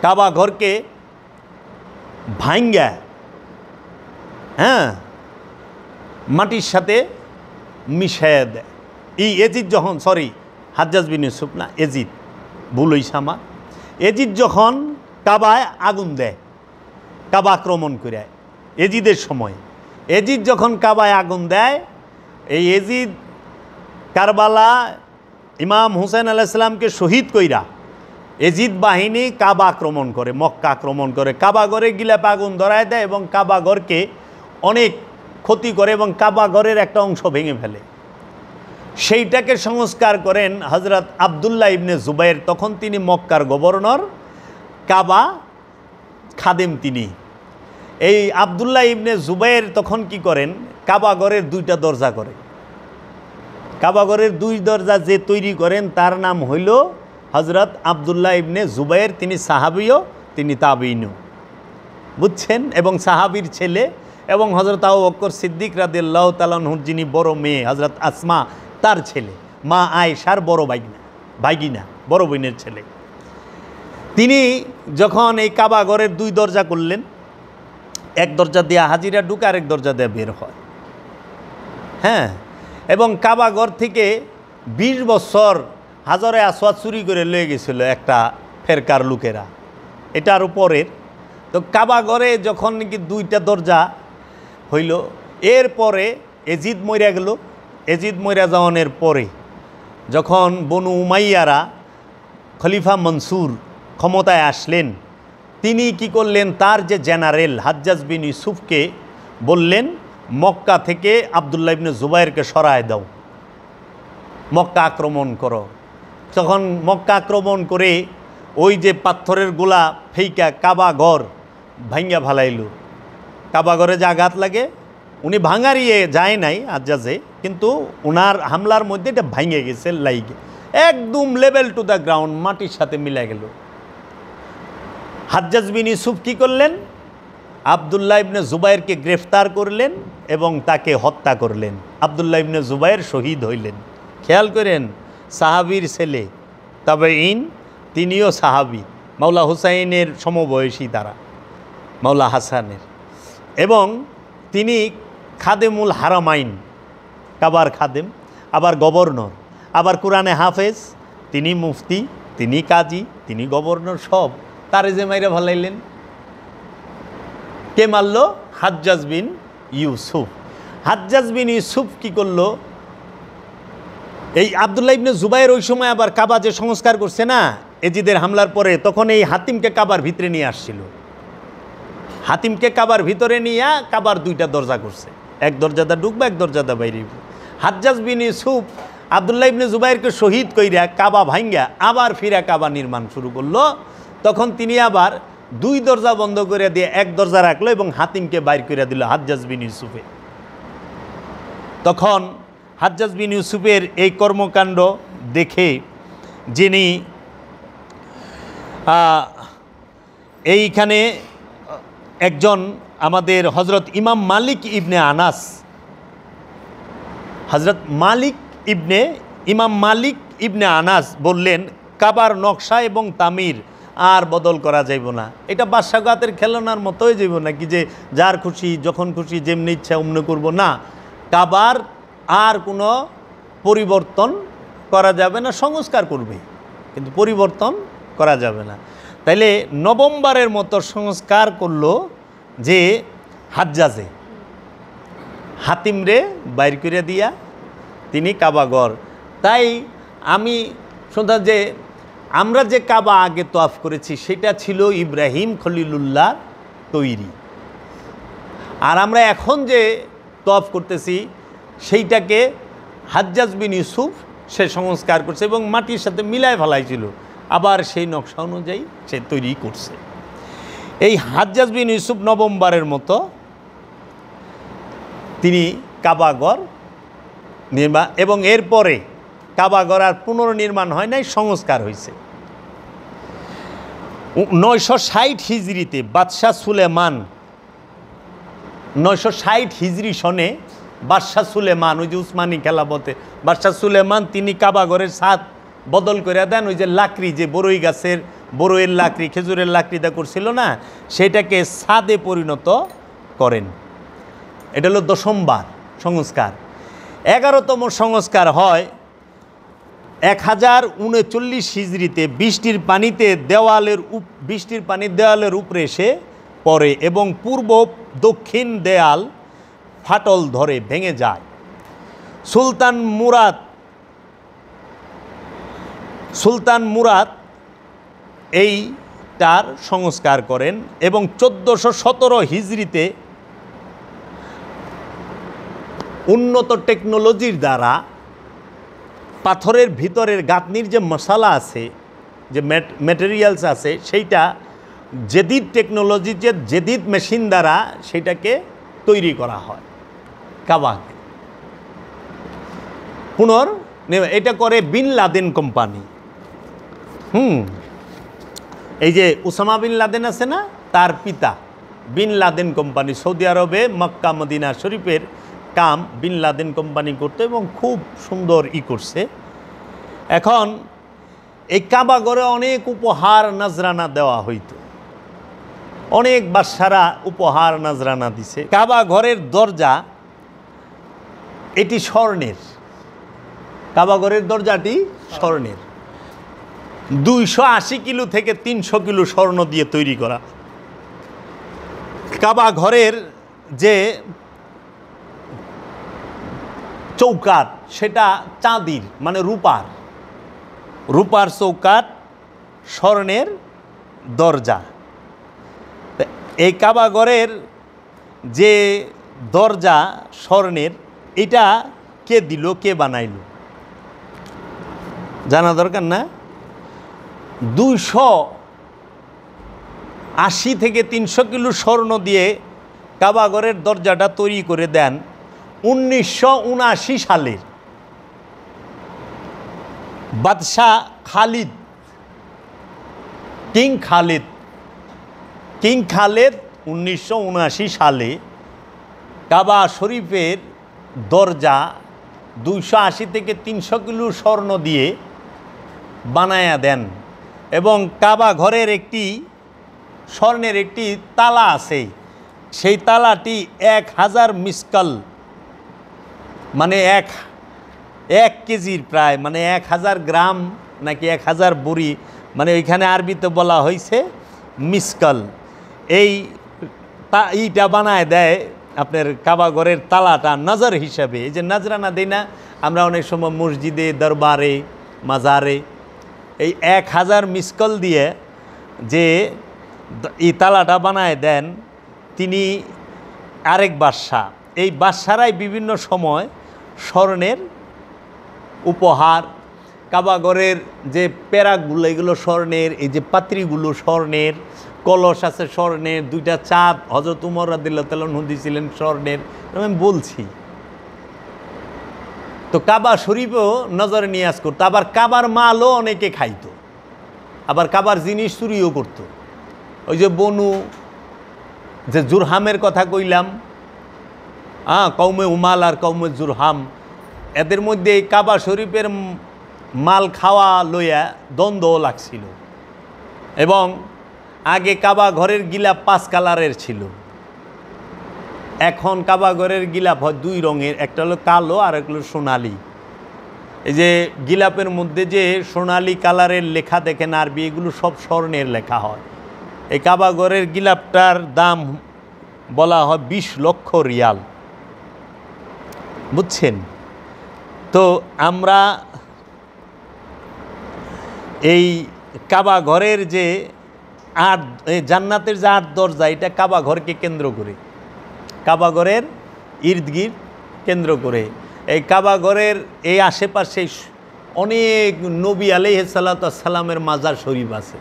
S1: কাবা ঘরকে ভাঙ্গা মাটির সাথে মিশাইয়া দেয়। এই এজিদ যখন, সরি হাজ্জাজ বিন ইউসুফ না, এজিদ, ভুল হইছে আমার। এজিদ যখন কাবায় আগুন দেয়, কাবা আক্রমণ করে এজিদের সময়, এজিদ যখন কাবায় আগুন দেয়, এই এজিদ কারবালা ইমাম হুসেন আলাইহিস সালামকে শহীদ কইরা এজিদ বাহিনী কাবা আক্রমণ করে, মক্কা আক্রমণ করে, কাবা ঘরে গিলাপ আগুন ধরায় দেয় এবং কাবা ঘরকে অনেক ক্ষতি করে এবং কাবা ঘরের একটা অংশ ভেঙে ফেলে। সেইটাকে সংস্কার করেন হযরত আব্দুল্লাহ ইবনে জুবাইর, তখন তিনি মক্কার গভর্নর, কাবা খাদেম তিনি। এই আব্দুল্লাহ ইবনে জুবাইর তখন কি করেন, কাবা ঘরের 2টা দরজা করে। কাবা ঘরের 2 দরজা যে তৈরি করেন তার নাম হইল হযরত আব্দুল্লাহ ইবনে জুবাইর। তিনি সাহাবীও, তিনি তাবেঈনও, বুঝছেন, এবং সাহাবীর ছেলে, এবং হযরত আবু বকর সিদ্দিক রাদিয়াল্লাহু তাআলা আনহুর যিনি বড় মেয়ে হযরত আসমা, তার ছেলে, মা আয়েশার বড় ভাগিনা, বড় বোনের ছেলে। তিনি যখন এই কাবা ঘরের 2 দরজা করলেন, এক দরজা দিয়ে হাজিরা ঢুকে, আরেক দরজা দিয়ে বের হয়, এবং কাবা ঘর থেকে 20 বছর হাজরে আসওয়াদ চুরি করে লয়ে গেছিল একটা ফেরকার লোকেরা, এটা আরও পরের। তো কাবা ঘরে যখন নাকি 2টা দরজা হইল, এরপরে এজিদ মইরা গেল। এজিদ মইরা যাওয়ানোর পরে যখন বনু উমাইয়ারা, খলিফা মনসুর ক্ষমতায় আসলেন, তিনি কি করলেন, তার যে জেনারেল হাজ্জাজ বিন ইউসুফকে বললেন, মক্কা থেকে আব্দুল্লাহ ইবনে জুবাইরকে সরায় দাও, মক্কা আক্রমণ করো। তখন মক্কা আক্রমণ করে ওই যে পাথরের গোলা ফেইকা কাবা ঘর ভাঙ্গা ফালাইল। কাবা ঘরে যে আঘাত লাগে, উনি ভাঙারিয়ে যায় নাই হাজ্জাজে, কিন্তু ওনার হামলার মধ্যে এটা ভাঙে গেছে, লাইগে একদম লেভেল টু দ্য গ্রাউন্ড, মাটির সাথে মিলে গেল। হাজ্জাজ বিন ইউসুফ কী করলেন, আব্দুল্লাহ ইবনে জুবাইরকে গ্রেফতার করলেন এবং তাকে হত্যা করলেন। আব্দুল্লাহ ইবনে জুবাইর শহীদ হইলেন। খেয়াল করেন, সাহাবীর ছেলে, তাবেঈন, তিনিও সাহাবী, মাওলা হুসাইনের সমবয়সী তারা, মাওলা হাসানের, এবং তিনি খাদেমুল হারামাইন, কাবার খাদেম, আবার গভর্নর, আবার কোরআনে হাফেজ, তিনি মুফতি, তিনি কাজী, তিনি গভর্নর, সব তারে যে মাইরা ভালাইলেন। কে মারল? হাজ্জাজ বিন ইউসুফ। হাজ্জাজ বিন ইউসুফ কি করলো, এই আব্দুল্লাহ ইবনে জুবাইর ওই সময় আবার কাবা যে সংস্কার করছে না এজিদের হামলার পরে, তখন এই হাতিমকে কাবার ভিতরে নিয়ে আসছিল। হাতিমকে কাবার ভিতরে নিয়ে কাবার 2টা দরজা করছে, এক দরজাদা ঢুকবে, এক দরজাদা বাইরে। হাজ্জাজ বিন ইউসুফ আব্দুল্লাহ ইবনে জুবাইরকে শহীদ কইরা কাবা ভাঙ্গা আবার ফিরা কাবা নির্মাণ শুরু করলো। তখন তিনি আবার 2 দরজা বন্ধ করে দিয়ে 1 দরজা রাখলো এবং হাতিমকে বাইর করে দিল হাজ্জাজ বিন ইউসুফে। তখন হাজ্জাজ বিন ইউসুফের এই কর্মকাণ্ড দেখে যিনি এইখানে একজন আমাদের হজরত ইমাম মালিক ইবনে আনাস, হজরত ইমাম মালিক ইবনে আনাস বললেন, কাবার নকশা এবং তামির আর বদল করা যাইব না। এটা বাদশাগাতের খেলনার মতোই যাইব না, কি যে যার খুশি যখন খুশি যেমনি ইচ্ছা অমনি করব না। কাবার আর কোনো পরিবর্তন করা যাবে না, সংস্কার করবে কিন্তু পরিবর্তন করা যাবে না। তাইলে নভেম্বরের মতো সংস্কার করলো যে হাজ্জাজে, হাতিমরে বাইর করে দিয়া তিনি কাবাঘর। তাই আমি শুনতাম যে আমরা যে কাবা আগে তওয়াফ করেছি সেটা ছিল ইব্রাহিম খলিলুল্লাহ তৈরি, আর আমরা এখন যে তওয়াফ করতেছি সেইটাকে হাজ্জাজ বিন ইউসুফ সে সংস্কার করছে এবং মাটির সাথে মিলায় ফেলাইছিল, আবার সেই নকশা অনুযায়ী সে তৈরি করছে। এই হাজ্জাজ বিন ইউসুফ নভেম্বরের মতো তিনি কাবাঘর এবং এরপরে কাবা ঘর আর পুনর্নির্মাণ হয় নাই, সংস্কার হয়েছে। 960 হিজরিতে বাদশাহ সুলেমান, 960 হিজরি সনে বাদশাহ সুলেমান, ওই যে উসমানী খেলাফতে বাদশাহ সুলেমান, তিনি কাবা ঘরের ছাদ বদল করে দেন। ওই যে লাকড়ি, যে বড়ই গাছের বড়ইয়ের লাকড়ি, খেজুরের লাকড়িটা করছিল না, সেটাকে ছাদে পরিণত করেন। এটা হলো 10বার সংস্কার। 11তম সংস্কার হয় 1039 হিজরিতে। বৃষ্টির পানি দেওয়ালের উপরে এসে পড়ে এবং পূর্ব দক্ষিণ দেয়াল ফাটল ধরে ভেঙে যায়। সুলতান মুরাদ এইটার সংস্কার করেন এবং 1417 হিজরিতে উন্নত টেকনোলজির দ্বারা পাথরের ভিতরের গাঁথনির যে মশালা আছে, যে ম্যাটেরিয়ালস আছে, সেইটা জেদিদ টেকনোলজি, যে জেদিদ মেশিন দ্বারা সেটাকে তৈরি করা হয় কাবাকে। এটা করে বিন লাদেন কোম্পানি। এই যে উসামা বিন লাদেন আছে না, তার পিতা বিন লাদেন কোম্পানি, সৌদি আরবে মক্কা মদিনা শরীফের কাম বিন লাদেন কোম্পানি করতো এবং খুব সুন্দর করছে। এখন এই কাবা ঘরে অনেক উপহার নজরানা দেওয়া হইতো, অনেক বাদশারা উপহার নজরানা দিছে। কাবা ঘরের দরজা এটি স্বর্ণের, কাবা ঘরের দরজাটি স্বর্ণের, 280 কিলো থেকে 300 কিলো স্বর্ণ দিয়ে তৈরি করা। কাবা ঘরের যে চৌকাঠ, সেটা চাঁদির, মানে রূপার চৌকাঠ, স্বর্ণের দরজা। এই কাবা ঘরের যে দরজা স্বর্ণের, এটা কে দিল, কে বানাইল, জানা দরকার না? 280 থেকে 300 কিলো স্বর্ণ দিয়ে কাবা ঘরের দরজাটা তৈরি করে দেন 1979 সালের বাদশাহ খালিদ, কিং খালিদ 1979 সালে কাবা শরীফের দরজা 280 থেকে 300 কিলো স্বর্ণ দিয়ে বানায়া দেন। এবং কাবা ঘরের একটি স্বর্ণের একটি তালা আছে, সেই তালাটি 1000 মিসকাল, মানে এক কেজির প্রায়, মানে 1000 গ্রাম নাকি 1000 বড়ি, মানে ওইখানে আরবিতে বলা হয়েছে মিসকাল। এইটা বানায় দেয় আপনার কাবা ঘরের তালাটা নজর হিসাবে। এই যে নজরানা দেই না আমরা অনেক সময় মসজিদে, দরবারে, মাজারে, এই 1000 মিসকাল দিয়ে যে এই তালাটা বানায় দেন তিনি আরেক বাদশাহ। এই বাদশারাই বিভিন্ন সময় স্বর্ণের উপহার, কাবা ঘরের যে প্যারাকগুলো এগুলো স্বর্ণের, এই যে পাত্রীগুলো স্বর্ণের, কলস আছে স্বর্ণের, 2টা চাঁদ হযরত উমর রাদিয়াল্লাহু তাআলা দিয়েছিলেন স্বর্ণের, আমি বলছি। তো কাবা শরীফও নজরে নিয়াজ করতো। আবার কাবার মালও অনেকে খাইতো, আবার কাবার জিনিস চুরিও করতো। ওই যে বনু যে জুরহামের কথা কইলাম, কওমে উমাল আর কওমে জুরহাম, এদের মধ্যে এই কাবা শরীফের মাল খাওয়া লইয়া দ্বন্দ্ব লাগছিল। এবং আগে কাবা ঘরের গিলাপ 5 কালারের ছিল, এখন কাবা ঘরের গিলাপ হয় 2 রঙের, একটা হলো কালো আর একটা হলো সোনালি। এই যে গিলাপের মধ্যে যে সোনালি কালারের লেখা দেখেন আরবি, এগুলো সব স্বর্ণের লেখা হয়। এই কাবা ঘরের গিলাপটার দাম বলা হয় 20 লক্ষ রিয়াল, বুঝছেন? তো আমরা এই কাবা ঘরের যে জান্নাতের যে 8 দরজা, এটা কাবা ঘরকে কেন্দ্র করে, কাবা ঘরের ইর্দ গির্দ কেন্দ্র করে। এই কাবা ঘরের এই আশেপাশে অনেক নবী আলাইহিস সালাতু ওয়াস সালামের মাজার শরীফ আছে,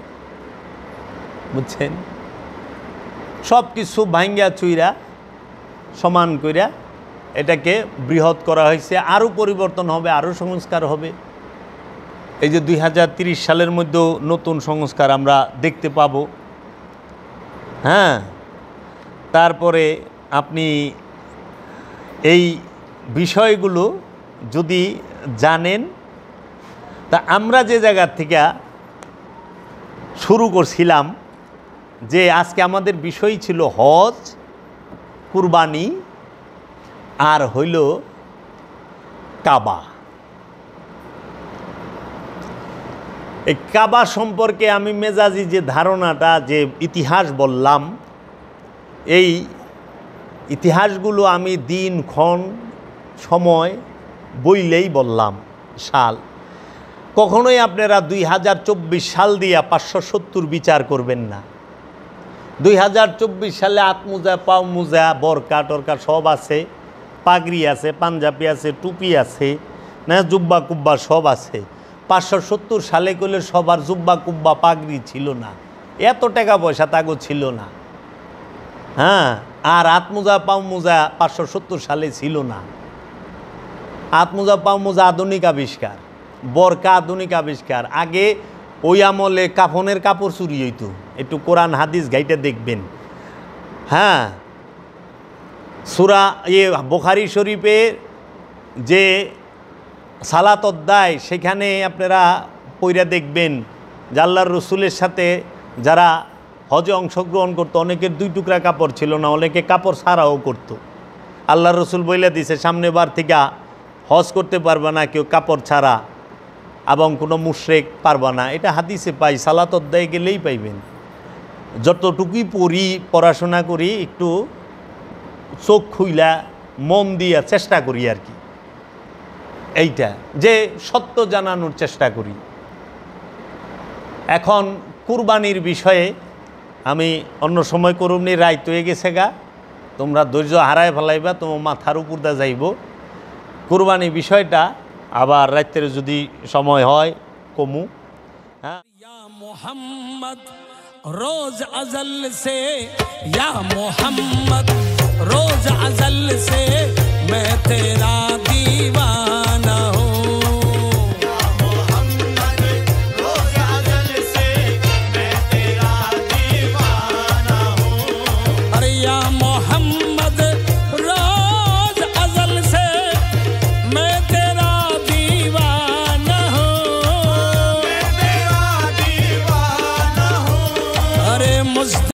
S1: বুঝছেন? সব কিছু ভাঙ্গা চুইরা সমান কইরা এটাকে বৃহৎ করা হয়েছে, আরও পরিবর্তন হবে, আরও সংস্কার হবে। এই যে 2030 সালের মধ্যেও নতুন সংস্কার আমরা দেখতে পাব। হ্যাঁ, তারপরে আপনি এই বিষয়গুলো যদি জানেন, তা আমরা যে জায়গার থেকে শুরু করছিলাম যে আজকে আমাদের বিষয় ছিল হজ, কুরবানি আর হইল কাবা। এই কাবা সম্পর্কে আমি মেজাজি যে ধারণাটা, যে ইতিহাস বললাম, এই ইতিহাসগুলো আমি দিন ক্ষণ সময় বইলেই বললাম, সাল। কখনোই আপনারা 2024 সাল দিয়া 570 বিচার করবেন না। 2024 সালে আতমোজা, পাও মোজা, বরকা টরকা সব আছে, পাগড়ি আছে, পাঞ্জাবি আছে, টুপি আছে, না জুব্বা কুব্বা সব আছে। 570 সালে করলে সবার জুব্বা কুব্বা পাগড়ি ছিল না, এত টাকা পয়সা তাগো ছিল না। হ্যাঁ, আর আতমোজা পাও মোজা 570 সালে ছিল না। আতমোজা পাও মোজা আধুনিক আবিষ্কার, বরকা আধুনিক আবিষ্কার। আগে ওই আমলে কাফনের কাপড় চুরি হইতো, একটু কোরআন হাদিস গাইতে দেখবেন। হ্যাঁ, সূরা বুখারী শরীফে যে সালাত অধ্যায়, সেখানে আপনারা পইরা দেখবেন যে আল্লাহর রসুলের সাথে যারা হজে অংশগ্রহণ করতো, অনেকের 2 টুকরা কাপড় ছিল না, অনেকে কাপড় ছাড়াও করতো। আল্লাহর রসুল বইলা দিছে, সামনে বার থেকে হজ করতে পারবে না কেউ কাপড় ছাড়া, এবং কোনো মুশরিক পারবা না। এটা হাদিসে পাই, সালাত অধ্যায়ে গেলেই পাইবেন। যতটুকুই পড়ি, পড়াশোনা করি, একটু চোখ খুইলা মন দিয়া চেষ্টা করি আর কি, এইটা যে সত্য জানানোর চেষ্টা করি। এখন কুরবানির বিষয়ে আমি অন্য সময় করুমনি, রাইত হয়ে গেছে গা, তোমরা ধৈর্য হারায় ফেলাইবা, তোমার মাথার উপর দা যাইব। কুরবানি বিষয়টা আবার রাতের যদি সময় হয় কমু। হ্যাঁ,
S2: ইয়া মুহাম্মদ রোজ আজল সে, ইয়া মুহাম্মদ রোজ আজল সে मैं तेरा दीवाना।